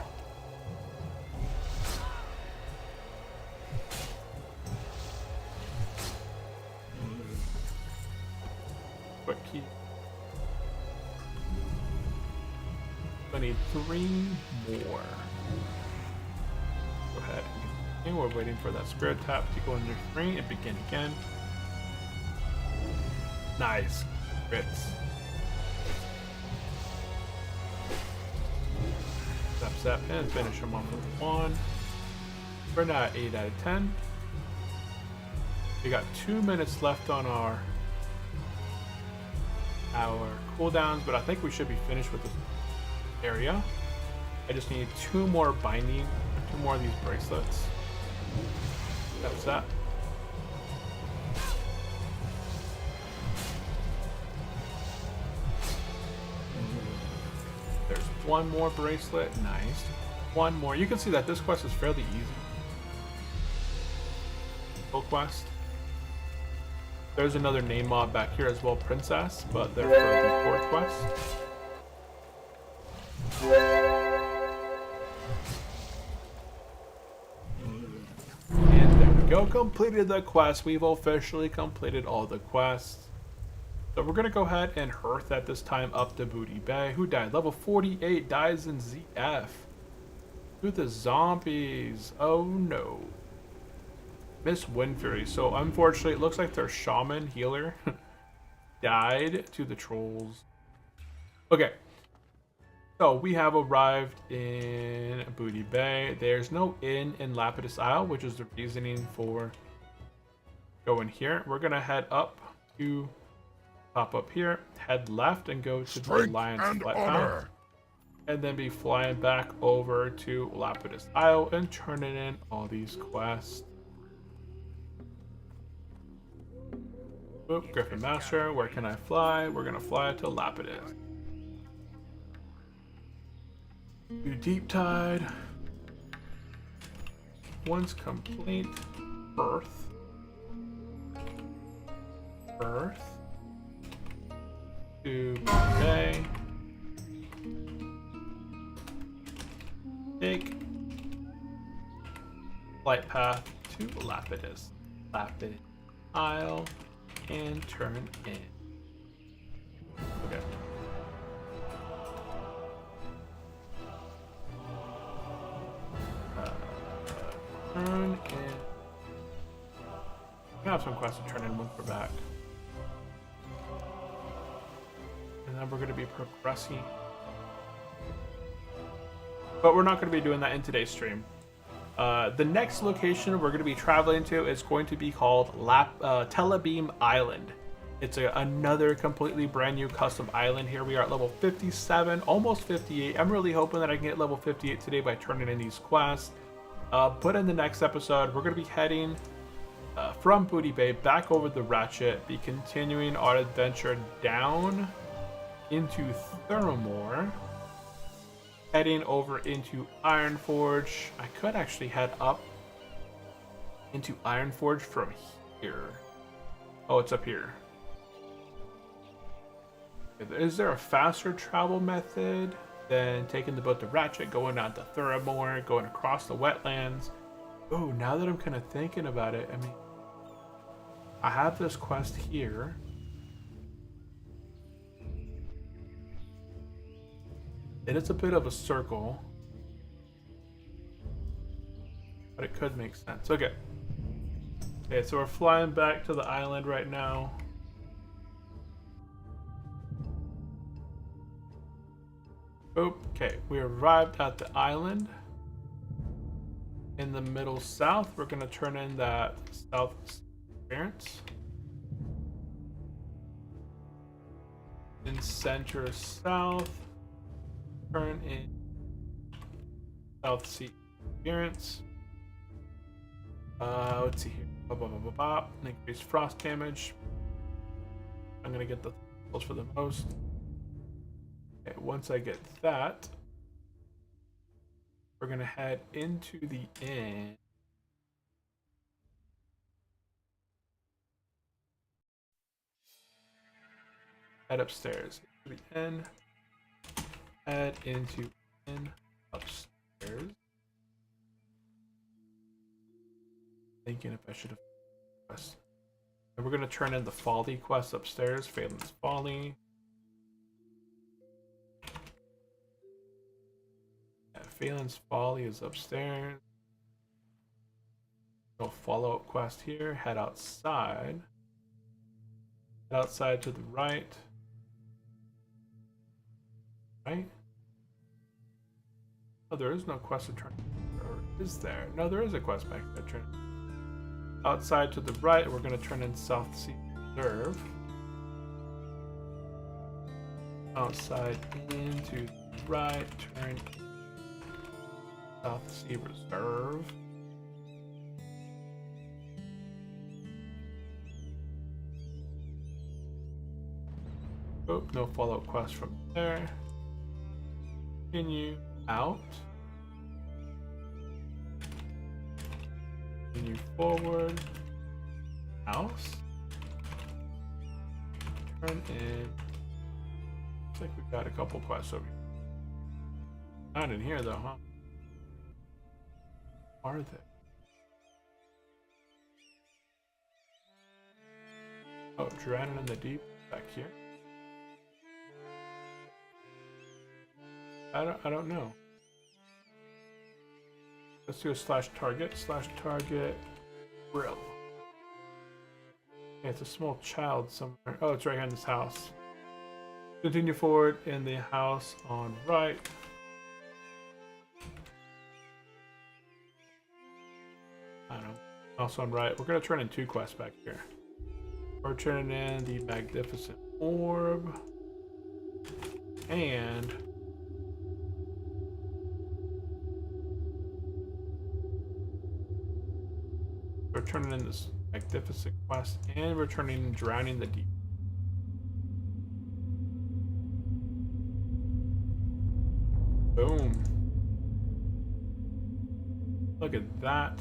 Quick key. I need 3 more. Go ahead. And we're waiting for that spirit tap to go into 3 and begin again. Nice. Crits. Zap, and finish him off with 1. We're now at 8 out of 10. We got 2 minutes left on our cooldowns, but I think we should be finished with this area. I just need 2 more binding, 2 more of these bracelets. That's that. There's 1 more bracelet. Nice. 1 more. You can see that this quest is fairly easy. Full quest. There's another name mob back here as well, Princess, but they're for the core quest. And there we go. Completed the quest. We've officially completed all the quests. So we're going to go ahead and hearth at this time up to Booty Bay. Who died? Level 48 dies in ZF. To the zombies. Oh no. Miss Windfury. So unfortunately, it looks like their shaman healer died to the trolls. Okay. So we have arrived in Booty Bay. There's no inn in Lapidis Isle, which is the reasoning for going here. We're going to head up to pop up here, head left and go to the Alliance Flatbound, and then be flying back over to Lapidis Isle and turning in all these quests. Oop, Griffin Master, where can I fly? We're gonna fly to Lapidis. Do Deep Tide. Once complete, Earth. To Bay. Take flight path to Lapidis. Lapidis Isle and turn in. Okay. Turn in. We have some quests to turn in once we're back. And then we're going to be progressing. But we're not going to be doing that in today's stream. The next location we're going to be traveling to is going to be called Telebeam Island. It's another completely brand new custom island. Here we are at level 57, almost 58. I'm really hoping that I can get level 58 today by turning in these quests. But in the next episode, we're going to be heading from Booty Bay back over the Ratchet, be continuing our adventure down into Thermore, heading over into Ironforge. I could actually head up into Ironforge from here. Oh, it's up here. Is there a faster travel method than taking the boat to Ratchet, going out to Thermore, going across the wetlands? Oh, now that I'm kind of thinking about it, I mean, I have this quest here. It is a bit of a circle, but it could make sense. Okay. Okay, so we're flying back to the island right now. Okay, we arrived at the island. In the middle south, we're going to turn in that south experience. In center south, turn in South Sea experience. Let's see here. Increase frost damage. I'm gonna get the levels for the most. Okay, once I get that, we're gonna head into the inn. Head upstairs. To the inn. Head into inn upstairs. Thinking if I should have quest. And we're gonna turn in the Folly quest upstairs. Phelan's Folly. Yeah, Phelan's Folly is upstairs. No follow-up quest here. Head outside. Head outside to the right. Right? Oh, there is no quest to turn. Or is there? No, there is a quest back there. Turn. Outside to the right, we're going to turn in South Sea Reserve. Outside into the right, turn South Sea Reserve. Oh, no follow-up quest from there. Continue out. Continue forward. House. Turn in. Looks like we've got a couple quests over here. Not in here though, huh? Are they? Oh, drowning in the deep back here. I don't know. Let's do a /target grill. Okay, it's a small child somewhere. Oh, it's right here in this house. Continue forward in the house on right. I don't know. House on right. We're gonna turn in 2 quests back here. We're turning in the Magnificent Orb and we're turning in this Magnificent quest, and we're turning in Drowning the Deep. Boom. Look at that.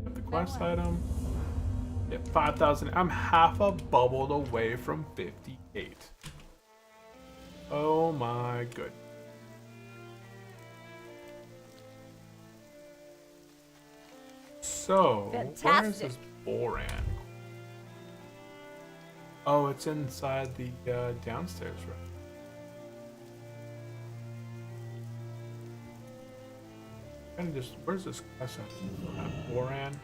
Got the quest item. Get 5,000. I'm half a bubble away from 58. Oh my goodness. So, where is this Boran? Oh, it's inside the downstairs, right? Kind of just, where's this quest at? Boran?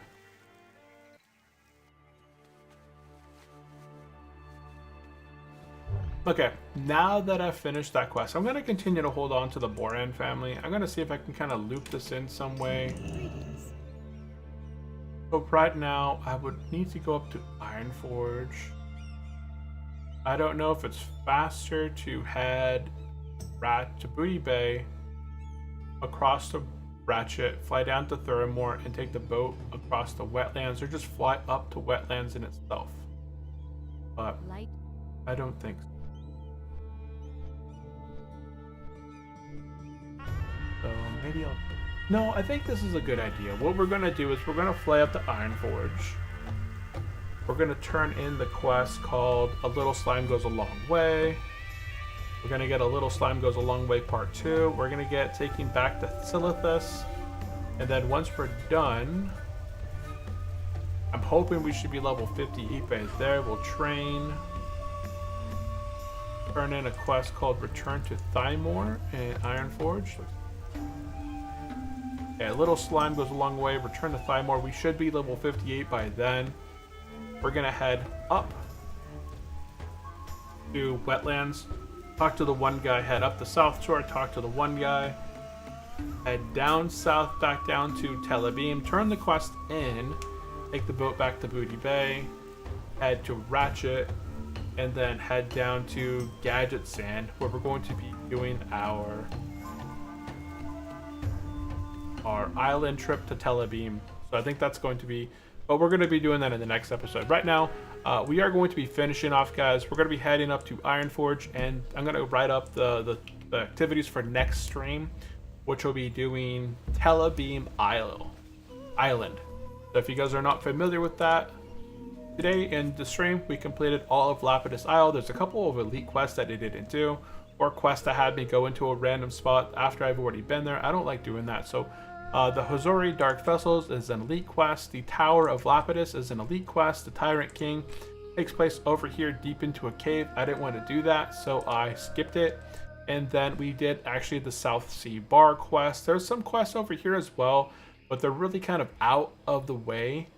Okay, now that I've finished that quest, I'm going to continue to hold on to the Boran family. I'm going to see if I can kind of loop this in some way. So right now, I would need to go up to Ironforge. I don't know if it's faster to head to Booty Bay, across the Ratchet, fly down to Thuramore, and take the boat across the wetlands, or just fly up to wetlands in itself. But I don't think so. So maybe I'll... No, I think this is a good idea. What we're going to do is we're going to fly up to Ironforge. We're going to turn in the quest called A Little Slime Goes a Long Way. We're going to get A Little Slime Goes a Long Way Part 2. We're going to get Taking Back the Silithus. And then once we're done, I'm hoping we should be level 50 Ipe there. We'll train. Turn in a quest called Return to Thymore in Ironforge. Okay, A Little Slime Goes a Long Way, Return to Thymore. We should be level 58 by then. We're gonna head up to Wetlands, talk to the one guy, head up the South Shore, talk to the one guy, head down south, back down to Telebim, turn the quest in, take the boat back to Booty Bay, head to Ratchet, and then head down to Gadget Sand, where we're going to be doing our island trip to Telebim. So I think that's going to be, but we're going to be doing that in the next episode. Right now, we are going to be finishing off, guys. We're going to be heading up to Ironforge, and I'm going to write up the activities for next stream, which will be doing Telebim Island. So if you guys are not familiar with that, Today in the stream, we completed all of Lapidis Isle. There's a couple of elite quests that I didn't do, or quests that had me go into a random spot after I've already been there. I don't like doing that. So the Hozori Dark Vessels is an elite quest. The Tower of Lapidis is an elite quest. The Tyrant King takes place over here deep into a cave. I didn't want to do that, so I skipped it. And then we did actually the South Sea Bar quest. There's some quests over here as well, but they're really kind of out of the way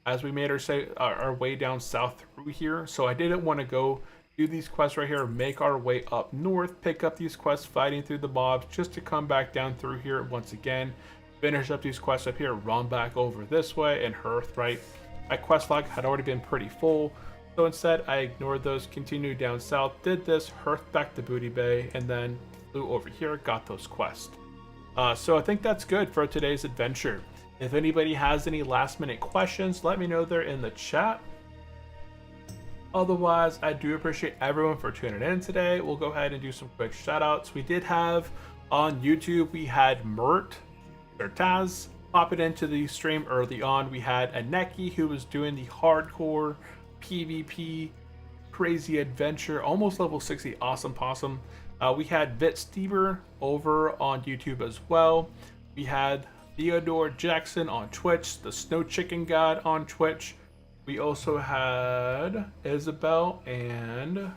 as we made our way down south through here. So I didn't want to go do these quests right here, make our way up north, pick up these quests fighting through the mobs, just to come back down through here once again, finish up these quests up here, run back over this way, and Hearth, right? My quest log had already been pretty full, so instead I ignored those, continued down south, did this, Hearth back to Booty Bay, and then flew over here, got those quests. So I think that's good for today's adventure. If anybody has any last minute questions, let me know there in the chat. Otherwise, I do appreciate everyone for tuning in today. We'll go ahead and do some quick shout outs. We did have on YouTube, we had Mert or Taz pop it into the stream early on. We had Aneki, who was doing the hardcore PvP crazy adventure, almost level 60, awesome possum. We had Vit Steber over on YouTube as well. We had Theodore Jackson on Twitch, the Snow Chicken God on Twitch. We also had Isabel and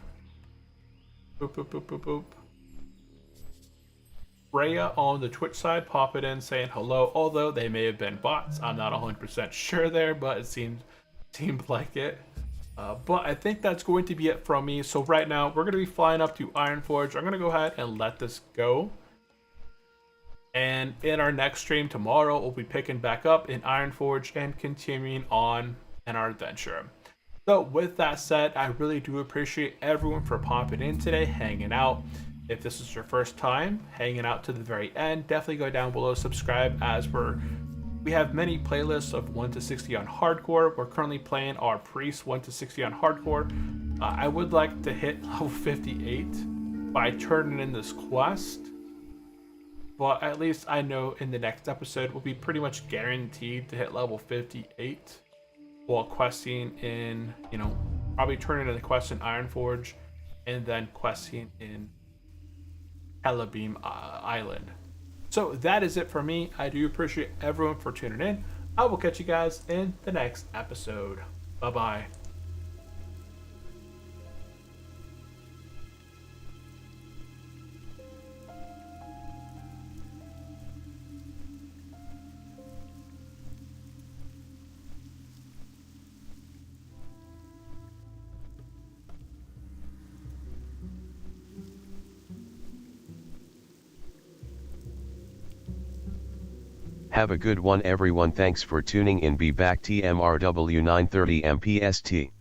Rhea on the Twitch side pop it in saying hello, although they may have been bots. I'm not 100% sure there, but it seemed like it. But I think that's going to be it from me. So right now we're going to be flying up to Ironforge. I'm going to go ahead and let this go. And in our next stream tomorrow, we'll be picking back up in Ironforge and continuing on in our adventure. So with that said, I really do appreciate everyone for popping in today, hanging out. If this is your first time hanging out to the very end, definitely go down below, subscribe, as we have many playlists of 1 to 60 on hardcore. We're currently playing our priest 1 to 60 on hardcore. I would like to hit level 58 by turning in this quest. But at least I know in the next episode we'll be pretty much guaranteed to hit level 58 while questing in, probably turning in the quest in Ironforge and then questing in Helabeam Island. So that is it for me. I do appreciate everyone for tuning in. I will catch you guys in the next episode. Bye-bye. Have a good one everyone, thanks for tuning in. Be back TMRW 9:30 MPST.